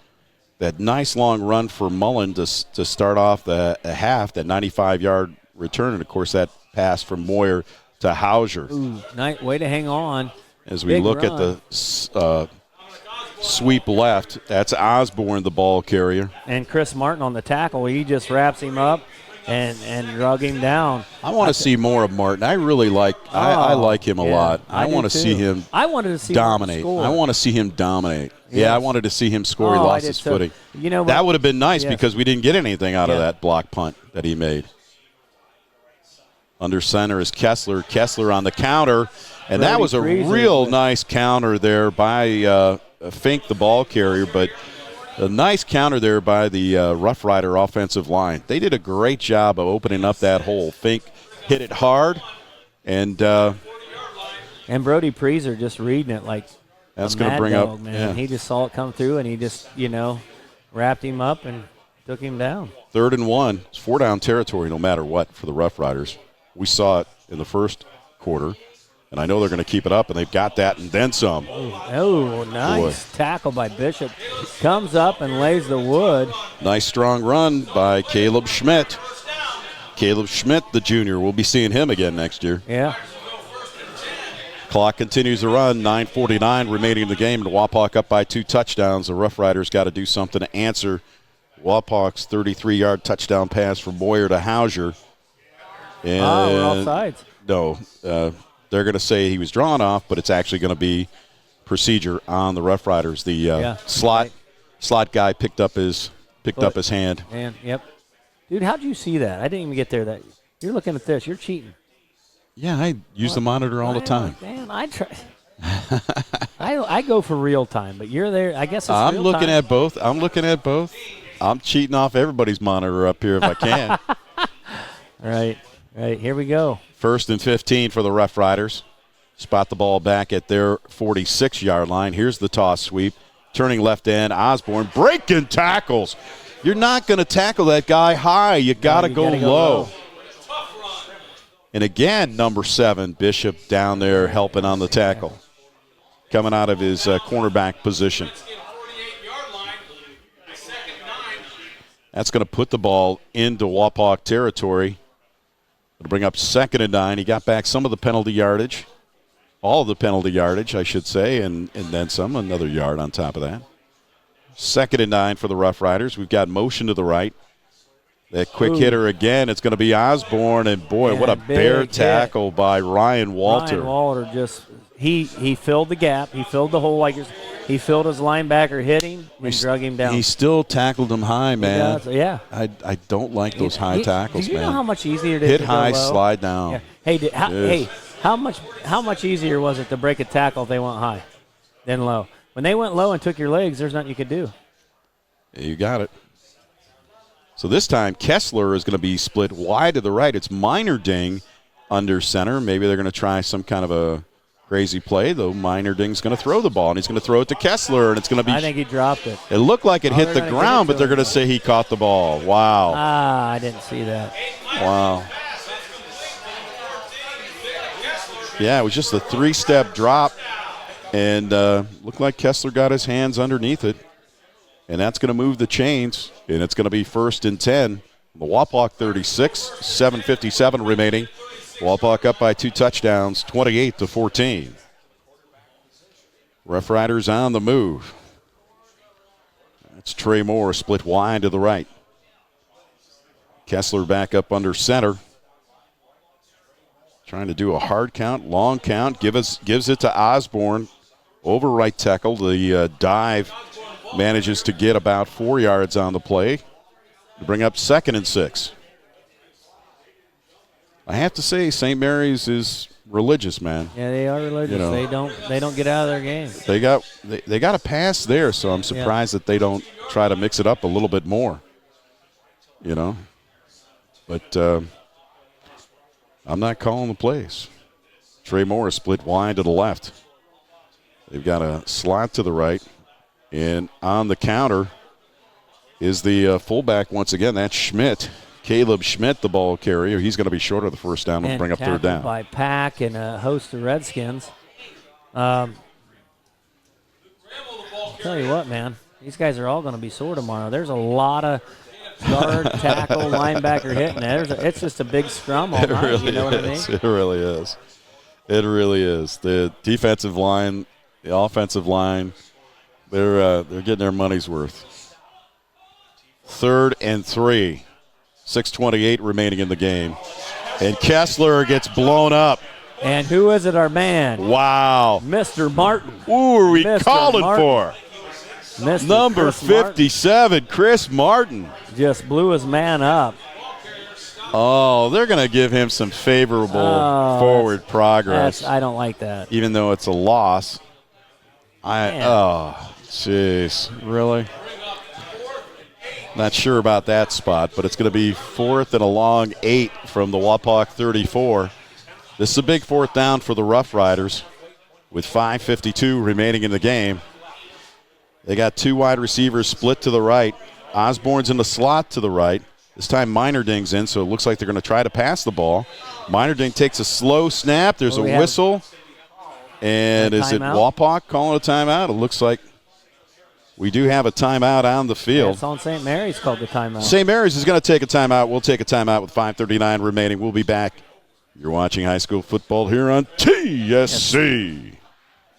That nice long run for Mullen to start off the half. That 95-yard return. And, of course, that pass from Moyer to Hauser.
Ooh, nice way to hang on.
As we look at the sweep left, that's Osborne, the ball carrier.
And Chris Martin on the tackle. He just wraps him up and drug him down.
I want to see more of Martin. I really like I like him a lot. I want to see him dominate. I want to see him dominate.
Yes.
Yeah, I wanted to see him score. He lost his footing.
You know,
that would have been nice because we didn't get anything out of that block punt that he made. Under center is Kessler. Kessler on the counter. And that was a real nice counter there by Fink, the ball carrier, but a nice counter there by the Rough Rider offensive line. They did a great job of opening up that hole. Fink hit it hard, and
Brody Preezer just reading it like
that's
going to
bring up.
Man.
Yeah.
He just saw it come through, and he just wrapped him up and took him down.
3rd and 1. It's 4-down territory no matter what for the Rough Riders. We saw it in the first quarter. And I know they're going to keep it up, and they've got that and then some.
Oh, nice tackle by Bishop. Comes up and lays the wood.
Nice strong run by Caleb Schmidt. Caleb Schmidt, the junior. We'll be seeing him again next year.
Yeah.
Clock continues to run. 9:49 remaining in the game. And Wapak up by 2 touchdowns. The Rough Riders got to do something to answer Wapak's 33-yard touchdown pass from Moyer to Hauser. And
we're off sides.
No. They're going to say he was drawn off, but it's actually going to be procedure on the Rough Riders. The slot guy picked up his hand.
And yep, dude, how'd you see that? I didn't even get there. That you're looking at this. You're cheating.
Yeah, I use the monitor all the time.
Man, I try. I go for real time, but you're there. I guess it's
I'm
real
looking
time.
at both. I'm looking at both. I'm cheating off everybody's monitor up here if I can.
Right. Here we go.
1st and 15 for the Rough Riders. Spot the ball back at their 46-yard line. Here's the toss sweep. Turning left end, Osborne breaking tackles. You're not going to tackle that guy high. You got to go low. And again, number 7, Bishop down there helping on the tackle. Coming out of his cornerback position. That's going to put the ball into Wapak territory. It'll bring up 2nd and 9. He got back some of the penalty yardage. All of the penalty yardage, I should say, and then some, another yard on top of that. 2nd and 9 for the Rough Riders. We've got motion to the right. That quick hitter again, it's going to be Osborne, and boy, what a bear tackle by Ryan Walter.
Ryan Walter just, he filled the gap. He filled the hole like he filled his linebacker hitting and drug him down.
He still tackled him high, man.
He does, yeah.
I don't like those high tackles, man.
Do you know how much easier it is
hit
to
high,
go low?
slide down.
Yeah. How much easier was it to break a tackle if they went high than low? When they went low and took your legs, there's nothing you could do.
You got it. So this time, Kessler is going to be split wide to the right. It's Minerding under center. Maybe they're going to try some kind of a crazy play, though. Minerding's going to throw the ball, and he's going to throw it to Kessler, and it's going to be.
I think he dropped it.
It looked like it hit the ground, but they're going to say he caught the ball. Wow.
I didn't see that.
Wow. Yeah, it was just a 3-step drop, and looked like Kessler got his hands underneath it. And that's going to move the chains, and it's going to be 1st and 10. The Wapak 36, 7:57 remaining. Wapak up by 2 touchdowns, 28-14. Rough Riders on the move. That's Trey Moore split wide to the right. Kessler back up under center. Trying to do a hard count, long count, gives it to Osborne. Over right tackle, the dive manages to get about 4 yards on the play to bring up 2nd and 6. I have to say, St. Mary's is religious, man.
Yeah, they are religious. You know, they don't get out of their game.
They got a pass there, so I'm surprised that they don't try to mix it up a little bit more. You know, but I'm not calling the plays. Trey Moore is split wide to the left. They've got a slot to the right. And on the counter is the fullback once again. That's Schmidt. Caleb Schmidt, the ball carrier. He's going to be short of the first down and bring up 3rd down.
By Pack and a host of Redskins. I'll tell you what, man. These guys are all going to be sore tomorrow. There's a lot of guard, tackle, linebacker hitting there. It's just a big scrum all night.
Really
you know what I mean?
It really is. It really is. The defensive line, the offensive line, they're getting their money's worth. 3rd and 3. 6:28 remaining in the game. And Kessler gets blown up.
And who is it, our man?
Wow.
Mr. Martin.
Who are we calling for? Number
Chris
57, Chris Martin.
Just blew his man up.
Oh, they're going to give him some favorable forward progress.
I don't like that.
Even though it's a loss. Jeez. Really? Not sure about that spot, but it's going to be 4th and a long 8 from the Wapak 34. This is a big 4th down for the Rough Riders with 5:52 remaining in the game. They got 2 wide receivers split to the right. Osborne's in the slot to the right. This time Minerding's in, so it looks like they're going to try to pass the ball. Minerding takes a slow snap. There's a whistle. And is it Wapak calling a timeout? It looks like we do have a timeout on the field.
Yeah, it's on St. Mary's called the timeout.
St. Mary's is going to take a timeout. We'll take a timeout with 5:39 remaining. We'll be back. You're watching high school football here on TSC.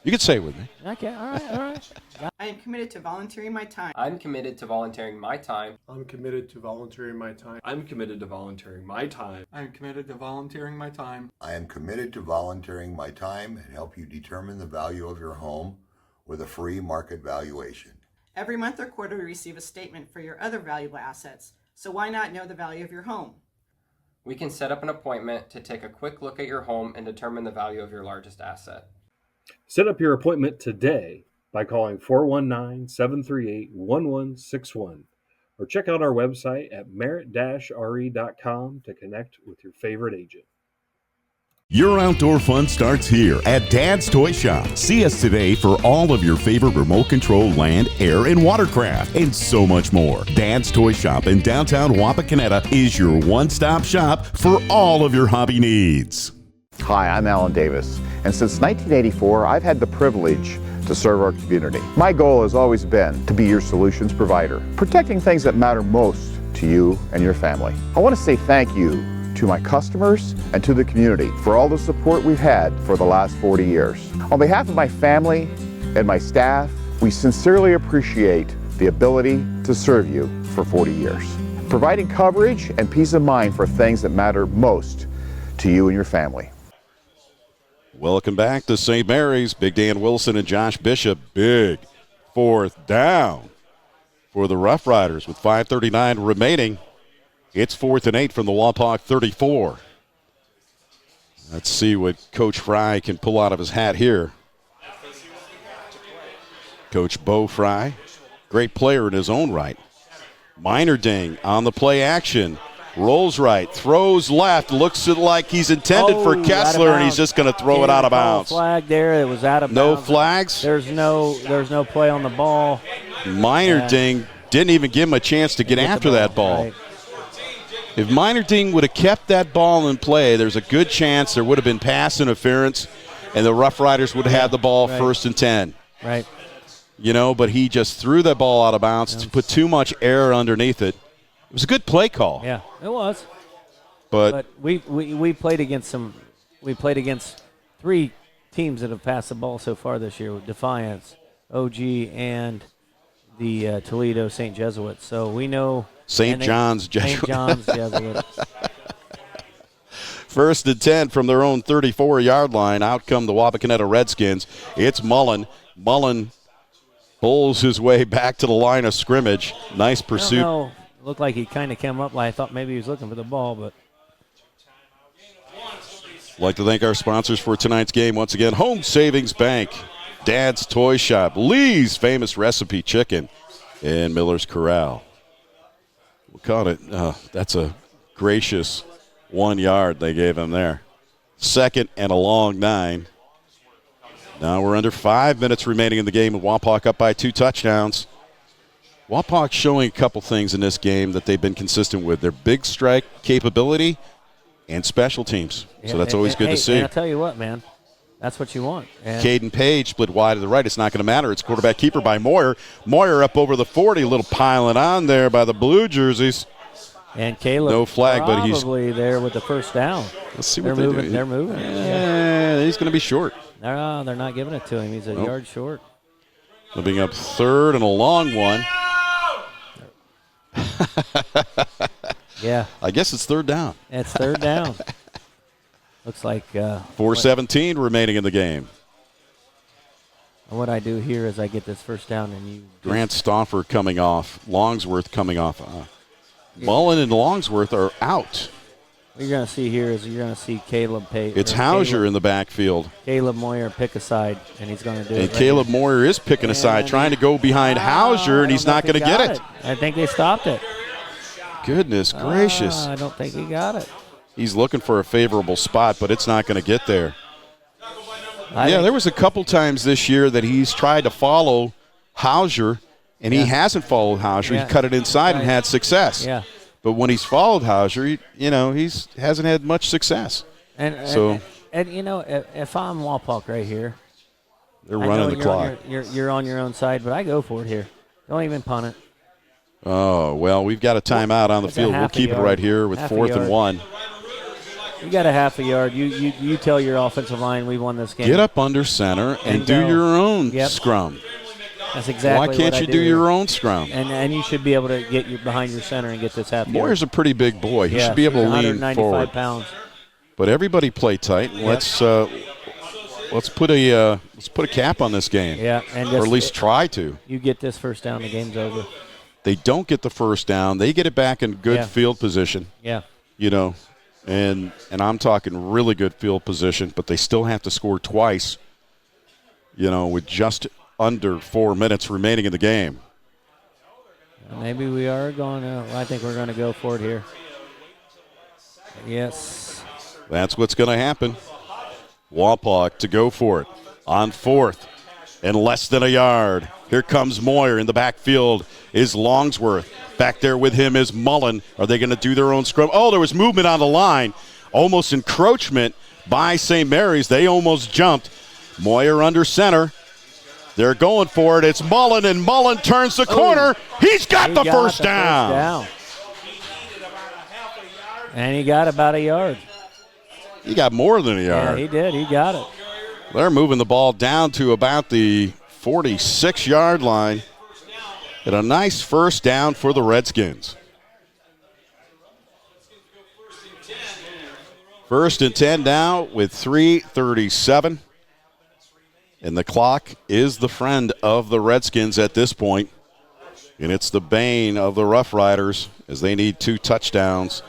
You can say it with me.
Okay, all right.
I am committed to volunteering my time.
I'm committed to volunteering my time.
I'm committed to volunteering my time.
I'm committed to volunteering my time.
I'm committed to volunteering my time.
I am committed to volunteering my time and help you determine the value of your home with a free market valuation.
Every month or quarter, we receive a statement for your other valuable assets. So why not know the value of your home?
We can set up an appointment to take a quick look at your home and determine the value of your largest asset.
Set up your appointment today by calling 419-738-1161 or check out our website at merit-re.com to connect with your favorite agent.
Your outdoor fun starts here at Dad's Toy Shop. See us today for all of your favorite remote control land, air, and watercraft, and so much more. Dad's Toy Shop in downtown Wapakoneta is your one-stop shop for all of your hobby needs.
Hi, I'm Alan Davis, and since 1984, I've had the privilege to serve our community. My goal has always been to be your solutions provider, protecting things that matter most to you and your family. I want to say thank you to to my customers and to the community for all the support we've had for the last 40 years. On behalf of my family and my staff, we sincerely appreciate the ability to serve you for 40 years, providing coverage and peace of mind for things that matter most to you and your family.
Welcome back to St. Mary's. Big Dan Wilson and Josh Bishop. Big fourth down for the Rough Riders with 5:39 remaining. It's 4th and 8 from the Wapak 34. Let's see what Coach Fry can pull out of his hat here. Coach Bo Fry, great player in his own right. Minor ding on the play action. Rolls right, throws left, looks like he's intended for Kessler, and he's just going to throw it out of bounds.
Flag there, it was out of bounds.
No flags?
There's no play on the ball.
Minor ding didn't even give him a chance to get after that ball.
Right.
If Minor ding would have kept that ball in play, there's a good chance there would have been pass interference, and the Rough Riders would have had the ball 1st and 10.
Right.
You know, but he just threw that ball out of bounds to put too much air underneath it. It was a good play call.
Yeah, it was.
But
we played against three teams that have passed the ball so far this year with Defiance, OG, and the Toledo St. Jesuits. So we know
St. John's Jesuits.
St. John's Jesuits.
1st and 10 from their own 34-yard line. Out come the Wapakoneta Redskins. It's Mullen. Mullen pulls his way back to the line of scrimmage. Nice pursuit.
Looked like he kind of came up. I thought maybe he was looking for the ball, but.
Like to thank our sponsors for tonight's game. Once again, Home Savings Bank, Dad's Toy Shop, Lee's Famous Recipe Chicken, and Miller's Corral. We'll call it. That's a gracious 1 yard they gave him there. 2nd and a long 9. Now we're under 5 minutes remaining in the game, and Wapak up by 2 touchdowns. Wapak showing a couple things in this game that they've been consistent with. Their big strike capability and special teams. So that's always good to see.
And I'll tell you what, man. That's what you want. And
Caden Page split wide to the right. It's not going to matter. It's quarterback keeper by Moyer. Moyer up over the 40. A little piling on there by the blue jerseys.
And Caleb
no flag, but he's
probably there with the first down.
Let's see what they do.
They're moving.
Yeah, he's going to be short.
No, they're not giving it to him. He's a yard short.
Being up 3rd and a long one.
Yeah.
I guess it's 3rd down.
It's 3rd down. Looks like
4:17 remaining in the game.
What I do here is I get this first down and you.
Grant Stauffer coming off. Longsworth coming off. Mullen and Longsworth are out.
What you're going to see here is you're going to see Caleb Page.
It's Hauser in the backfield.
Caleb Moyer pick aside, and he's going to do it.
And Caleb Moyer is picking aside, trying to go behind Hauser, and he's not going to get it.
I think they stopped it.
Goodness gracious.
I don't think he got it.
He's looking for a favorable spot, but it's not going to get there. There was a couple times this year that he's tried to follow Hauser, and he hasn't followed Hauser. He cut it inside and had success.
Yeah.
But when he's followed Hauser, he hasn't had much success.
And you know, if I'm Wapak right here,
they're running the clock.
You're on your own side, but I go for it here. Don't even punt it.
Oh, well, we've got a timeout on the field. We'll keep it right here with 4th and 1.
You got a half a yard. You tell your offensive line we won this game.
Get up under center and do your own scrum.
That's exactly
Why can't you do your own scrum?
And you should be able to get behind your center and get this half yard.
Moyer's a pretty big boy. He should be able to lean
195 pounds.
But everybody play tight. Let's put a cap on this game.
Yeah, and
or at least try to.
You get this first down, the game's over.
They don't get the first down. They get it back in good field position.
Yeah.
You know, and I'm talking really good field position, but they still have to score twice. You know, with just under 4 minutes remaining in the game.
Maybe we are going to. I think we're going to go for it here. Yes.
That's what's going to happen. Wapak to go for it on 4th and less than a yard. Here comes Moyer in the backfield is Longsworth. Back there with him is Mullen. Are they going to do their own scrum? Oh, there was movement on the line. Almost encroachment by St. Mary's. They almost jumped. Moyer under center. They're going for it. It's Mullen, and Mullen turns the corner. He's got the first down.
And he got about a yard.
He got more than a yard.
Yeah, he did. He got it.
They're moving the ball down to about the 46-yard line. And a nice first down for the Redskins. First and 10 now with 3:37. And the clock is the friend of the Redskins at this point. And it's the bane of the Rough Riders as they need 2 touchdowns,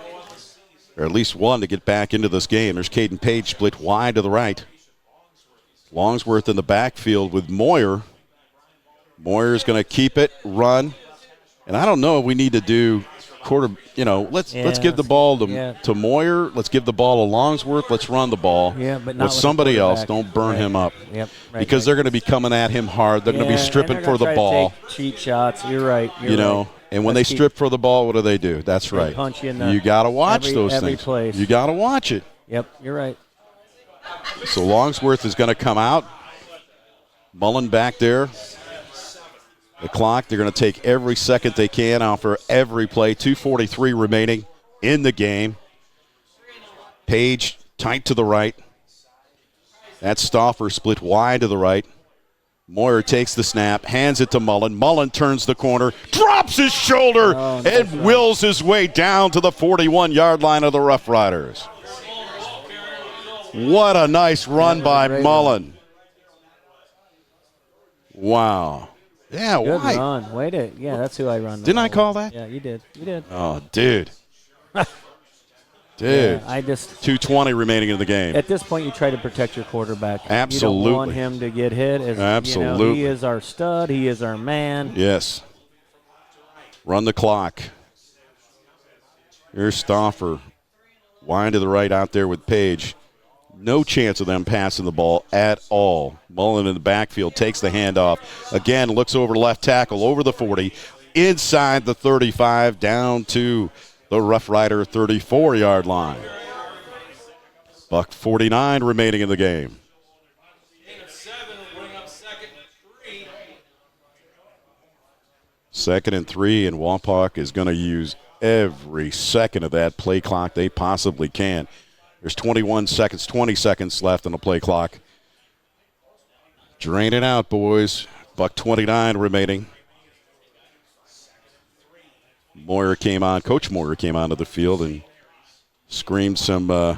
or at least 1 to get back into this game. There's Caden Page split wide to the right. Longsworth in the backfield with Moyer. Moyer's going to keep it, run. And I don't know if we need to do let's give the ball to Moyer. Let's give the ball to Longsworth. Let's run the ball.
Yeah, but not
with somebody else. Don't burn him up.
Yep.
Because they're going to be coming at him hard. They're going to be stripping for the ball.
Cheat shots. You're right.
And when they strip for the ball, what do? That's right.
Punch you in
You got to watch those
every
things.
Place.
You got to watch it.
Yep, you're right.
So Longsworth is going to come out. Mullen back there. The clock, they're going to take every second they can off for every play. 2:43 remaining in the game. Page tight to the right. That's Stauffer split wide to the right. Moyer takes the snap, hands it to Mullen. Mullen turns the corner, drops his shoulder, and wills his way down to the 41-yard line of the Rough Riders. What a nice run by Mullen. Wow. Yeah,
good
why?
run. Wait a that's who I run.
Didn't I call that?
Yeah, you did. You did.
Oh, dude. Dude.
Yeah,
2:20 remaining in the game.
At this point, you try to protect your quarterback.
Absolutely.
You don't want him to get hit.
Absolutely.
He is our stud. He is our man.
Yes. Run the clock. Here's Stauffer. Wide to the right out there with Page. No chance of them passing the ball at all. Mullen in the backfield takes the handoff. Again, looks over left tackle, over the 40, inside the 35, down to the Rough Rider 34-yard line. $1:49 remaining in the game. Second and 3, and Wapak is going to use every second of that play clock they possibly can. There's 20 seconds left on the play clock. Drain it out, boys. $1:29 remaining. Coach Moyer came onto the field and screamed some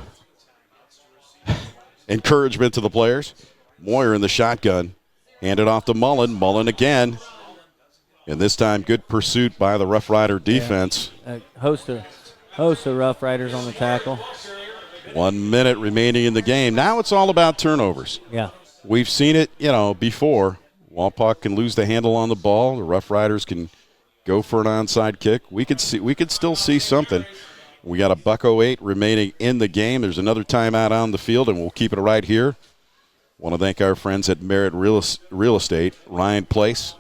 encouragement to the players. Moyer in the shotgun. Handed off to Mullen. Mullen again. And this time, good pursuit by the Rough Rider defense.
A host of Rough Riders on the tackle.
1 minute remaining in the game. Now it's all about turnovers.
Yeah.
We've seen it, before. Wapak can lose the handle on the ball. The Rough Riders can go for an onside kick. We could still see something. We got a $1:08 remaining in the game. There's another timeout on the field, and we'll keep it right here. Want to thank our friends at Merritt Real Estate, Ryan Place,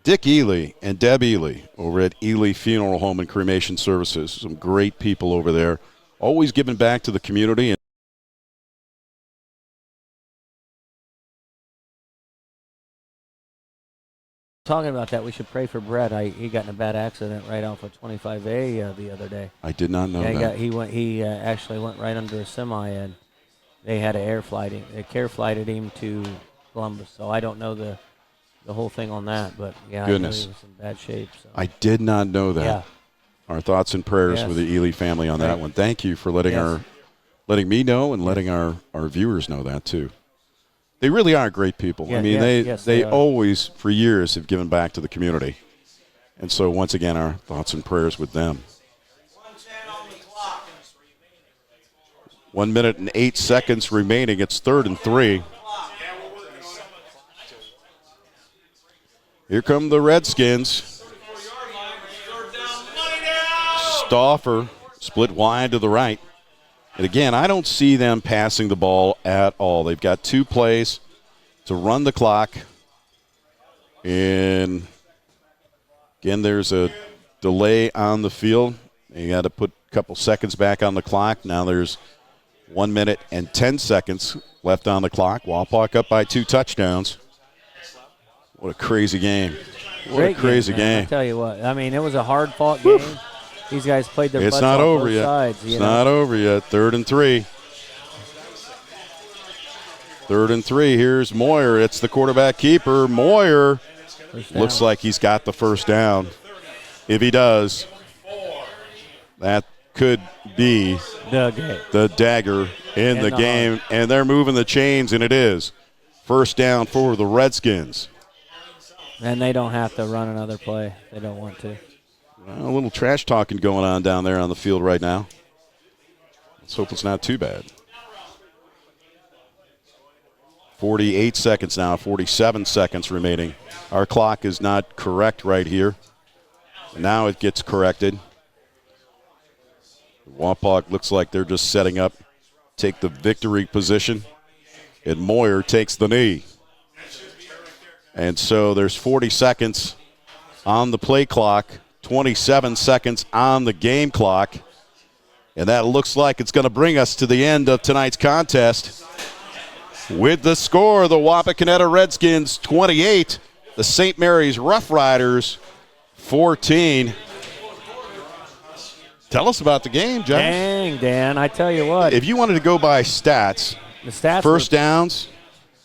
Dick Ely and Deb Ely over at Ely Funeral Home and Cremation Services. Some great people over there. Always giving back to the community.
Talking about that, we should pray for Brett. He got in a bad accident right off of 25A the other day.
I did not know that.
He actually went right under a semi, and they had to care flighted him to Columbus. So I don't know the whole thing on that, but yeah,
Goodness.
I know he was in bad shape. So.
I did not know that.
Yeah.
Our thoughts and prayers with the Ely family on that one. Thank you for letting me know and letting our viewers know that too. They really are great people.
Yeah,
I mean, they always, for years, have given back to the community. And so, once again, our thoughts and prayers with them. 1 minute and 8 seconds remaining. It's 3rd and 3. Here come the Redskins. Stauffer split wide to the right. And again, I don't see them passing the ball at all. They've got 2 plays to run the clock. And again, there's a delay on the field. You got to put a couple seconds back on the clock. Now there's 1 minute and 10 seconds left on the clock. Wapak up by 2 touchdowns. What a crazy game. What a crazy game.
I'll tell you what. I mean, it was a hard-fought game. These guys played their
It's
butts
not
off
over
both
yet.
sides.
It's not over yet. 3rd and 3. 3rd and 3. Here's Moyer. It's the quarterback keeper. Moyer looks like he's got the first down. If he does, that could be the dagger in the game. And they're moving the chains, and it is. First down for the Redskins.
And they don't have to run another play. They don't want to.
Well, a little trash talking going on down there on the field right now. Let's hope it's not too bad. 48 seconds now, 47 seconds remaining. Our clock is not correct right here. Now it gets corrected. Wapak looks like they're just setting up, take the victory position, and Moyer takes the knee. And so there's 40 seconds on the play clock, 27 seconds on the game clock, and that looks like it's going to bring us to the end of tonight's contest. With the score, the Wapakoneta Redskins 28, the St. Mary's Rough Riders 14. Tell us about the game, Josh.
Dang, Dan, I tell you what.
If you wanted to go by stats, first downs,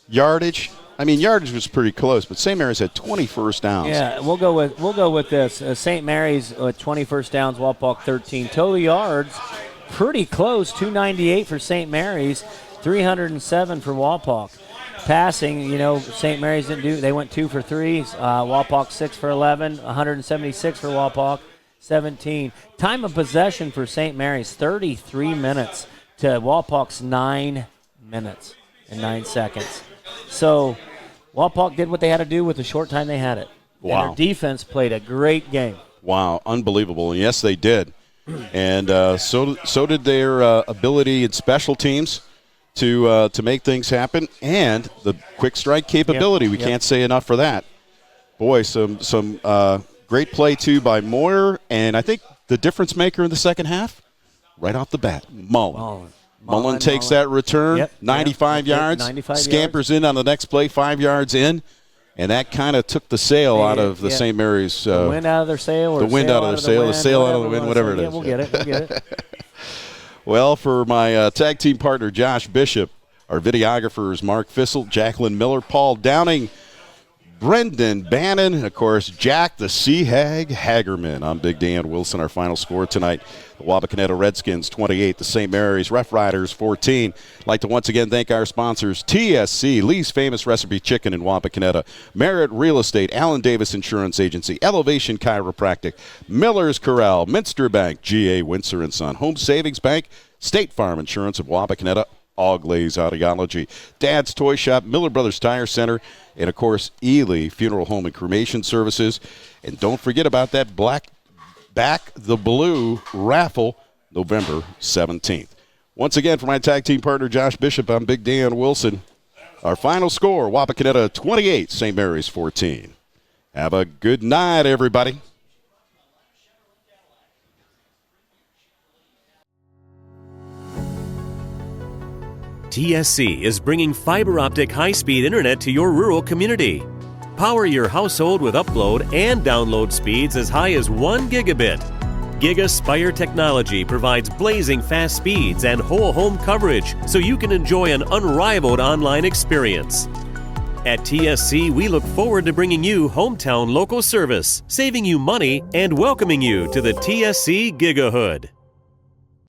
yardage. I mean, yardage was pretty close, but St. Mary's had 20 first downs.
Yeah, we'll go with this. St. Mary's 20 first downs, Wapak 13. Total yards, pretty close. 298 for St. Mary's, 307 for Wapak. Passing, St. Mary's didn't do. They went 2 for 3. Wapak 6 for 11. 176 for Wapak. 17. Time of possession for St. Mary's, 33 minutes to Wapak's 9 minutes and 9 seconds. So Wapak did what they had to do with the short time they had it.
Wow.
And their defense played a great game.
Wow, unbelievable. And yes, they did. And so did their ability in special teams to make things happen, and the quick strike capability. We can't say enough for that. Boy, some great play, too, by Moyer. And I think the difference maker in the second half, right off the bat, Mullen takes that return, 95 yards,
95
scampers in on the next play, 5 yards in. And that kind of took the sail out of the St. Mary's.
The wind out of their sail, or
the wind out of their sail, the sail out of the wind, whatever it is.
Yeah, we'll get it.
Well, for my tag team partner, Josh Bishop, our videographers, Mark Fissel, Jacqueline Miller, Paul Downing, Brendan Bannon, and, of course, Jack the Sea Hag Hagerman. I'm Big Dan Wilson. Our final score tonight, the Wapakoneta Redskins 28, the St. Mary's Rough Riders 14. I'd like to once again thank our sponsors, TSC, Lee's Famous Recipe Chicken in Wapakoneta, Merritt Real Estate, Allen Davis Insurance Agency, Elevation Chiropractic, Miller's Corral, Minster Bank, G.A. Windsor & Son, Home Savings Bank, State Farm Insurance of Wapakoneta, All Glaze Audiology, Dad's Toy Shop, Miller Brothers Tire Center, and, of course, Ely Funeral Home and Cremation Services. And don't forget about that Back the Blue raffle, November 17th. Once again, for my tag team partner, Josh Bishop, I'm Big Dan Wilson. Our final score, Wapakoneta 28, St. Mary's 14. Have a good night, everybody.
TSC is bringing fiber optic high-speed internet to your rural community. Power your household with upload and download speeds as high as 1 gigabit. GigaSpire technology provides blazing fast speeds and whole home coverage so you can enjoy an unrivaled online experience. At TSC, we look forward to bringing you hometown local service, saving you money, and welcoming you to the TSC Gigahood.